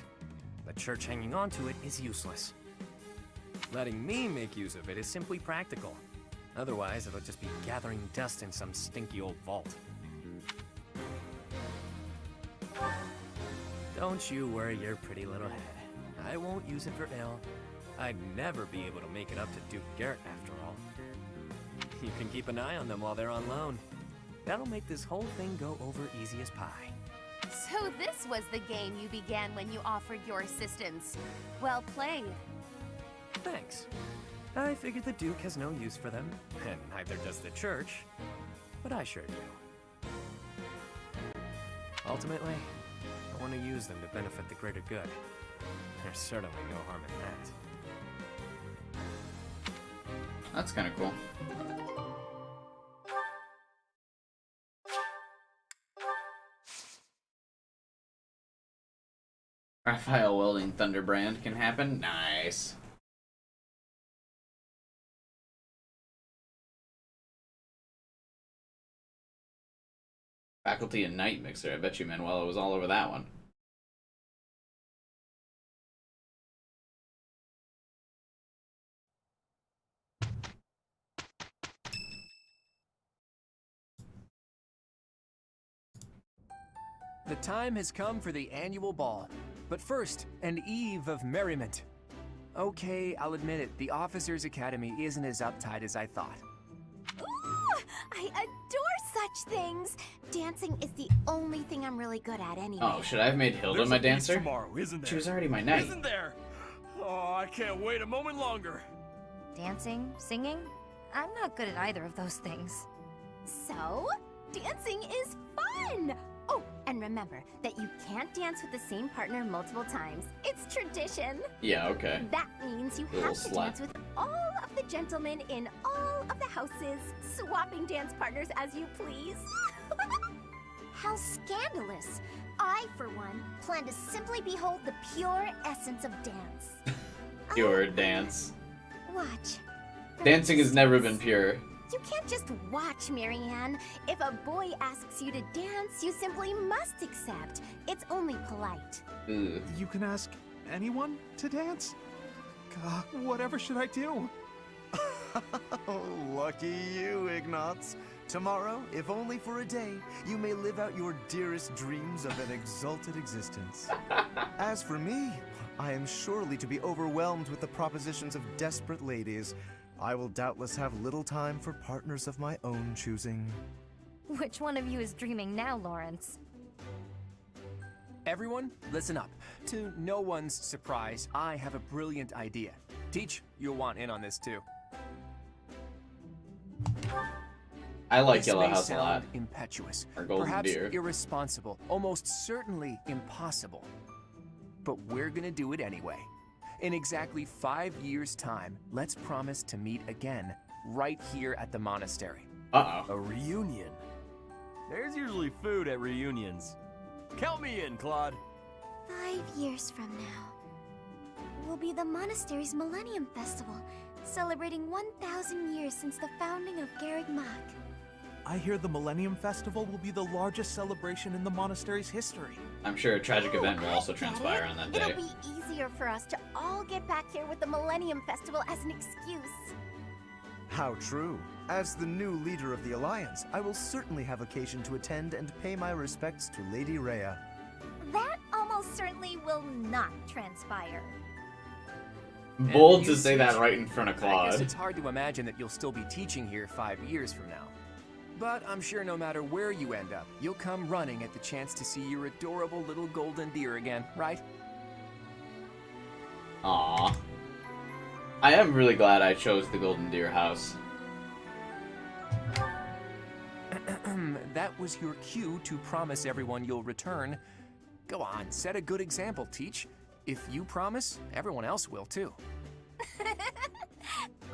The church hanging on to it is useless. Letting me make use of it is simply practical. Otherwise, it'll just be gathering dust in some stinky old vault. Don't you worry your pretty little head. I won't use it for ill. I'd never be able to make it up to Duke Garrett after all. You can keep an eye on them while they're on loan. That'll make this whole thing go over easy as pie. So this was the game you began when you offered your assistance. Well played. Thanks. I figured the Duke has no use for them, and neither does the church. But I sure do. Ultimately, I want to use them to benefit the greater good. There's certainly no harm in that. That's kind of cool. Raphael welding Thunderbrand can happen. Nice. Faculty and Night Mixer. I bet you Manuela was all over that one. The time has come for the annual ball. But first, an eve of merriment. Okay, I'll admit it, the Officers' Academy isn't as uptight as I thought. Ooh, I adore such things. Dancing is the only thing I'm really good at anyway. Oh, should I have made Hilda my dancer? Tomorrow, isn't there? She was already my knight. Isn't there? Oh, I can't wait a moment longer. Dancing? Singing? I'm not good at either of those things. So, dancing is fun! Oh, and remember that you can't dance with the same partner multiple times. It's tradition. Yeah, okay. That means you Little have to slap. dance with all of the gentlemen in all of the houses, swapping dance partners as you please. How scandalous! I, for one, plan to simply behold the pure essence of dance. Pure dance. Watch. Dancing has never been pure. You can't just watch, Marianne. If a boy asks you to dance, you simply must accept. It's only polite. Ugh. You can ask anyone to dance? God, whatever should I do? Oh, lucky you, Ignatz. Tomorrow, if only for a day, you may live out your dearest dreams of an exalted existence. As for me, I am surely to be overwhelmed with the propositions of desperate ladies. I will doubtless have little time for partners of my own choosing. Which one of you is dreaming now, Lawrence? Everyone, listen up. To no one's surprise, I have a brilliant idea. Teach, you'll want in on this too. I like This Yellow may House a lot. sound impetuous, Or Golden perhaps Deer. irresponsible, almost certainly impossible. But we're gonna do it anyway. In exactly 5 years' time, let's promise to meet again, right here at the monastery. Uh-oh. A reunion. There's usually food at reunions. Count me in, Claude. 5 years from now will be the monastery's Millennium Festival, celebrating 1,000 years since the founding of Garreg Mach. I hear the Millennium Festival will be the largest celebration in the monastery's history. I'm sure a tragic Oh, event will I also get transpire it. on that day. It'll be easier for us to all get back here with the Millennium Festival as an excuse. How true. As the new leader of the Alliance, I will certainly have occasion to attend and pay my respects to Lady Rhea. That almost certainly will not transpire. Bold And to you say that teach- right in front of I Claude. guess it's hard to imagine that you'll still be teaching here 5 years from now. But I'm sure no matter where you end up, you'll come running at the chance to see your adorable little golden deer again, right? Aww. I am really glad I chose the Golden Deer house. That was your cue to promise everyone you'll return. Go on, set a good example, Teach. If you promise, everyone else will too.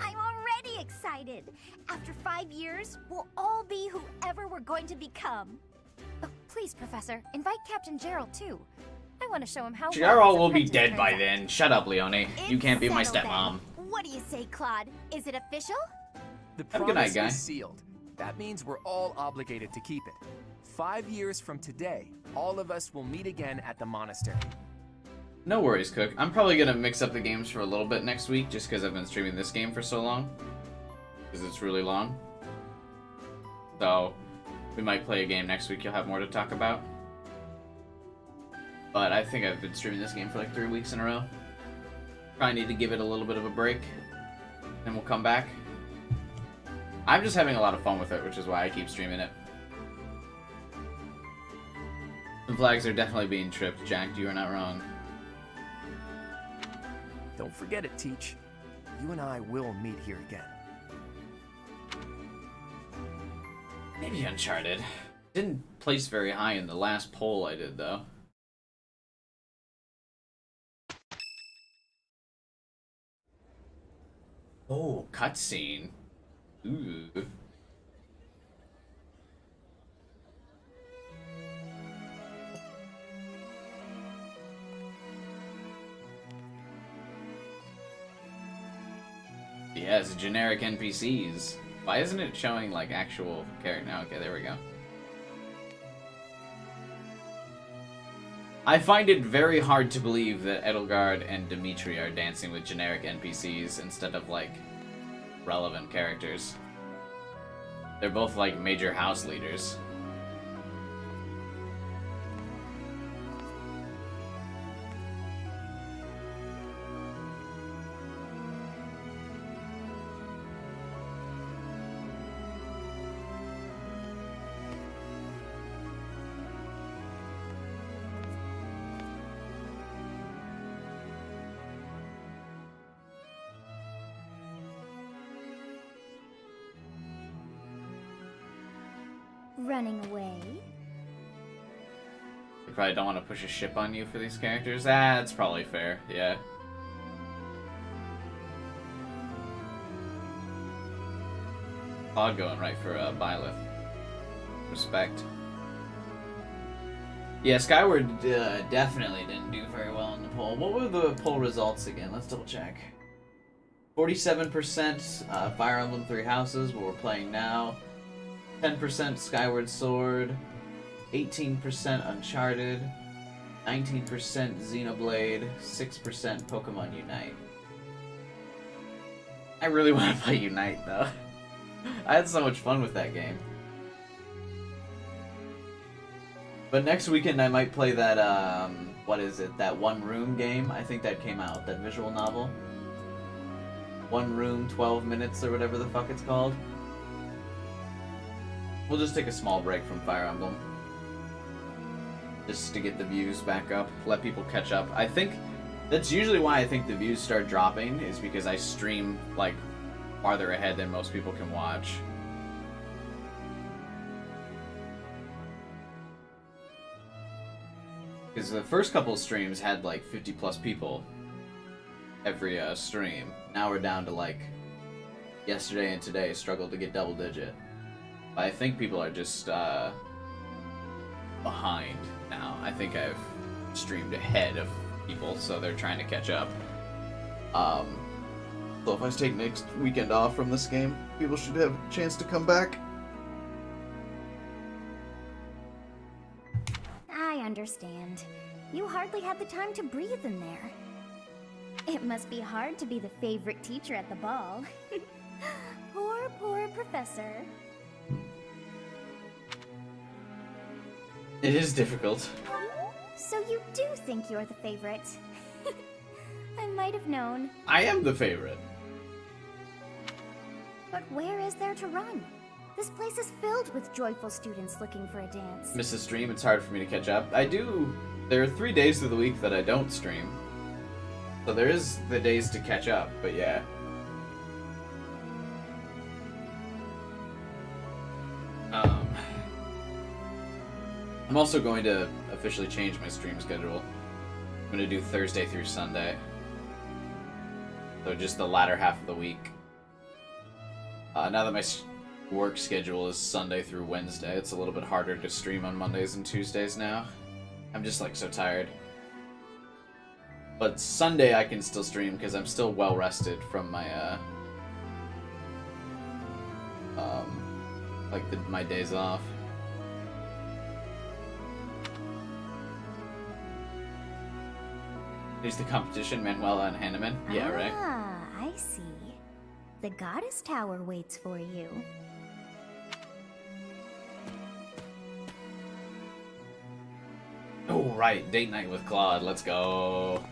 I'm already excited. After 5 years, we'll all be whoever we're going to become. Oh, please, Professor, invite Captain Gerald too. I want to show him how. Gerald will be dead by then. Shut up, Leone. You can't be my Settled stepmom. then. What do you say, Claude? Is it official? The Have a good night, promise guy. is sealed. That means we're all obligated to keep it. 5 years from today, all of us will meet again at the monastery. No worries, Cook. I'm probably gonna mix up the games for a little bit next week, just because I've been streaming this game for so long. Because it's really long. So, we might play a game next week. You'll have more to talk about. But I think I've been streaming this game for like 3 weeks in a row. Probably need to give it a little bit of a break. Then we'll come back. I'm just having a lot of fun with it, which is why I keep streaming it. The flags are definitely being tripped, Jack. You are not wrong. Don't forget it, Teach. You and I will meet here again. Maybe Uncharted. Didn't place very high in the last poll I did, though. Oh, cutscene. Ooh. Yeah, it's generic NPCs. Why isn't it showing like actual character now? Okay, there we go. I find it very hard to believe that Edelgard and Dimitri are dancing with generic NPCs instead of like relevant characters. They're both like major house leaders. Running away? You probably don't want to push a ship on you for these characters. That's probably fair, yeah. Claude going right for Byleth. Respect. Yeah, Skyward definitely didn't do very well in the poll. What were the poll results again? Let's double check. 47% Fire Emblem Three Houses, what we're playing now. 10% Skyward Sword, 18% Uncharted, 19% Xenoblade, 6% Pokemon Unite. I really want to play Unite though. I had so much fun with that game. But next weekend I might play that, what is it, that One Room game? I think that came out, that visual novel. One Room, 12 Minutes, or whatever the fuck it's called. We'll just take a small break from Fire Emblem. Just to get the views back up, let people catch up. I think that's usually why I think the views start dropping, is because I stream, like, farther ahead than most people can watch. Because the first couple of streams had, like, 50 plus people every stream. Now we're down to, like, yesterday and today struggled to get double digit. I think people are just behind now. I think I've streamed ahead of people, so they're trying to catch up. So if I take next weekend off from this game, people should have a chance to come back. I understand. You hardly had the time to breathe in there. It must be hard to be the favorite teacher at the ball. Poor professor. It is difficult. So you do think you're the favorite? I might have known. I am the favorite. But where is there to run? This place is filled with joyful students looking for a dance. Miss a stream, it's hard for me to catch up. There are 3 days through the week that I don't stream. So there is the days to catch up, but yeah. I'm also going to officially change my stream schedule. I'm going to do Thursday through Sunday. So just the latter half of the week. Now that my work schedule is Sunday through Wednesday, it's a little bit harder to stream on Mondays and Tuesdays now. I'm just like so tired. But Sunday I can still stream because I'm still well rested from my my days off. Here's the competition, Manuela and Hanneman. Yeah, right. Ah, I see. The Goddess Tower waits for you. Oh, right. Date night with Claude. Let's go.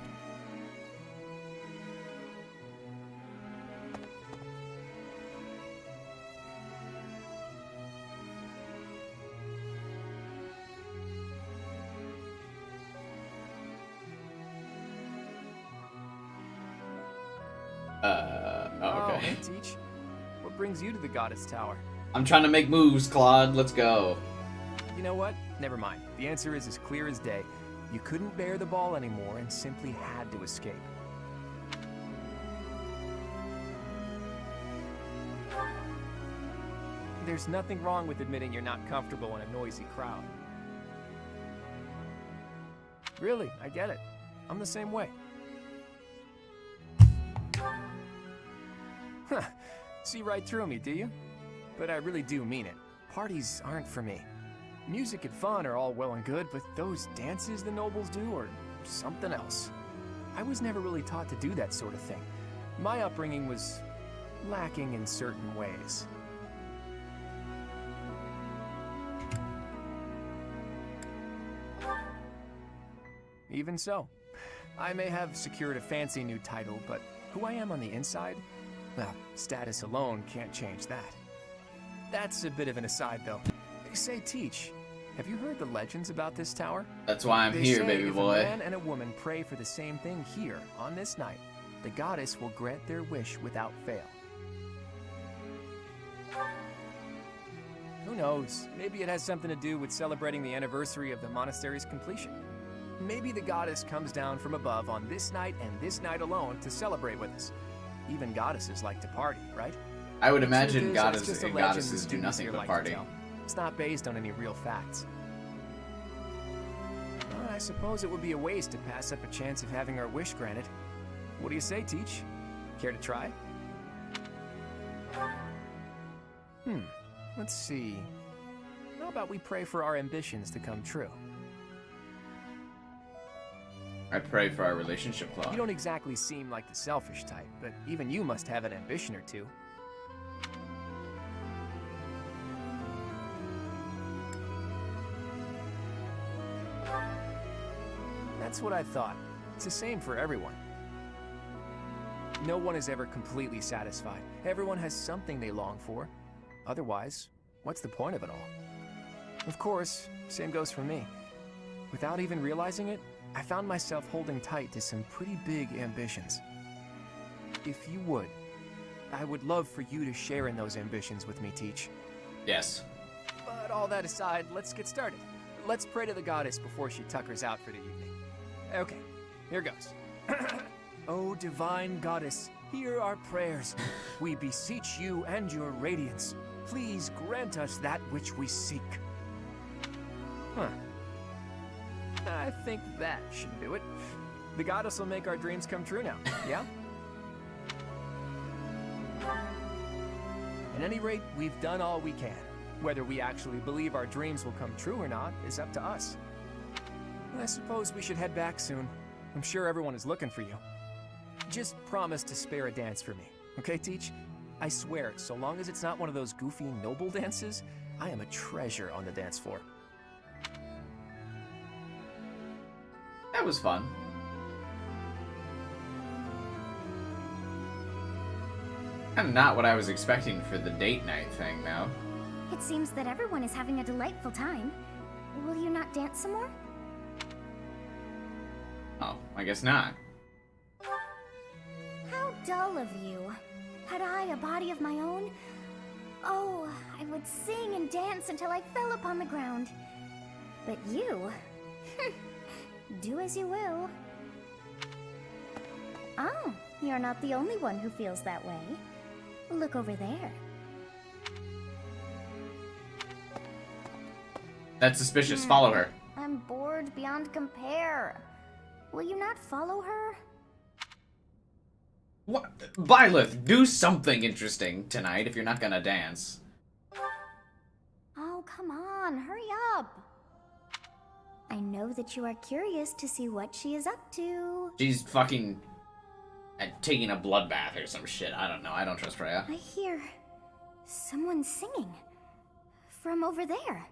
Oh, okay. Hey, Teach. What brings you to the Goddess Tower? I'm trying to make moves, Claude. Let's go. You know what? Never mind. The answer is as clear as day. You couldn't bear the ball anymore and simply had to escape. there's nothing wrong with admitting you're not comfortable in a noisy crowd. Really, I get it. I'm the same way. Huh. See right through me, do you? But I really do mean it. Parties aren't for me. Music and fun are all well and good, but those dances the nobles do are something else. I was never really taught to do that sort of thing. My upbringing was lacking in certain ways. Even so, I may have secured a fancy new title, but who I am on the inside? Well, status alone can't change that. That's a bit of an aside, though. Say, Teach, have you heard the legends about this tower? That's why I'm here, baby boy. If a man and a woman pray for the same thing here, on this night, the goddess will grant their wish without fail. Who knows? Maybe it has something to do with celebrating the anniversary of the monastery's completion. Maybe the goddess comes down from above on this night and this night alone to celebrate with us. Even goddesses like to party, right? I would imagine goddesses do nothing but party. It's not based on any real facts. Well, I suppose it would be a waste to pass up a chance of having our wish granted. What do you say, Teach? Care to try? Let's see. How about we pray for our ambitions to come true? I pray for our relationship clause. You don't exactly seem like the selfish type, but even you must have an ambition or two. That's what I thought. It's the same for everyone. No one is ever completely satisfied. Everyone has something they long for. Otherwise, what's the point of it all? Of course, same goes for me. Without even realizing it, I found myself holding tight to some pretty big ambitions. If you would, I would love for you to share in those ambitions with me, Teach. Yes. But all that aside, let's get started. Let's pray to the goddess before she tuckers out for the evening. Okay, here goes. O divine goddess, hear our prayers. We beseech you and your radiance. Please grant us that which we seek. Huh. I think that should do it. The goddess will make our dreams come true now, yeah? At any rate, we've done all we can. Whether we actually believe our dreams will come true or not is up to us. I suppose we should head back soon. I'm sure everyone is looking for you. Just promise to spare a dance for me, okay, Teach? I swear, so long as it's not one of those goofy noble dances, I am a treasure on the dance floor. That was fun. Kind of not what I was expecting for the date night thing, though. It seems that everyone is having a delightful time. Will you not dance some more? Oh, I guess not. How dull of you. Had I a body of my own? Oh, I would sing and dance until I fell upon the ground. But you... do as you will. Oh, you're not the only one who feels that way. Look over there. That's suspicious. Follow her. I'm bored beyond compare. Will you not follow her? What? Byleth, do something interesting tonight if you're not gonna dance. Oh, come on, hurry up. I know that you are curious to see what she is up to. She's fucking taking a bloodbath or some shit. I don't know. I don't trust Rhea. I hear someone singing from over there.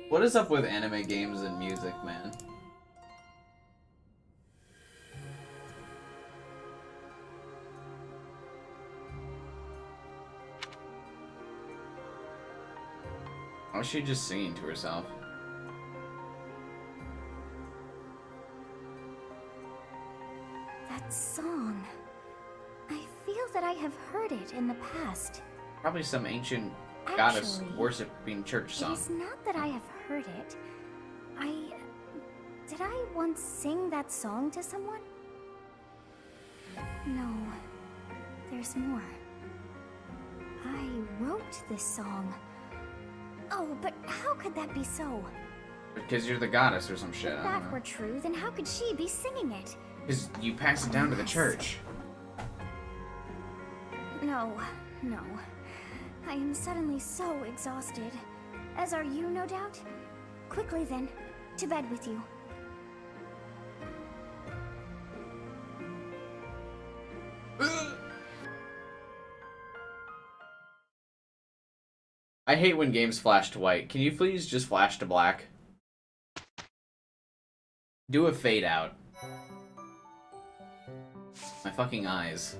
What is up with anime games and music, man? Why is she just singing to herself? That song. I feel that I have heard it in the past. Probably some ancient goddess Actually, worshipping church song. It is not that I have heard it. Did I once sing that song to someone? No. There's more. I wrote this song. Oh, but how could that be so? Because you're the goddess or some shit. If that were true, then how could she be singing it? Because you pass it down to the church. No. I am suddenly so exhausted. As are you, no doubt? Quickly then, to bed with you. I hate when games flash to white. Can you please just flash to black? Do a fade out. My fucking eyes.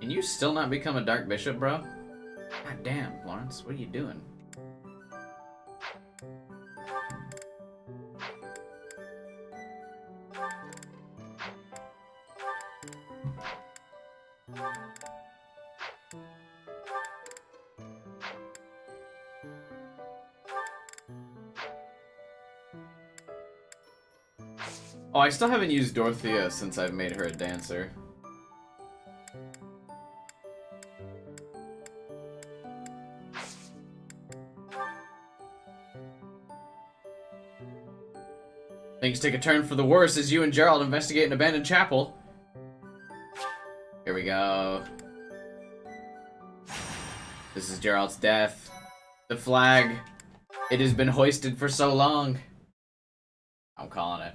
Can you still not become a Dark Bishop, bro? God damn, Lawrence, what are you doing? Oh, I still haven't used Dorothea since I've made her a dancer. Things take a turn for the worse as you and Gerald investigate an abandoned chapel. Here we go. This is Gerald's death. The flag. It has been hoisted for so long. I'm calling it.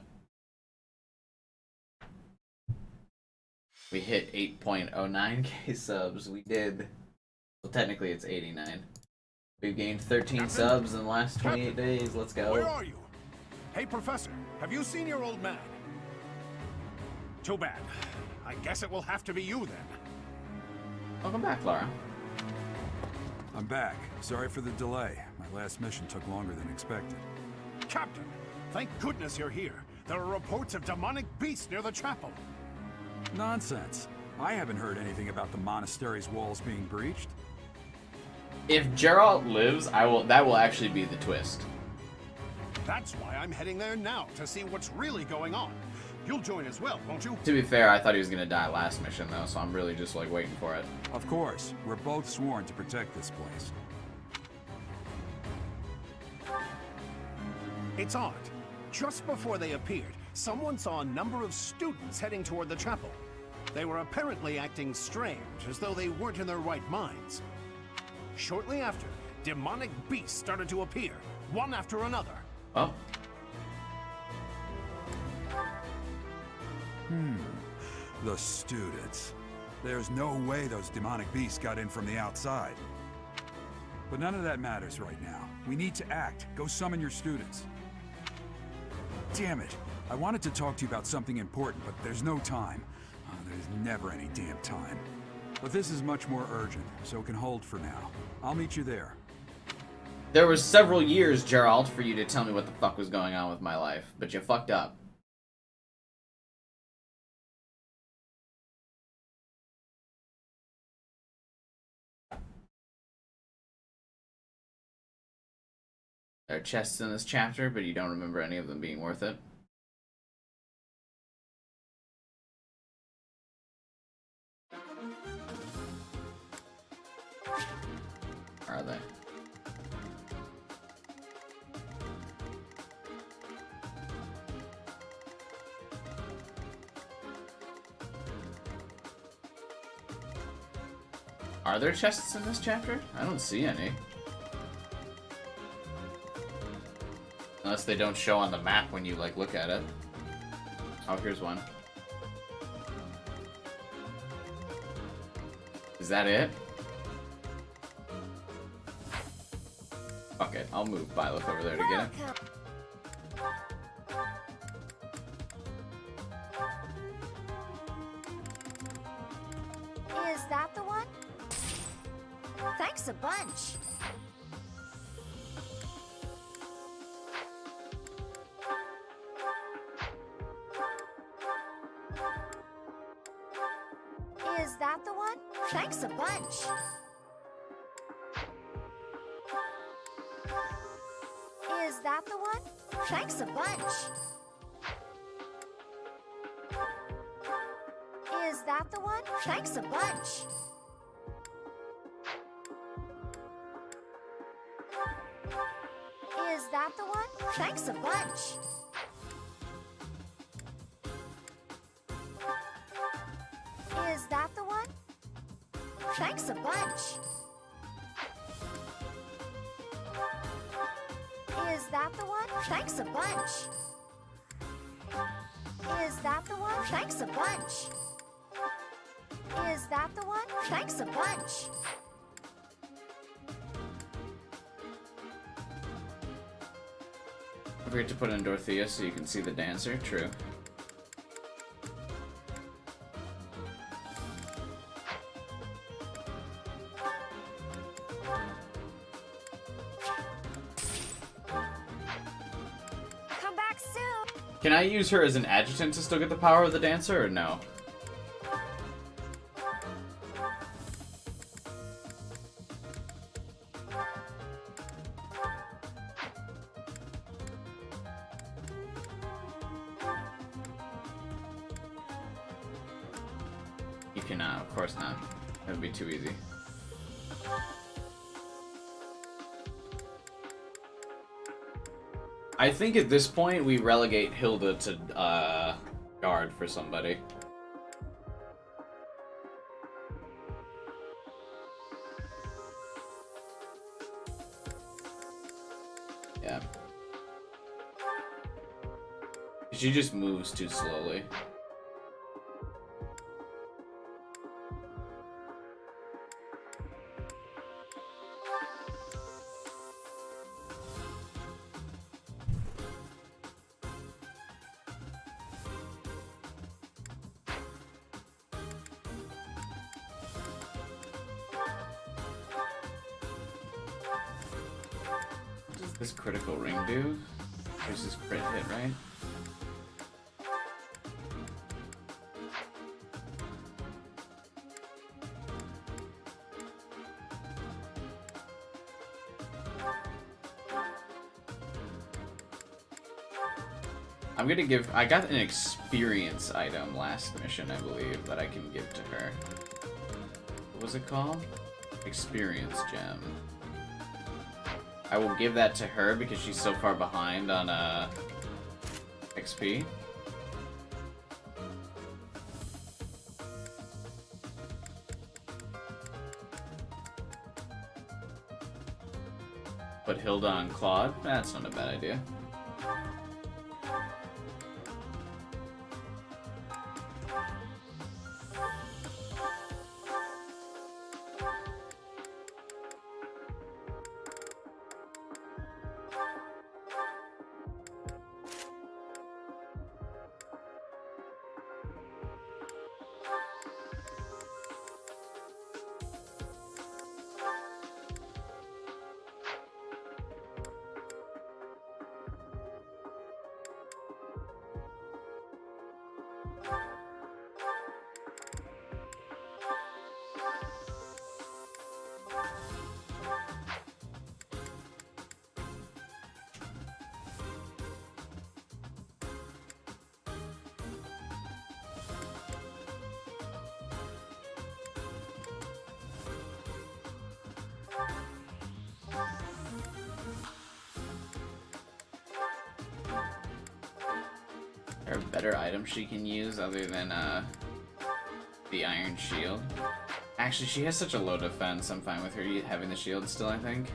We hit 8.09k subs. We did. Well, technically it's 89. We've gained 13 subs in the last 28 days. Let's go. Where are you? Hey, Professor, have you seen your old man? Too bad. I guess it will have to be you then. Welcome back, Laura. I'm back. Sorry for the delay. My last mission took longer than expected. Captain, thank goodness you're here. There are reports of demonic beasts near the chapel. Nonsense. I haven't heard anything about the monastery's walls being breached. If Gerald lives, that will actually be the twist. That's why I'm heading there now, to see what's really going on. You'll join as well, won't you? To be fair, I thought he was gonna die last mission though, so I'm really just like waiting for it. Of course. We're both sworn to protect this place. It's odd. Just before they appeared, someone saw a number of students heading toward the chapel. They were apparently acting strange, as though they weren't in their right minds. Shortly after, demonic beasts started to appear, one after another. Oh. The students. There's no way those demonic beasts got in from the outside. But none of that matters right now. We need to act. Go summon your students. Damn it. I wanted to talk to you about something important, but there's no time. There's never any damn time. But this is much more urgent, so it can hold for now. I'll meet you there. There was several years, Gerald, for you to tell me what the fuck was going on with my life, but you fucked up. There are chests in this chapter, but you don't remember any of them being worth it. Where are they? Are there chests in this chapter? I don't see any. Unless they don't show on the map when you, like, look at it. Oh, here's one. Is that it? Fuck it, I'll move Byleth over there to get it. Thanks a bunch. Is that the one? Thanks a bunch. Is that the one? Thanks a bunch. Is that the one? Thanks a bunch. Is that the one? Thanks a bunch. Is that the one? Thanks a bunch. Is that the one? Thanks a bunch. Is that the one? Thanks a bunch. Is that the one? Thanks a bunch. Don't forget to put in Dorothea so you can see the dancer. True. Come back soon. Can I use her as an adjutant to still get the power of the dancer, or no? You cannot, of course not. That would be too easy. I think at this point we relegate Hilda to guard for somebody. Yeah. She just moves too slowly. What does this critical ring do? There's this crit hit, right? I'm gonna give... I got an experience item last mission, I believe, that I can give to her. What was it called? Experience gem. I will give that to her because she's so far behind on XP. Put Hilda on Claude? That's not a bad idea. There are better items she can use other than the Iron Shield. Actually, she has such a low defense, I'm fine with her having the shield still, I think.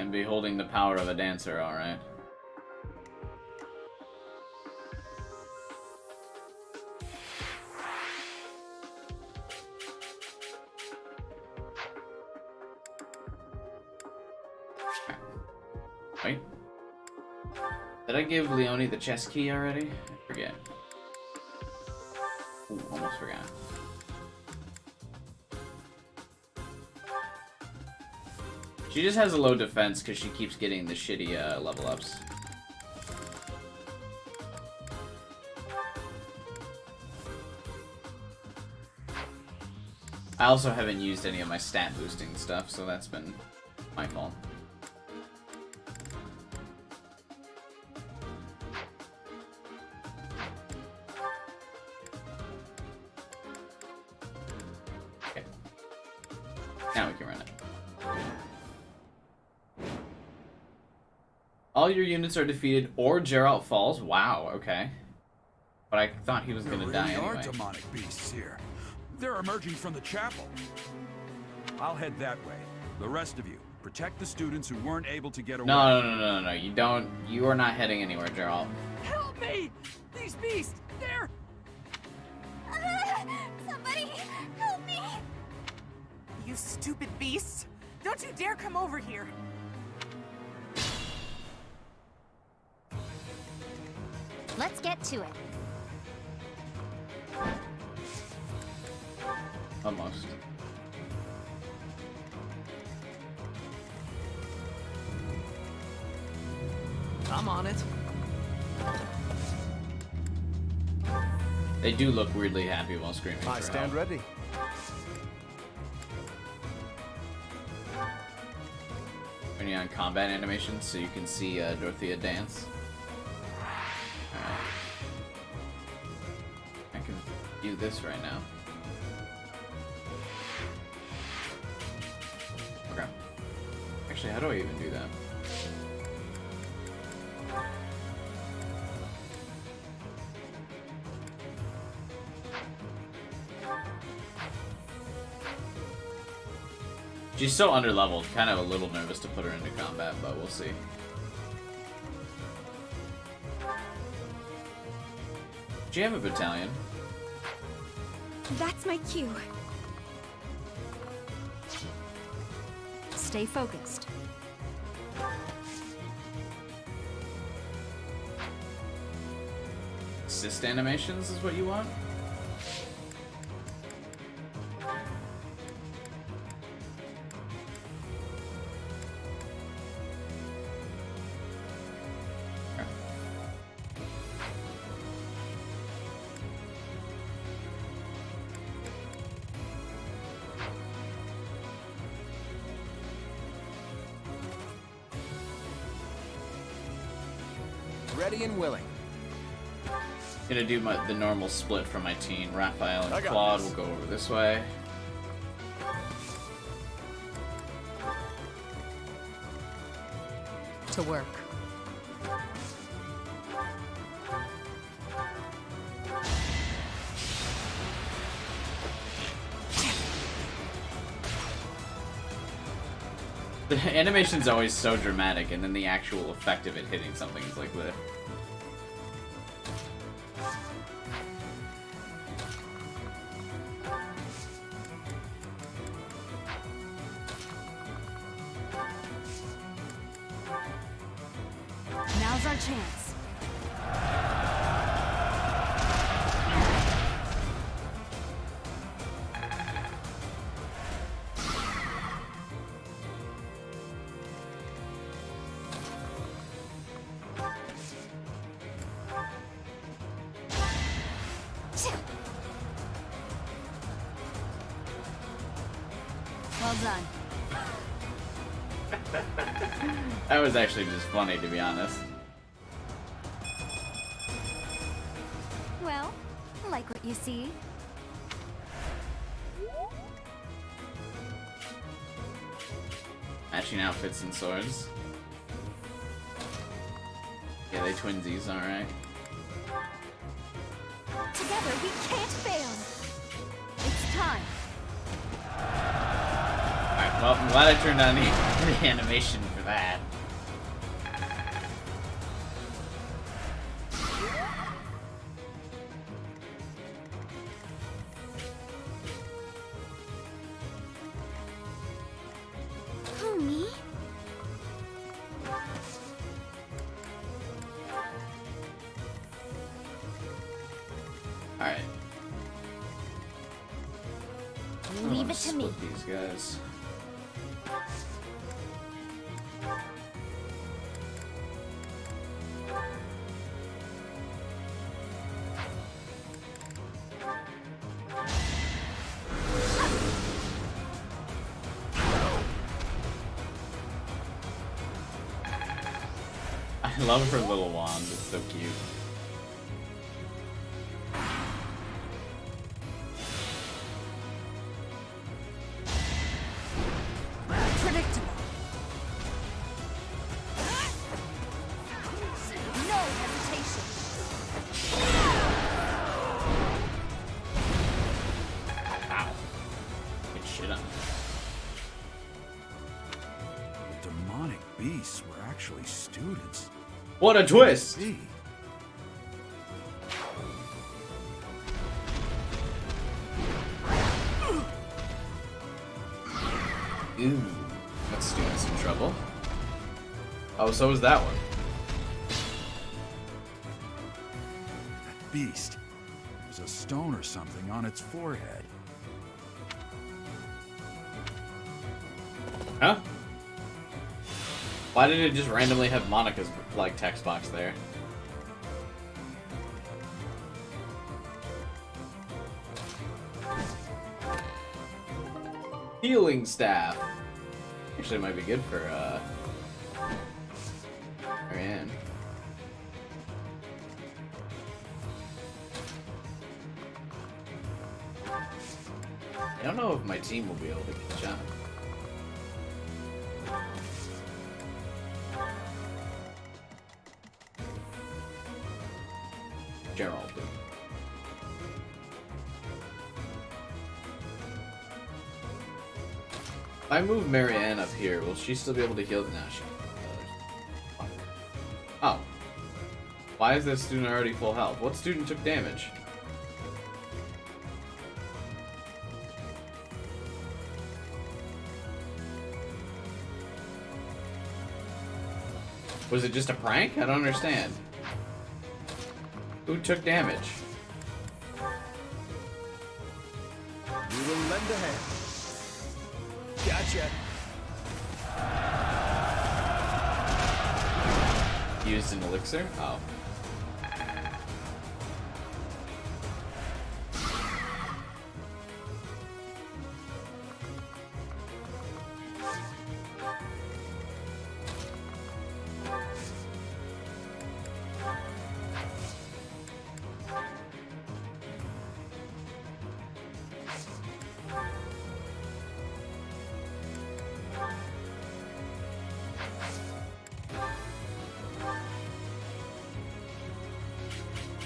And beholding the power of a dancer, alright. Wait. Did I give Leonie the chest key already? I forget. Ooh, almost forgot. She just has a low defense because she keeps getting the shitty level ups. I also haven't used any of my stat boosting stuff, so that's been my fault. Okay. Now we can run it. All your units are defeated or Geralt falls. Wow, okay. But I thought he was gonna die There anyway. are demonic beasts here. They're emerging from the chapel. I'll head that way. The rest of you, protect the students who weren't able to get away. No, you don't. You are not heading anywhere, Geralt. Help me! These beasts, they're... Somebody, help me! You stupid beasts! Don't you dare come over here! Let's get to it. Almost. I'm on it. They do look weirdly happy while screaming. I for stand help. ready. Turning on combat animations so you can see Dorothea dance. Alright. I can do this right now. Okay. Actually, how do I even do that? She's so underleveled, kind of a little nervous to put her into combat, but we'll see. Do you have a battalion? That's my cue. Stay focused. Assist animations is what you want? Ready and willing. Gonna do the normal split for my team. Raphael I and got Claude this. will go over this way. To work. The animation's always so dramatic, and then the actual effect of it hitting something is like the... Now's our chance. Well done. That was actually just funny, to be honest. Well, like what you see. Matching outfits and swords. Yeah, they twinsies, alright. Together we can't fail. It's time. Alright, well, I'm glad I turned on the animation for that. Who, me? Alright. Leave it to me. These guys. I love her little wand, it's so cute. Predictable. No hesitation. Ow. Good shit on me. The demonic beasts were actually students. What a twist! See? Ooh, that student's in trouble. Oh, so is that one. That beast. There's a stone or something on its forehead. Huh? Why did it just randomly have Monica's, like, text box there? Healing staff. Actually, it might be good for, Marianne. I don't know if my team will be able to catch up. Gerald. If I move Marianne up here, will she still be able to heal? No, she. Oh. Why is this student already full health? What student took damage? Was it just a prank? I don't understand. Who took damage? We will lend a hand. Gotcha. Used an elixir? Oh.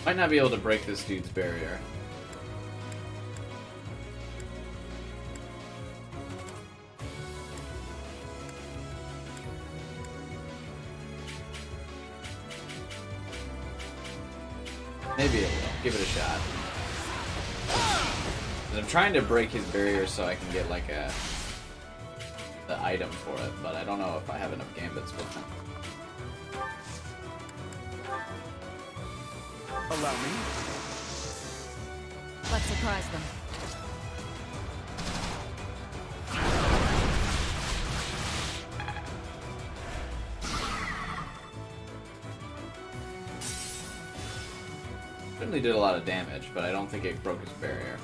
Might not be able to break this dude's barrier. Maybe it will. Give it a shot. I'm trying to break his barrier so I can get like the item for it, but I don't know if I have enough gambits with him. Allow me. Let's surprise them. Certainly did a lot of damage, but I don't think it broke his barrier.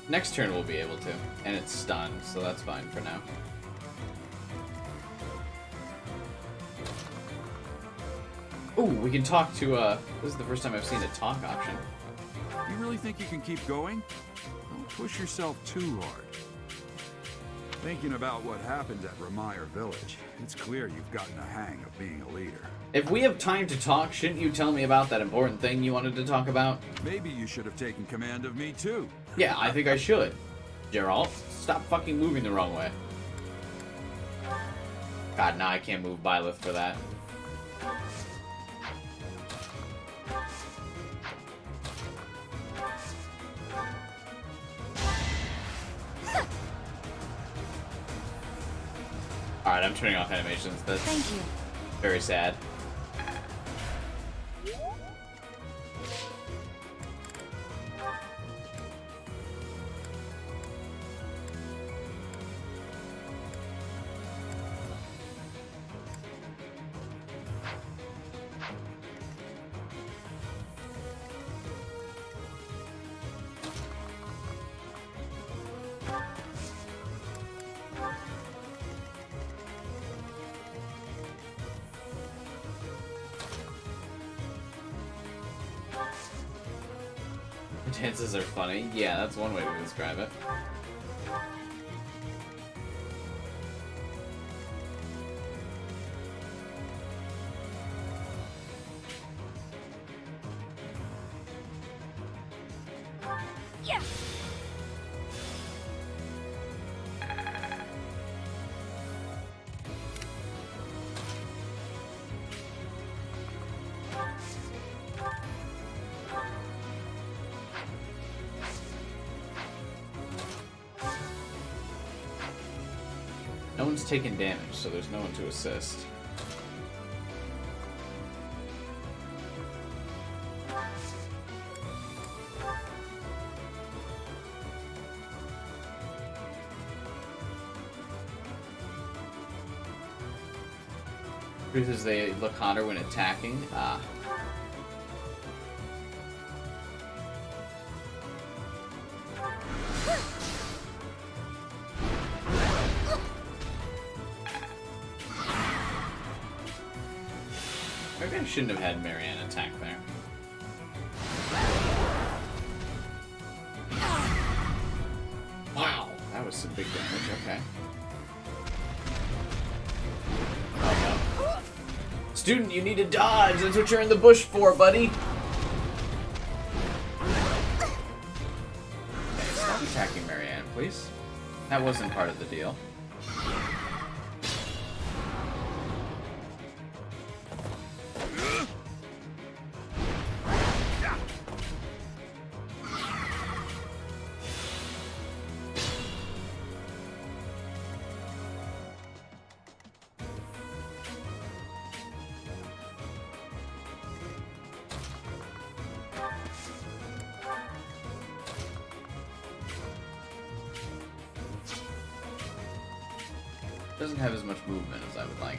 Next turn we'll be able to, and it's stunned, so that's fine for now. Ooh, we can talk to, this is the first time I've seen a talk option. You really think you can keep going? Don't push yourself too hard. Thinking about what happened at Ramire Village, it's clear you've gotten a hang of being a leader. If we have time to talk, shouldn't you tell me about that important thing you wanted to talk about? Maybe you should have taken command of me too. Yeah, I think I should. Geralt, stop fucking moving the wrong way. God, no, I can't move Byleth for that. Alright, I'm turning off animations. That's Thank you. very sad. Dances are funny. Yeah, that's one way to describe it. Yeah. No one's taking damage, so there's no one to assist. Truth is, they look hotter when attacking. Ah. Maybe I shouldn't have had Marianne attack there. Wow, that was some big damage. Okay. Oh no. Student, you need to dodge. That's what you're in the bush for, buddy. Okay, stop attacking Marianne, please. That wasn't part of the deal. Doesn't have as much movement as I would like.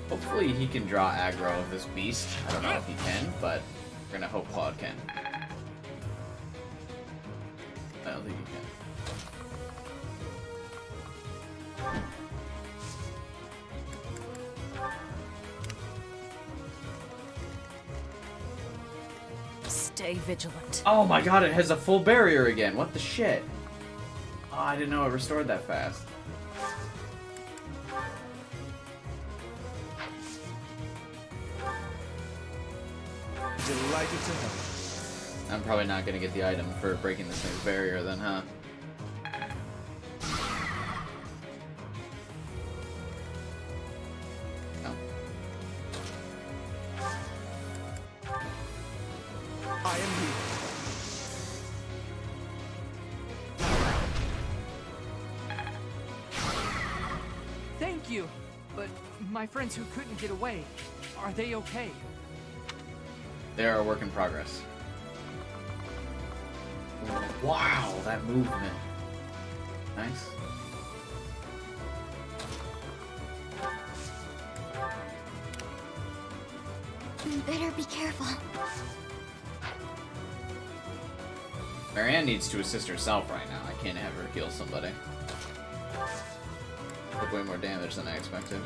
Hopefully he can draw aggro of this beast. I don't know if he can, but we're gonna hope Claude can. I don't think he can. Stay vigilant. Oh my god, it has a full barrier again. What the shit? Oh, I didn't know it restored that fast. Delighted to help. I'm probably not gonna get the item for breaking this thing's barrier then, huh? No. I am here. Thank you. But my friends who couldn't get away, are they okay? They are a work in progress. Wow, that movement. Nice. You better be careful. Marianne needs to assist herself right now. I can't have her heal somebody. Took way more damage than I expected.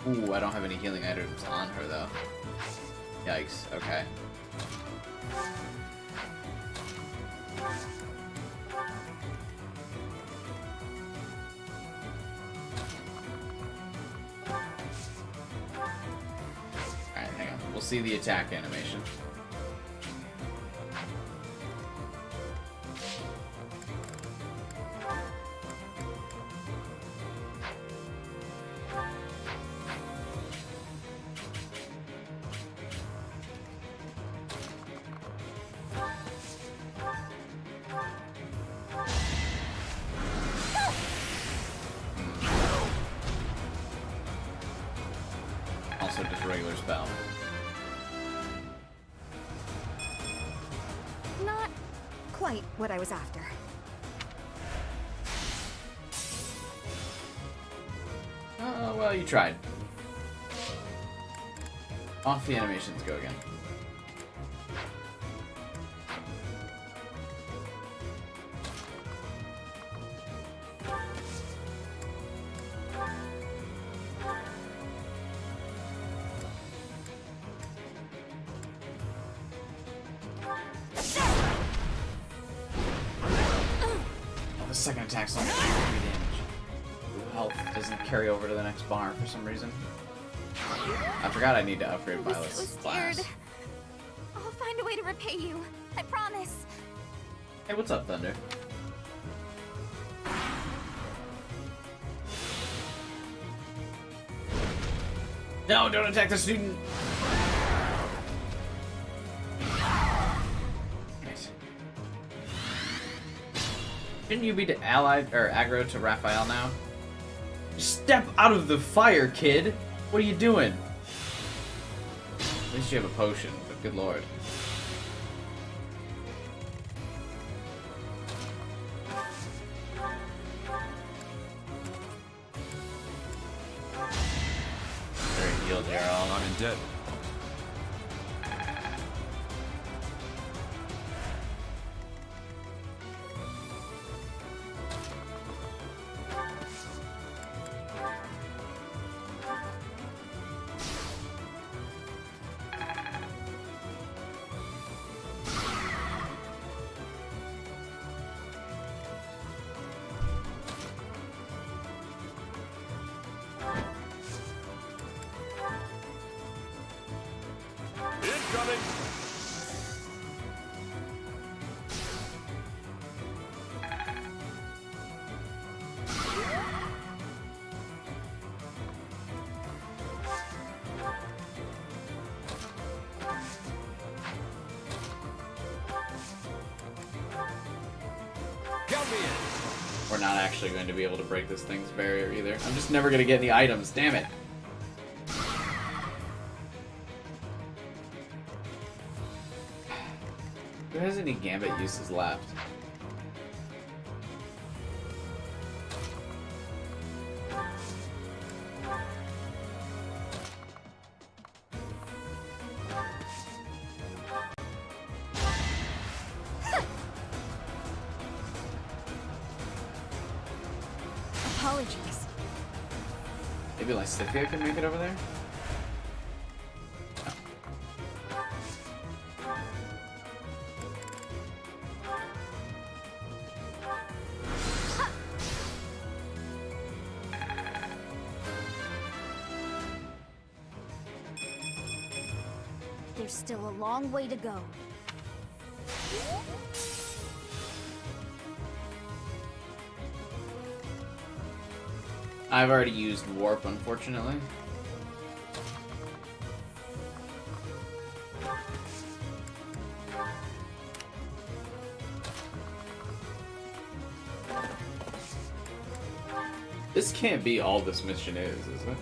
Ooh, I don't have any healing items on her though. Yikes, okay. Alright, hang on. We'll see the attack animation. a regular spell. Not quite what I was after. Well, you tried. Off the animations go again. The second attack's only 3 damage. Blue health doesn't carry over to the next bar for some reason. I forgot I need to upgrade Violet's class. I'll find a way to repay you. I promise. Hey, what's up, Thunder? No, don't attack the student! Nice. Shouldn't you be allied or aggro to Raphael now? Step out of the fire, kid! What are you doing? At least you have a potion, but good lord. Very healed, Gerald. I'm in debt. Incoming! We're not actually going to be able to break this thing's barrier either. I'm just never going to get any items, damn it. Who has any Gambit uses left? Apologies. Maybe Lysithia can make it over there? There's still a long way to go. I've already used Warp, unfortunately. This can't be all this mission is it?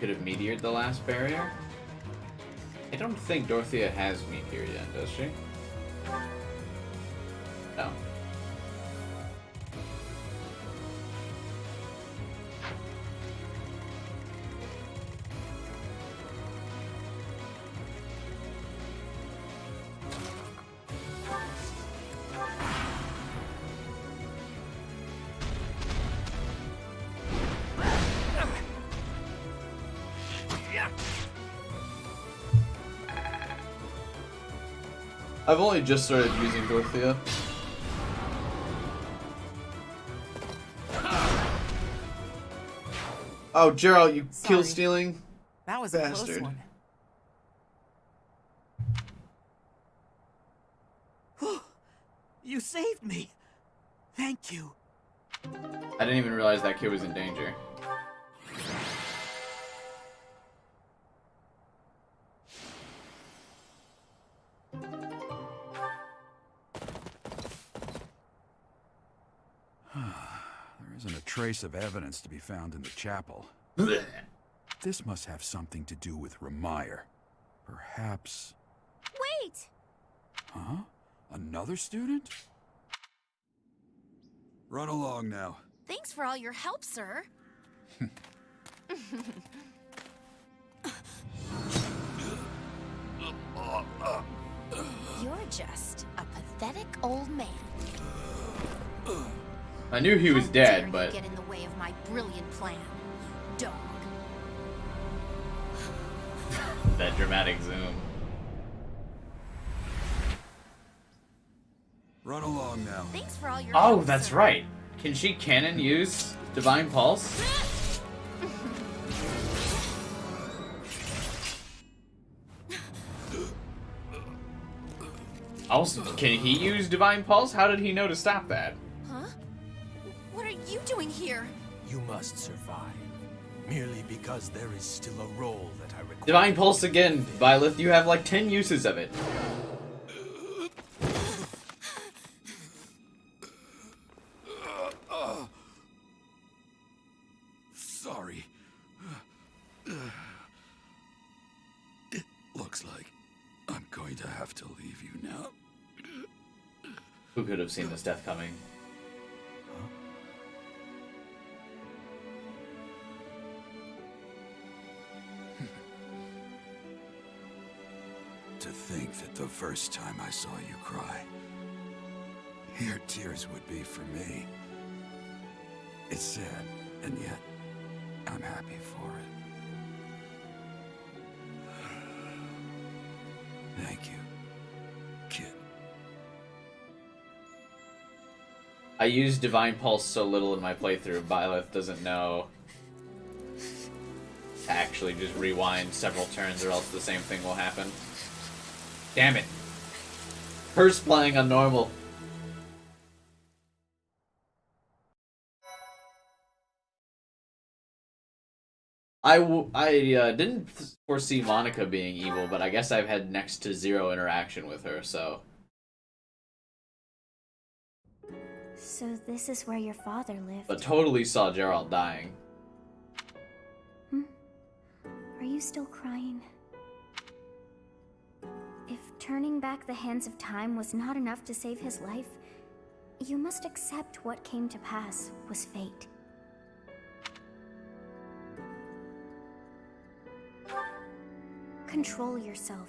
Could have meteored the last barrier? I don't think Dorothea has meteor yet, does she? No. I've only just started using Dorothea. Oh, Gerald, you kill stealing That was bastard. a close one. You saved me. Thank you. I didn't even realize that kid was in danger. There isn't a trace of evidence to be found in the chapel. This must have something to do with Ramire. Perhaps... Wait! Huh? Another student? Run along now. Thanks for all your help, sir. You're just a pathetic old man. I knew he was dead, but... Get in the way of my brilliant plan, dog. That dramatic zoom. Run along now. Thanks for all your Oh, help, that's sir. right. Can she cannon use Divine Pulse? Also, can he use Divine Pulse? How did he know to stop that? Huh? What are you doing here? You must survive. Merely because there is still a role that I require. Divine Pulse again, Byleth. You have like 10 uses of it. Sorry. It looks like I'm going to have to leave you now. Who could have seen this death coming? To think that the first time I saw you cry, your tears would be for me. It's sad, and yet I'm happy for it. Thank you, kid. I use Divine Pulse so little in my playthrough, Byleth doesn't know to actually just rewind several turns or else the same thing will happen. Damn it. First playing on normal. I didn't foresee Monica being evil, but I guess I've had next to zero interaction with her, so... So this is where your father lived. But totally saw Geralt dying. Are you still crying? If turning back the hands of time was not enough to save his life, you must accept what came to pass was fate. Control yourself.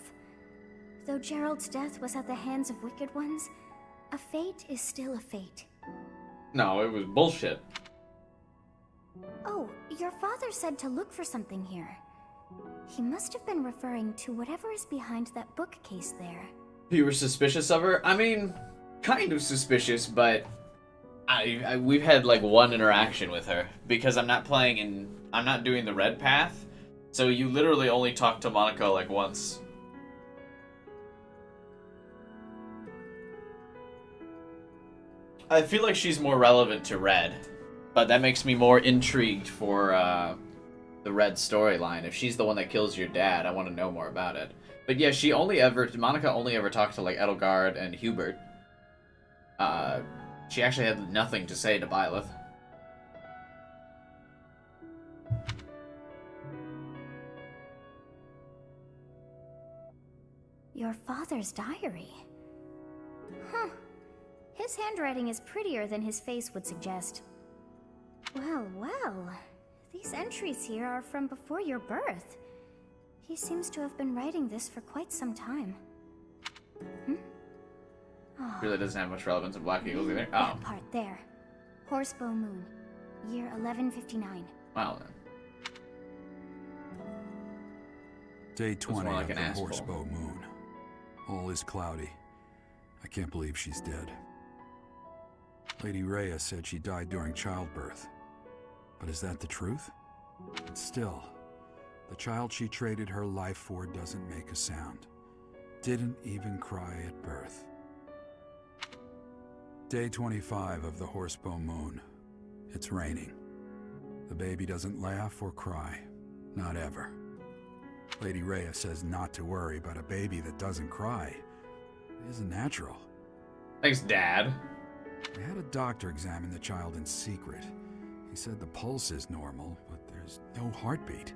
Though Gerald's death was at the hands of wicked ones, a fate is still a fate. No, it was bullshit. Oh, your father said to look for something here. He must have been referring to whatever is behind that bookcase there. You were suspicious of her? I mean, kind of suspicious, but we've had like one interaction with her because I'm not doing the red path. So you literally only talk to Monica like once. I feel like she's more relevant to Red, but that makes me more intrigued for the Red storyline. If she's the one that kills your dad, I want to know more about it. But yeah, Monica only ever talked to like Edelgard and Hubert. She actually had nothing to say to Byleth. Your father's diary. Huh. His handwriting is prettier than his face would suggest. Well, well. These entries here are from before your birth. He seems to have been writing this for quite some time. Really doesn't have much relevance in Black Eagles either. Oh. That part there. Horsebow Moon. Year 1159. Wow then. Day 20 like of an the asshole. Horsebow Moon. All is cloudy. I can't believe she's dead. Lady Rhea said she died during childbirth. But is that the truth? But still, the child she traded her life for doesn't make a sound. Didn't even cry at birth. Day 25 of the Horsebow Moon. It's raining. The baby doesn't laugh or cry. Not ever. Lady Rhea says not to worry, but a baby that doesn't cry isn't natural. Thanks, Dad. I had a doctor examine the child in secret. He said the pulse is normal, but there's no heartbeat.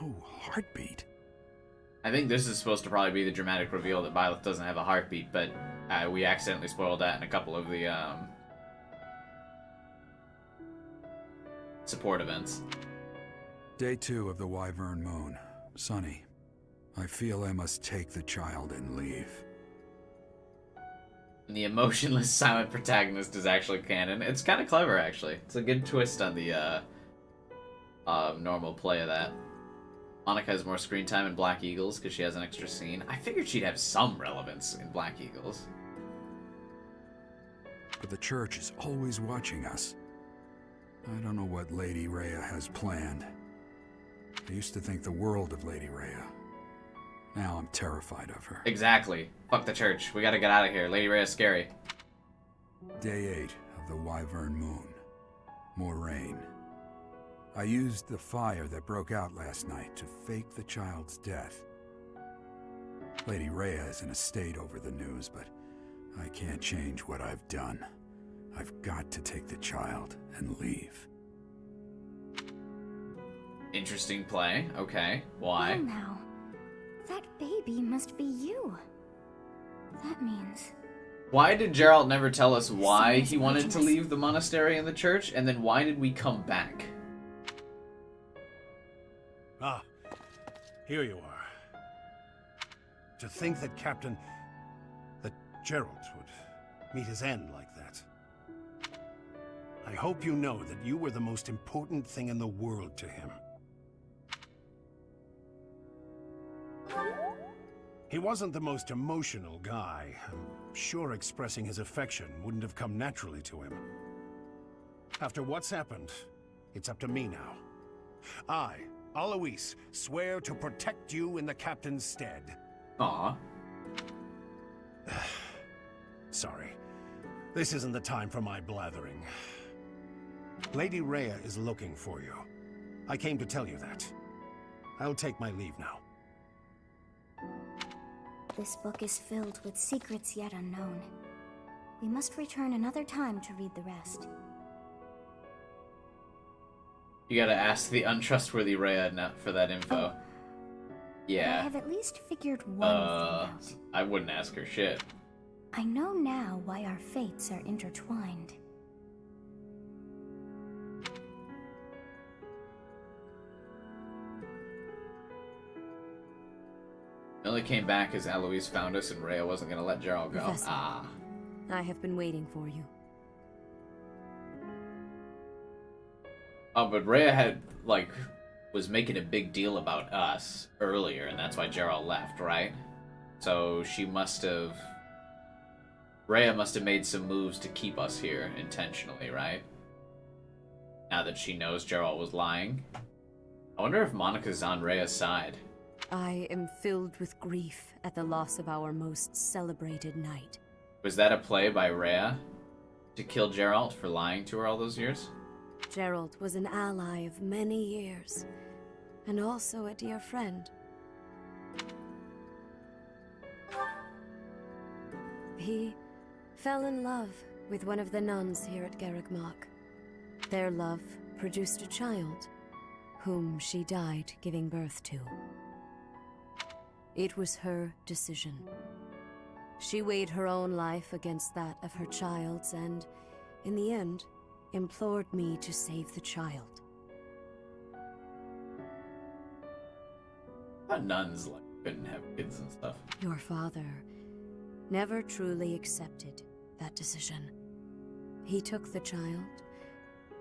No heartbeat. I think this is supposed to probably be the dramatic reveal that Byleth doesn't have a heartbeat, but we accidentally spoiled that in a couple of the support events. Day 2 of the Wyvern Moon. Sunny. I feel I must take the child and leave. And the emotionless silent protagonist is actually canon. It's kind of clever, actually. It's a good twist on the normal play of that. Monica has more screen time in Black Eagles because she has an extra scene. I figured she'd have some relevance in Black Eagles. But the church is always watching us. I don't know what Lady Rhea has planned. I used to think the world of Lady Rhea. Now I'm terrified of her. Exactly. Fuck the church. We gotta get out of here. Lady Rhea's scary. Day 8 of the Wyvern Moon. More rain. I used the fire that broke out last night to fake the child's death. Lady Rhea is in a state over the news, but I can't change what I've done. I've got to take the child and leave. Interesting play. Okay. Why? Well now, that baby must be you. That means... Why did Geralt never tell us why he wanted to leave the monastery and the church? And then why did we come back? Ah, here you are. To think that that Geralt would meet his end like that. I hope you know that you were the most important thing in the world to him. He wasn't the most emotional guy. I'm sure expressing his affection wouldn't have come naturally to him. After what's happened, it's up to me now. I, Alois, swear to protect you in the captain's stead. Aw. Sorry. This isn't the time for my blathering. Lady Rhea is looking for you. I came to tell you that. I'll take my leave now. This book is filled with secrets yet unknown. We must return another time to read the rest. You gotta ask the untrustworthy Rhea for that info. Yeah. I have at least figured one thing out. I wouldn't ask her shit. I know now why our fates are intertwined. It only came back as Eloise found us and Rhea wasn't gonna let Geralt go. Professor, Ah. I have been waiting for you. Oh, but Rhea was making a big deal about us earlier, and that's why Geralt left, right? So Rhea must have made some moves to keep us here intentionally, right? Now that she knows Geralt was lying. I wonder if Monica's on Rhea's side. I am filled with grief at the loss of our most celebrated knight. Was that a play by Rhea to kill Geralt for lying to her all those years? Geralt was an ally of many years, and also a dear friend. He fell in love with one of the nuns here at Garreg-Mach. Their love produced a child, whom she died giving birth to. It was her decision. She weighed her own life against that of her child's and, in the end, implored me to save the child. Nuns couldn't have kids and stuff. Your father never truly accepted that decision. He took the child,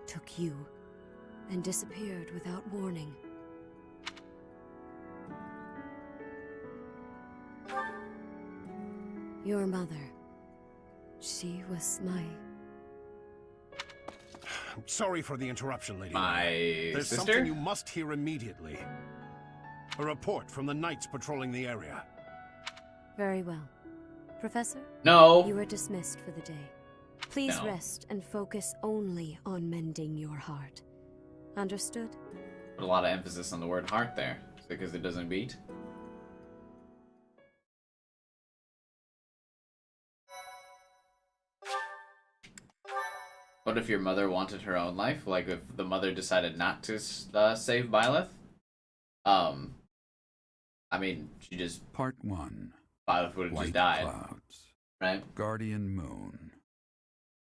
took you, and disappeared without warning. Your mother, she was my... I'm sorry for the interruption, Lady. sister? There's something you must hear immediately. A report from the knights patrolling the area. Very well. Professor? No. You are dismissed for the day. Please No. rest and focus only on mending your heart. Understood? Put a lot of emphasis on the word heart there. Is it because it doesn't beat? What if your mother wanted her own life? Like if the mother decided not to save Byleth? I mean, she just... Part 1. Byleth would have just White died. Clouds. Right? Guardian Moon.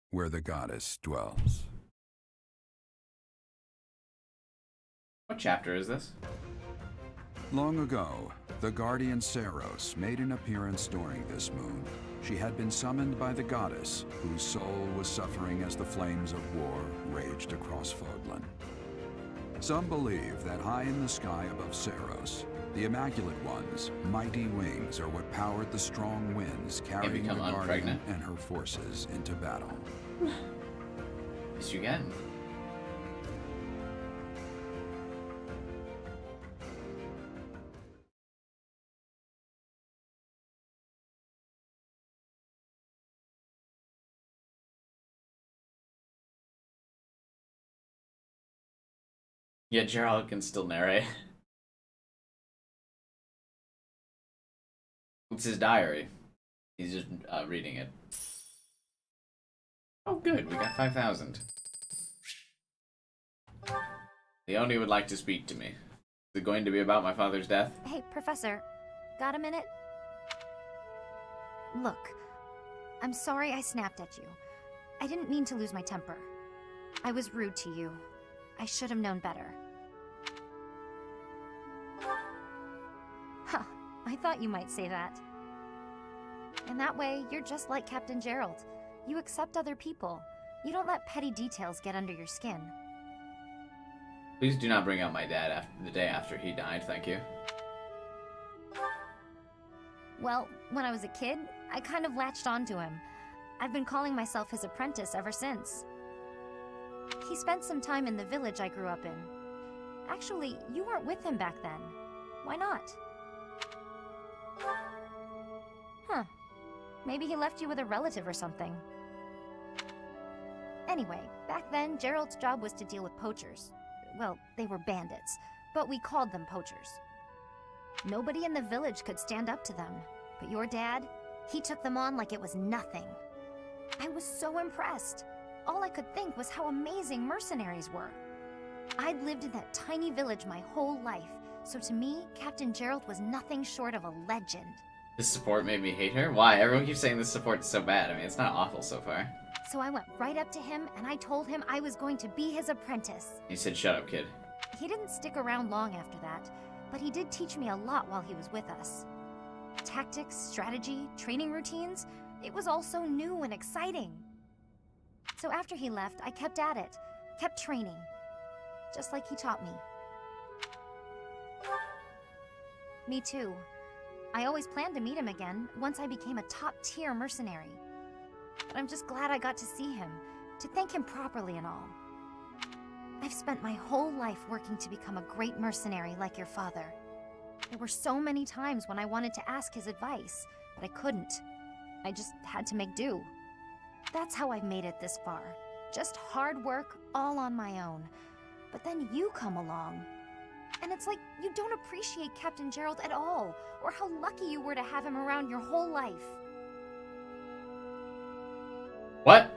Where the goddess dwells. What chapter is this? Long ago, the guardian Saros made an appearance during this moon. She had been summoned by the goddess, whose soul was suffering as the flames of war raged across Fodlan. Some believe that high in the sky above Saros, the Immaculate One's mighty wings are what powered the strong winds carrying the Guardian and her forces into battle. Yes, you can. Yeah, Gerald can still narrate. It's his diary. He's just reading it. Oh, good. We got 5,000. Leonie would like to speak to me. Is it going to be about my father's death? Hey, Professor. Got a minute? Look, I'm sorry I snapped at you. I didn't mean to lose my temper. I was rude to you. I should have known better. Huh, I thought you might say that. And that way, you're just like Captain Gerald. You accept other people. You don't let petty details get under your skin. Please do not bring up my dad the day after he died, thank you. Well, when I was a kid, I kind of latched onto him. I've been calling myself his apprentice ever since. He spent some time in the village I grew up in. Actually, you weren't with him back then. Why not? Huh. Maybe he left you with a relative or something. Anyway, back then, Gerald's job was to deal with poachers. Well, they were bandits, but we called them poachers. Nobody in the village could stand up to them, but your dad, he took them on like it was nothing. I was so impressed. All I could think was how amazing mercenaries were. I'd lived in that tiny village my whole life, so to me, Captain Gerald was nothing short of a legend. This support made me hate her? Why? Everyone keeps saying this support's so bad. I mean, it's not awful so far. So I went right up to him and I told him I was going to be his apprentice. He said, shut up, kid. He didn't stick around long after that, but he did teach me a lot while he was with us. Tactics, strategy, training routines, it was all so new and exciting. So after he left, I kept at it, kept training, just like he taught me. Me too. I always planned to meet him again once I became a top-tier mercenary. But I'm just glad I got to see him, to thank him properly and all. I've spent my whole life working to become a great mercenary like your father. There were so many times when I wanted to ask his advice, but I couldn't. I just had to make do. That's how I've made it this far. Just hard work, all on my own. But then you come along. And it's like you don't appreciate Captain Gerald at all, or how lucky you were to have him around your whole life. What?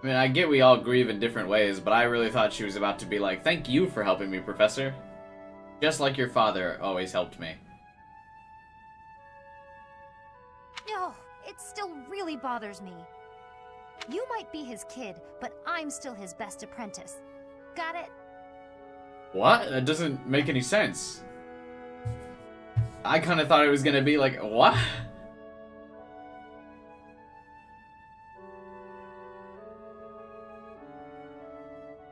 I mean, I get we all grieve in different ways, but I really thought she was about to be like, thank you for helping me, Professor. Just like your father always helped me. No, it still really bothers me. You might be his kid, but I'm still his best apprentice. Got it? What? That doesn't make any sense. I kind of thought it was gonna be like, what?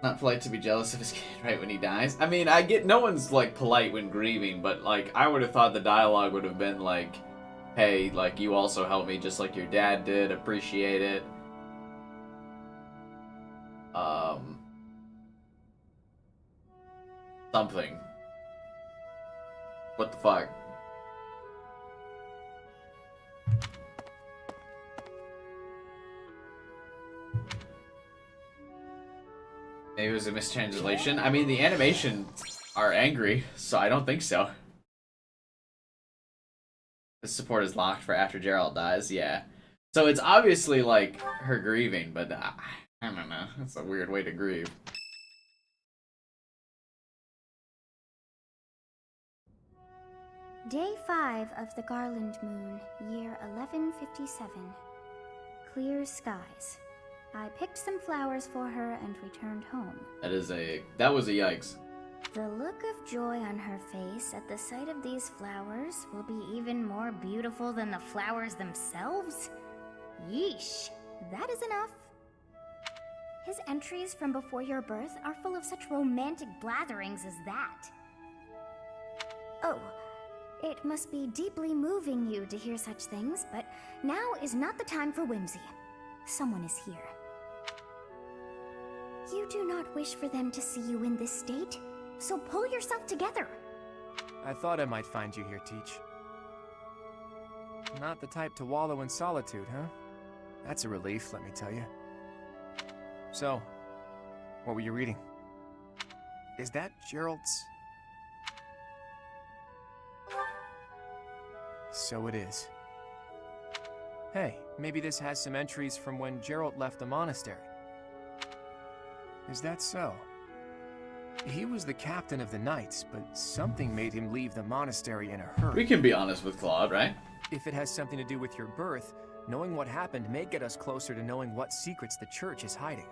Not polite to be jealous of his kid right when he dies. I mean, I get no one's like polite when grieving, but like I would have thought the dialogue would have been like, hey, like you also helped me just like your dad did, appreciate it. Something. What the fuck? Maybe it was a mistranslation. I mean, the animations are angry, so I don't think so. The support is locked for after Gerald dies. Yeah. So it's obviously like her grieving, but I don't know. It's a weird way to grieve. Day 5 of the Garland Moon, year 1157. Clear skies. I picked some flowers for her and returned home. That was a yikes. The look of joy on her face at the sight of these flowers will be even more beautiful than the flowers themselves? Yeesh, that is enough. His entries from before your birth are full of such romantic blatherings as that. Oh, it must be deeply moving you to hear such things, but now is not the time for whimsy. Someone is here. You do not wish for them to see you in this state, so pull yourself together. I thought I might find you here, Teach. Not the type to wallow in solitude, huh? That's a relief, let me tell you. So, what were you reading? Is that Gerald's? So it is. Hey, maybe this has some entries from when Gerald left the monastery. Is that so? He was the captain of the Knights, but something made him leave the monastery in a hurry. We can be honest with Claude, right? If it has something to do with your birth, knowing what happened may get us closer to knowing what secrets the church is hiding.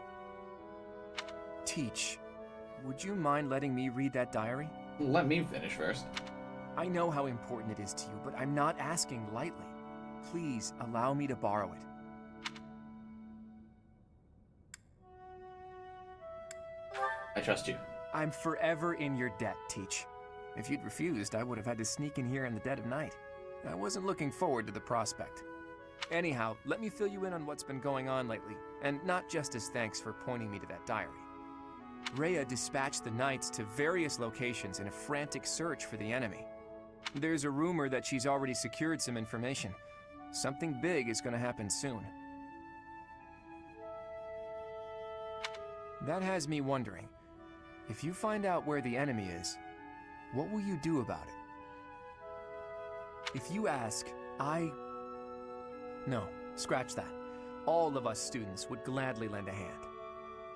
Teach, would you mind letting me read that diary? Let me finish first. I know how important it is to you, but I'm not asking lightly. Please allow me to borrow it. I trust you. I'm forever in your debt, Teach. If you'd refused, I would have had to sneak in here in the dead of night. I wasn't looking forward to the prospect. Anyhow, let me fill you in on what's been going on lately, and not just as thanks for pointing me to that diary. Rhea dispatched the Knights to various locations in a frantic search for the enemy. There's a rumor that she's already secured some information. Something big is going to happen soon. That has me wondering, if you find out where the enemy is, what will you do about it? If you ask, No, scratch that. All of us students would gladly lend a hand.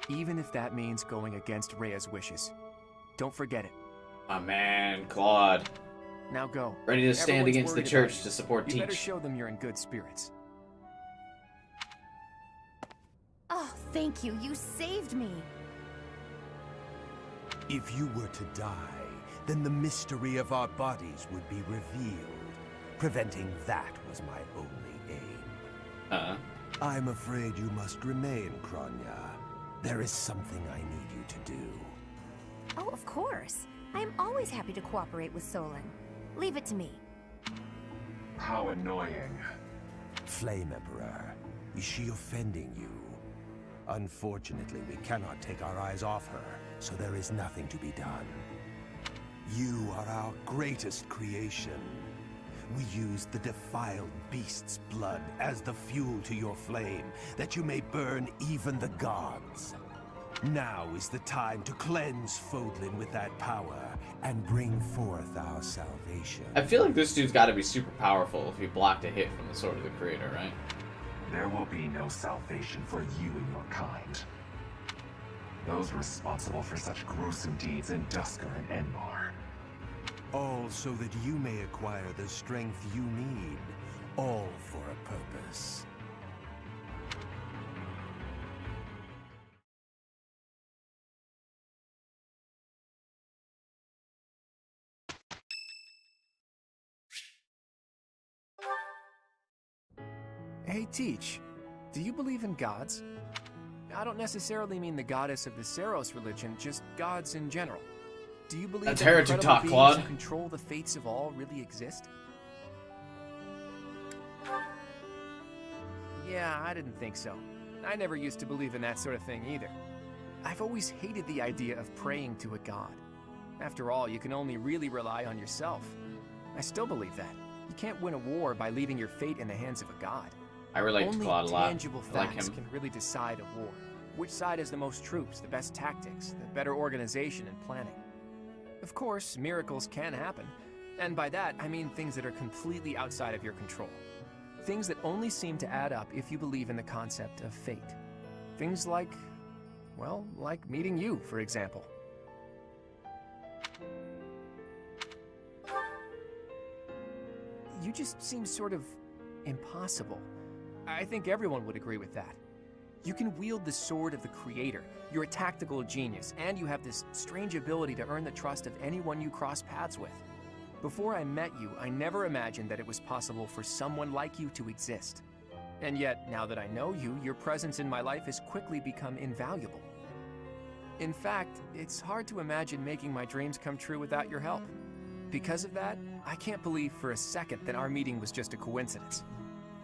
Even if that means going against Rhea's wishes. Don't forget it. My man, Claude. Now go. Ready to stand Everyone's against the worried church about you. to support You Teach. better show them you're in good spirits. Oh, thank you. You saved me. If you were to die, then the mystery of our bodies would be revealed. Preventing that was my only aim. I'm afraid you must remain, Kronya. There is something I need you to do. Oh, of course. I am always happy to cooperate with Solon. Leave it to me. How annoying. Flame Emperor, is she offending you? Unfortunately, we cannot take our eyes off her, so there is nothing to be done. You are our greatest creation. We use the defiled beast's blood as the fuel to your flame, that you may burn even the gods. Now is the time to cleanse Fodlan with that power and bring forth our salvation. I feel like this dude's got to be super powerful if he blocked a hit from the Sword of the Creator, right? There will be no salvation for you and your kind. Those responsible for such gruesome deeds in Dusker and Enmar. All so that you may acquire the strength you need, all for a purpose. Hey, Teach, do you believe in gods? I don't necessarily mean the goddess of the Saros religion, just gods in general. Do you believe That's that heretic incredible talk, beings Claude. who control the fates of all really exist? Yeah, I didn't think so. I never used to believe in that sort of thing either. I've always hated the idea of praying to a god. After all, you can only really rely on yourself. I still believe that. You can't win a war by leaving your fate in the hands of a god. I relate to Claude a lot. Only tangible I like facts him. can really decide a war. Which side has the most troops, the best tactics, the better organization and planning. Of course, miracles can happen, And by that, I mean things that are completely outside of your control. Things that only seem to add up if you believe in the concept of fate. Things like, well, like meeting you, for example. You just seem sort of impossible. I think everyone would agree with that. You can wield the sword of the Creator, you're a tactical genius, and you have this strange ability to earn the trust of anyone you cross paths with. Before I met you, I never imagined that it was possible for someone like you to exist. And yet, now that I know you, your presence in my life has quickly become invaluable. In fact, it's hard to imagine making my dreams come true without your help. Because of that, I can't believe for a second that our meeting was just a coincidence.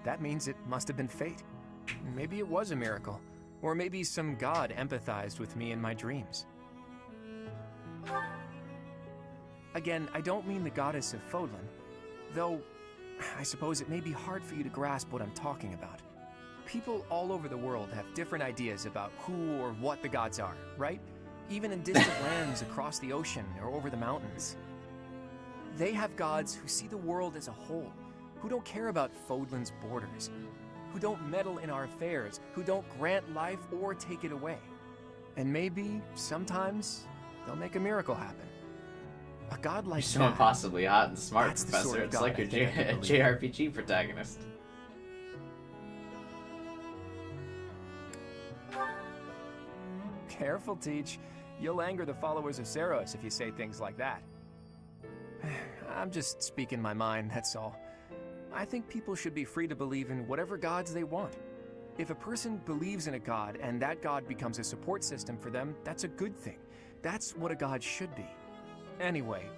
That means it must have been fate. Maybe it was a miracle, or maybe some god empathized with me in my dreams. Again, I don't mean the goddess of Fodlan, though I suppose it may be hard for you to grasp what I'm talking about. People all over the world have different ideas about who or what the gods are, right? Even in distant lands across the ocean or over the mountains. They have gods who see the world as a whole, who don't care about Fodlan's borders, who don't meddle in our affairs, who don't grant life or take it away. And maybe, sometimes, they'll make a miracle happen. A god like You're so that, impossibly hot and smart, that's the Professor. sort of It's god like I your think I could believe. JRPG protagonist. Careful, Teach. You'll anger the followers of Seros if you say things like that. I'm just speaking my mind, that's all. I think people should be free to believe in whatever gods they want. If a person believes in a god and that god becomes a support system for them, that's a good thing. That's what a god should be. Anyway,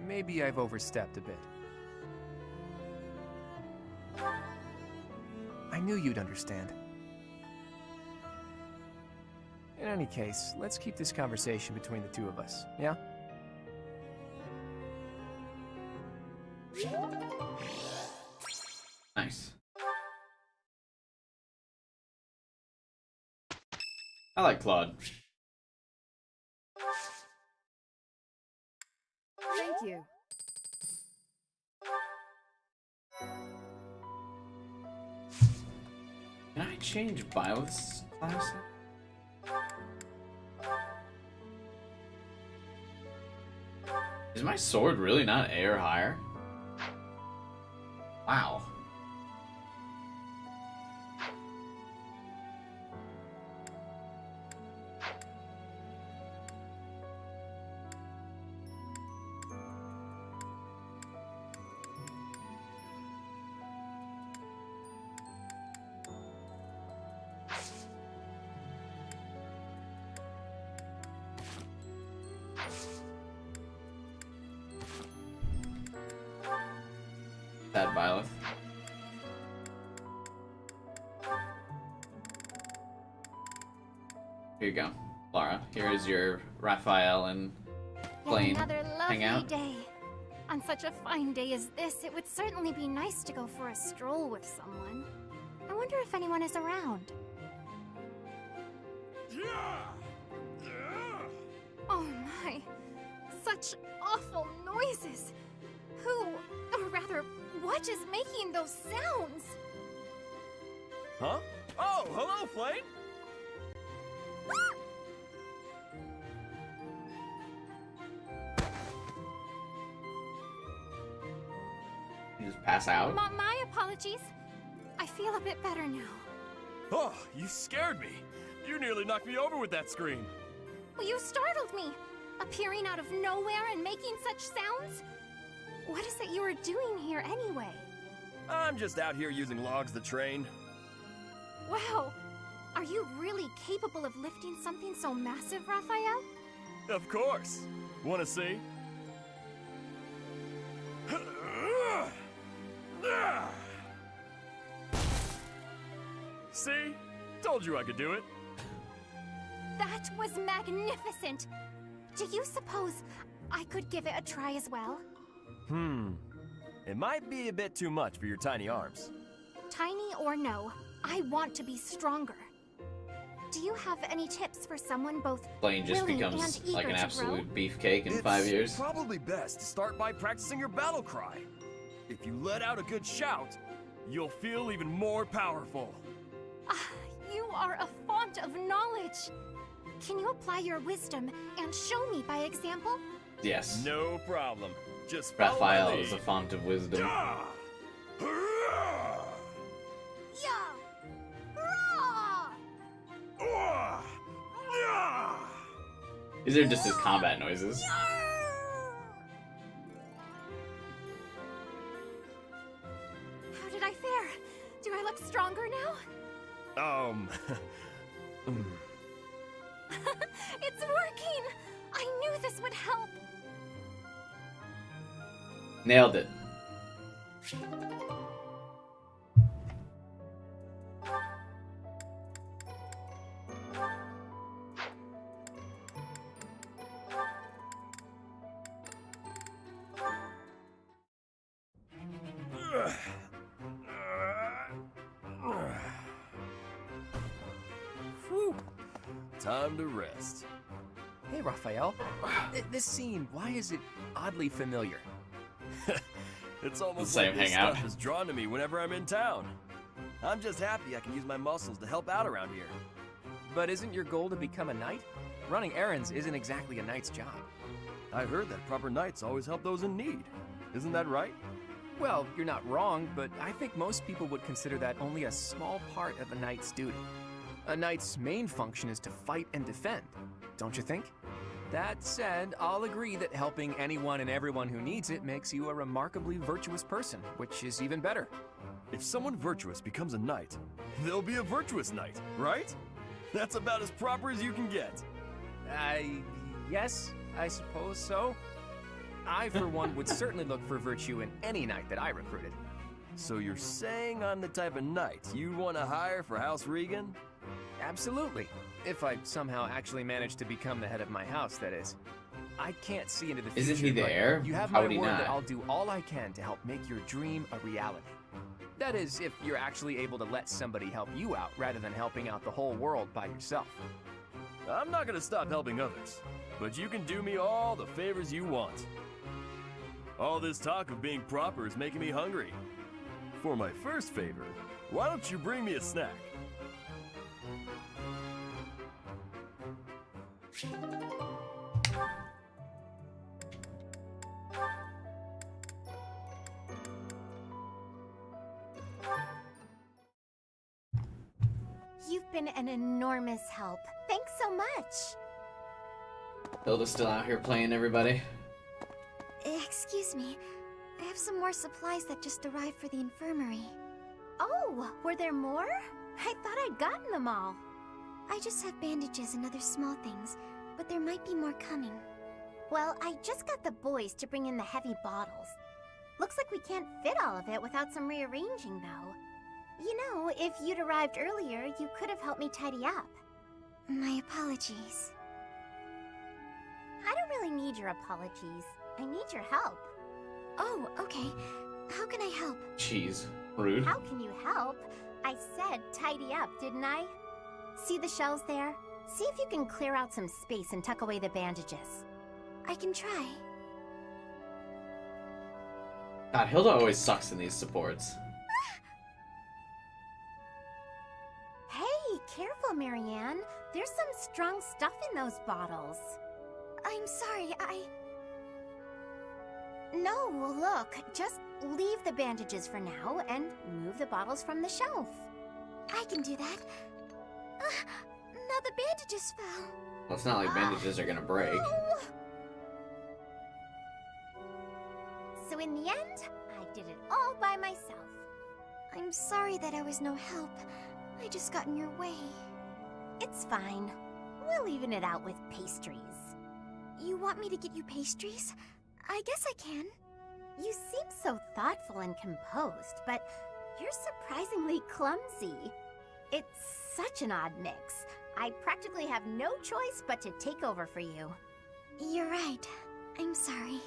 maybe I've overstepped a bit. I knew you'd understand. In any case, let's keep this conversation between the two of us, yeah? Nice. I like Claude. Thank you. Can I change Byleth's class? Is my sword really not A or higher? Wow. That Byleth. Here you go, Lara. Here is your Raphael and Blaine Yet another lovely hangout. day. On such a fine day as this, it would certainly be nice to go for a stroll with someone. I wonder if anyone is around. Oh my, such awful noises. Who, or rather, what is making those sounds? Huh? Oh, hello, Flame! You just pass out? My apologies. I feel a bit better now. Oh, you scared me. You nearly knocked me over with that scream. Well, you startled me, appearing out of nowhere and making such sounds. What is it you are doing here anyway? I'm just out here using logs to train. Wow, are you really capable of lifting something so massive, Raphael? Of course. Wanna see? See? Told you I could do it. That was magnificent. Do you suppose I could give it a try as well? It might be a bit too much for your tiny arms. Tiny or no, I want to be stronger. Do you have any tips for someone both Blaine just willing becomes and eager like an to grow? absolute beefcake in It's 5 years. probably best to start by practicing your battle cry. If you let out a good shout, you'll feel even more powerful. You are a font of knowledge. Can you apply your wisdom and show me by example? Yes. No problem. Just follow my Raphael lead. is a font of wisdom. Yeah. These are just his combat noises. How did I fare? Do I look stronger now? It's working! I knew this would help! Nailed it. Whew. Time to rest. Hey, Raphael. This scene, why is it oddly familiar? It's almost Same like this hangout. stuff is drawn to me whenever I'm in town. I'm just happy I can use my muscles to help out around here. But isn't your goal to become a knight? Running errands isn't exactly a knight's job. I heard that proper knights always help those in need. Isn't that right? Well, you're not wrong, but I think most people would consider that only a small part of a knight's duty. A knight's main function is to fight and defend, don't you think? That said, I'll agree that helping anyone and everyone who needs it makes you a remarkably virtuous person, which is even better. If someone virtuous becomes a knight, they'll be a virtuous knight, right? That's about as proper as you can get. Yes, I suppose so. I, for one, would certainly look for virtue in any knight that I recruited. So you're saying I'm the type of knight you'd want to hire for House Regan? Absolutely. If I somehow actually manage to become the head of my house, that is. I can't see into the future. Isn't he the but heir? You have How my would he word not? that I'll do all I can to help make your dream a reality. That is, if you're actually able to let somebody help you out rather than helping out the whole world by yourself. I'm not gonna stop helping others, but you can do me all the favors you want. All this talk of being proper is making me hungry. For my first favor, why don't you bring me a snack? You've been an enormous help. Thanks so much. Hilda's still out here playing everybody. Excuse me. I have some more supplies that just arrived for the infirmary. Oh, were there more? I thought I'd gotten them all. I just have bandages and other small things, but there might be more coming. Well, I just got the boys to bring in the heavy bottles. Looks like we can't fit all of it without some rearranging, though. You know, if you'd arrived earlier, you could have helped me tidy up. My apologies. I don't really need your apologies. I need your help. Oh, okay. How can I help? Jeez, rude. How can you help? I said tidy up, didn't I? See the shelves there? See if you can clear out some space and tuck away the bandages. I can try. God, Hilda always sucks in these supports. Hey, careful, Marianne. There's some strong stuff in those bottles. I'm sorry, No, look, just leave the bandages for now and move the bottles from the shelf. I can do that. Now the bandages fell. Well, it's not like bandages are gonna break. Oh. So in the end, I did it all by myself. I'm sorry that I was no help. I just got in your way. It's fine. We'll even it out with pastries. You want me to get you pastries? I guess I can. You seem so thoughtful and composed, but you're surprisingly clumsy. It's such an odd mix. I practically have no choice but to take over for you. You're right. I'm sorry.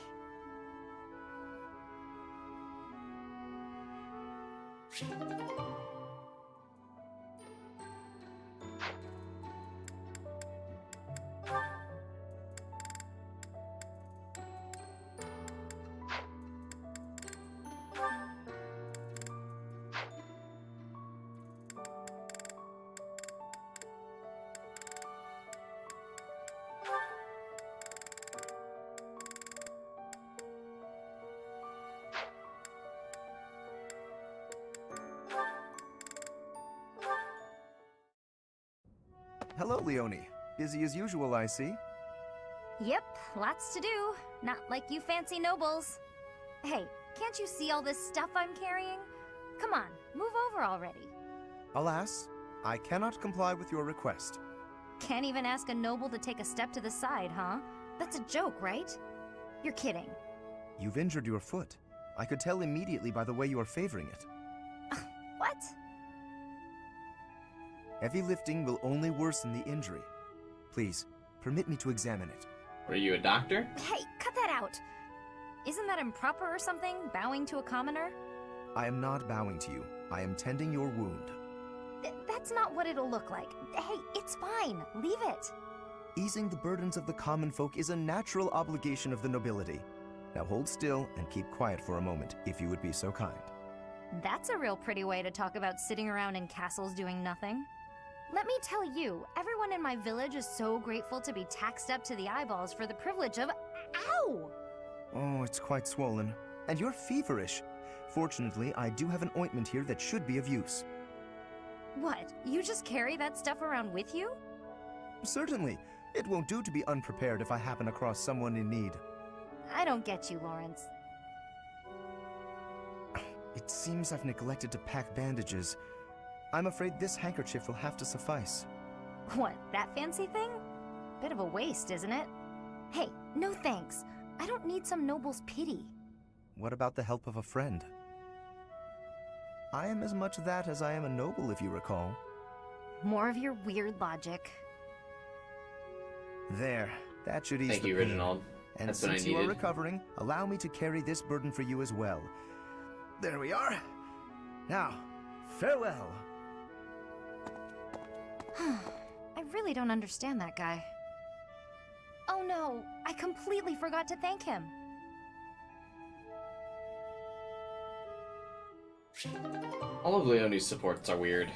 Hello, Leonie. Busy as usual, I see. Yep, lots to do. Not like you fancy nobles. Hey, can't you see all this stuff I'm carrying? Come on, move over already. Alas, I cannot comply with your request. Can't even ask a noble to take a step to the side, huh? That's a joke, right? You're kidding. You've injured your foot. I could tell immediately by the way you are favoring it. What? Heavy lifting will only worsen the injury. Please, permit me to examine it. Are you a doctor? Hey, cut that out! Isn't that improper or something, bowing to a commoner? I am not bowing to you. I am tending your wound. That's not what it'll look like. Hey, it's fine. Leave it. Easing the burdens of the common folk is a natural obligation of the nobility. Now hold still and keep quiet for a moment, if you would be so kind. That's a real pretty way to talk about sitting around in castles doing nothing. Let me tell you, everyone in my village is so grateful to be taxed up to the eyeballs for the privilege of— Ow! Oh, it's quite swollen. And you're feverish. Fortunately, I do have an ointment here that should be of use. What? You just carry that stuff around with you? Certainly. It won't do to be unprepared if I happen across someone in need. I don't get you, Lawrence. It seems I've neglected to pack bandages. I'm afraid this handkerchief will have to suffice. What, that fancy thing? Bit of a waste, isn't it? Hey, no thanks. I don't need some noble's pity. What about the help of a friend? I am as much that as I am a noble, if you recall. More of your weird logic. There, that should ease Thank the you, pain. Reginald. And That's what I since you are needed. recovering, allow me to carry this burden for you as well. There we are. Now, farewell. I really don't understand that guy. Oh no, I completely forgot to thank him. All of Leonie's supports are weird.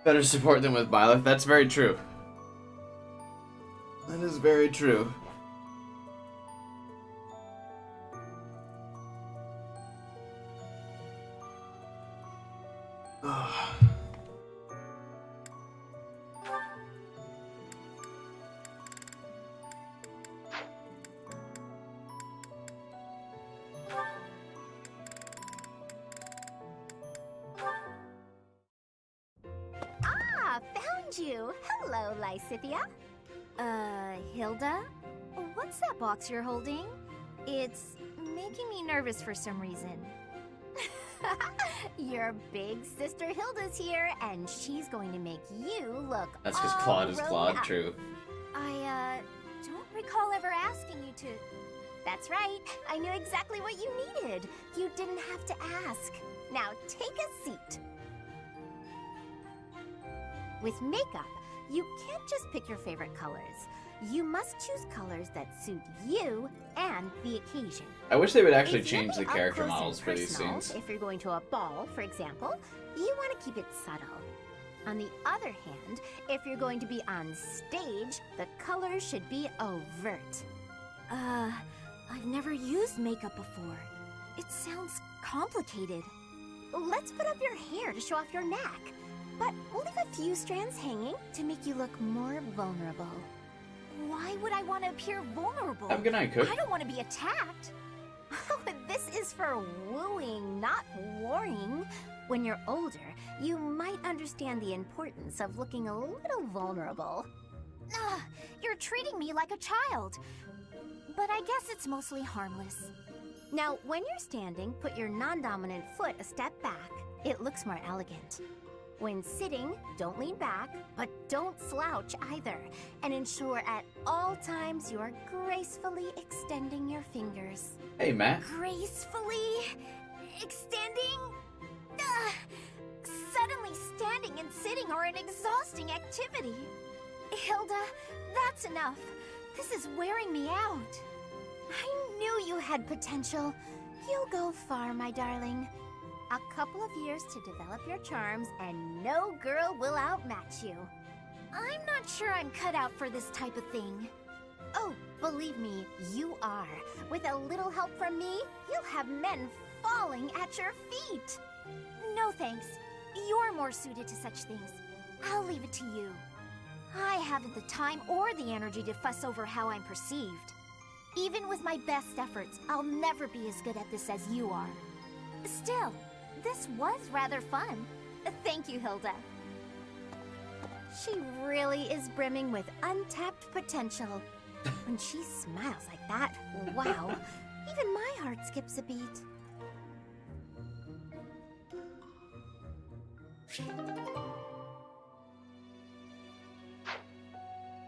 Better support than with Byleth. That's very true. That is very true. Ah, found you. Hello, Lysithia. Hilda? What's that box you're holding? It's making me nervous for some reason. Your big sister Hilda's here, and she's going to make you look That's because all Claude is grown Claude, up. true. I, don't recall ever asking you to... That's right. I knew exactly what you needed. You didn't have to ask. Now, take a seat. With makeup, you can't just pick your favorite colors. You must choose colors that suit you and the occasion. I wish they would actually If you're change the up character close and models for these personal, scenes. If you're going to a ball, for example, you want to keep it subtle. On the other hand, if you're going to be on stage, the colors should be overt. I've never used makeup before. It sounds complicated. Let's put up your hair to show off your neck. But we'll leave a few strands hanging to make you look more vulnerable. Why would I want to appear vulnerable? Have a good night, Cook. I don't want to be attacked. This is for wooing, not warring. When you're older, you might understand the importance of looking a little vulnerable. You're treating me like a child. But I guess it's mostly harmless. Now, when you're standing, put your non-dominant foot a step back. It looks more elegant. When sitting, don't lean back, but don't slouch either. And ensure at all times you are gracefully extending your fingers. Hey, Matt. Gracefully extending? Suddenly standing and sitting are an exhausting activity. Hilda, that's enough. This is wearing me out. I knew you had potential. You'll go far, my darling. A couple of years to develop your charms, and no girl will outmatch you. I'm not sure I'm cut out for this type of thing. Oh, believe me, you are. With a little help from me, you'll have men falling at your feet. No thanks. You're more suited to such things. I'll leave it to you. I haven't the time or the energy to fuss over how I'm perceived. Even with my best efforts, I'll never be as good at this as you are. Still, this was rather fun. Thank you, Hilda. She really is brimming with untapped potential. When she smiles like that, wow, even my heart skips a beat.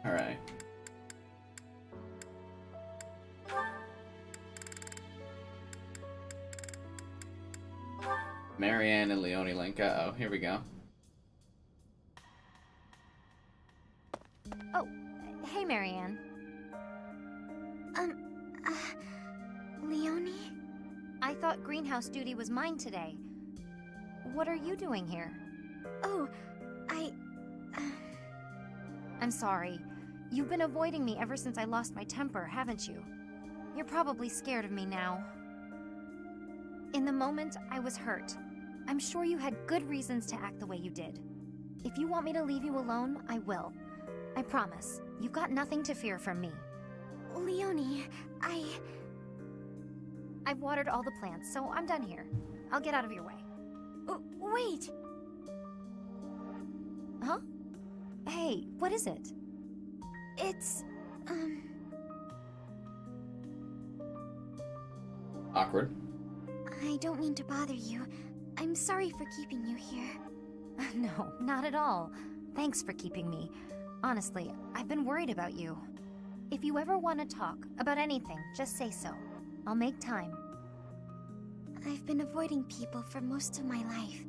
All right. Marianne and Leone Linka. Oh, here we go. Oh, hey, Marianne. Leone? I thought greenhouse duty was mine today. What are you doing here? Oh, I'm sorry. You've been avoiding me ever since I lost my temper, haven't you? You're probably scared of me now. In the moment, I was hurt. I'm sure you had good reasons to act the way you did. If you want me to leave you alone, I will. I promise. You've got nothing to fear from me. Leone, I've watered all the plants, so I'm done here. I'll get out of your way. Wait! Huh? Hey, what is it? It's, Awkward. I don't mean to bother you. I'm sorry for keeping you here. No, not at all. Thanks for keeping me. Honestly, I've been worried about you. If you ever want to talk about anything, just say so. I'll make time. I've been avoiding people for most of my life,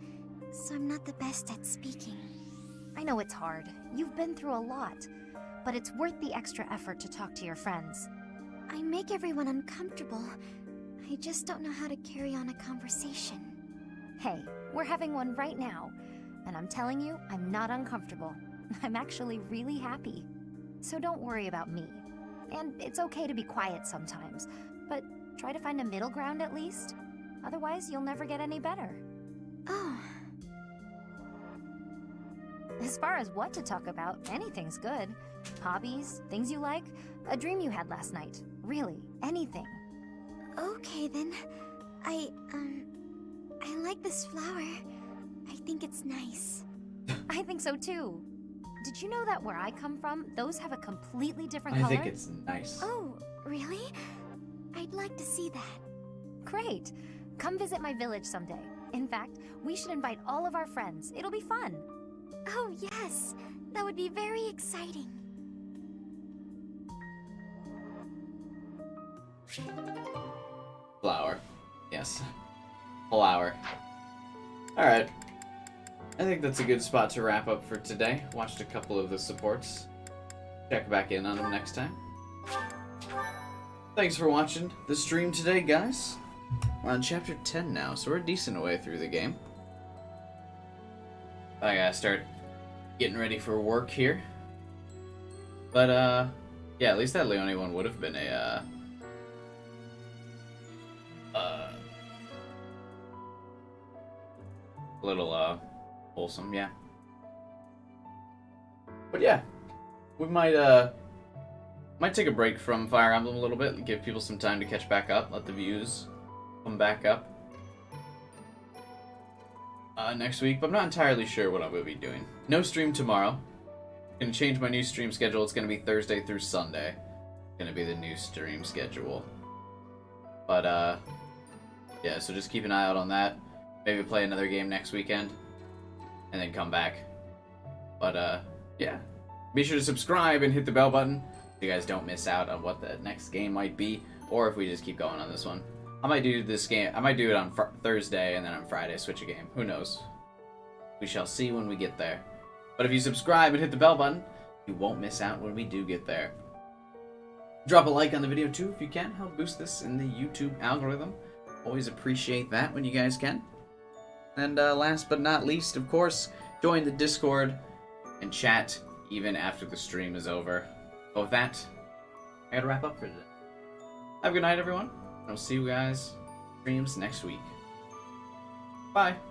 so I'm not the best at speaking. I know it's hard. You've been through a lot. But it's worth the extra effort to talk to your friends. I make everyone uncomfortable. I just don't know how to carry on a conversation. Hey, we're having one right now. And I'm telling you, I'm not uncomfortable. I'm actually really happy. So don't worry about me. And it's okay to be quiet sometimes, but try to find a middle ground at least. Otherwise, you'll never get any better. Oh. As far as what to talk about, anything's good. Hobbies, things you like, a dream you had last night. Really, anything. Okay then. I like this flower. I think it's nice. I think so too. Did you know that where I come from, those have a completely different color? I think it's nice. Oh, really? I'd like to see that. Great. Come visit my village someday. In fact, we should invite all of our friends. It'll be fun. Oh, yes. That would be very exciting. Flower. Yes. Flower. Alright. I think that's a good spot to wrap up for today. Watched a couple of the supports. Check back in on them next time. Thanks for watching the stream today, guys. We're on chapter 10 now, so we're a decent way through the game. I gotta start getting ready for work here. But, yeah, at least that Leone one would have been a, little, wholesome, yeah. But yeah, we might take a break from Fire Emblem a little bit, give people some time to catch back up, let the views come back up next week, but I'm not entirely sure what I will be doing. No stream tomorrow. Gonna change my new stream schedule. It's gonna be Thursday through Sunday. Gonna be the new stream schedule. But yeah, so just keep an eye out on that. Maybe play another game next weekend, and then come back. But yeah, be sure to subscribe and hit the bell button so you guys don't miss out on what the next game might be, or if we just keep going on this one. I might do this game. I might do it on Thursday, and then on Friday switch a game. Who knows? We shall see when we get there. But if you subscribe and hit the bell button, you won't miss out when we do get there. Drop a like on the video too if you can. Help boost this in the YouTube algorithm. Always appreciate that when you guys can. And last but not least, of course, join the Discord and chat even after the stream is over. But with that, I gotta wrap up for today. Have a good night, everyone. I'll see you guys streams next week. Bye.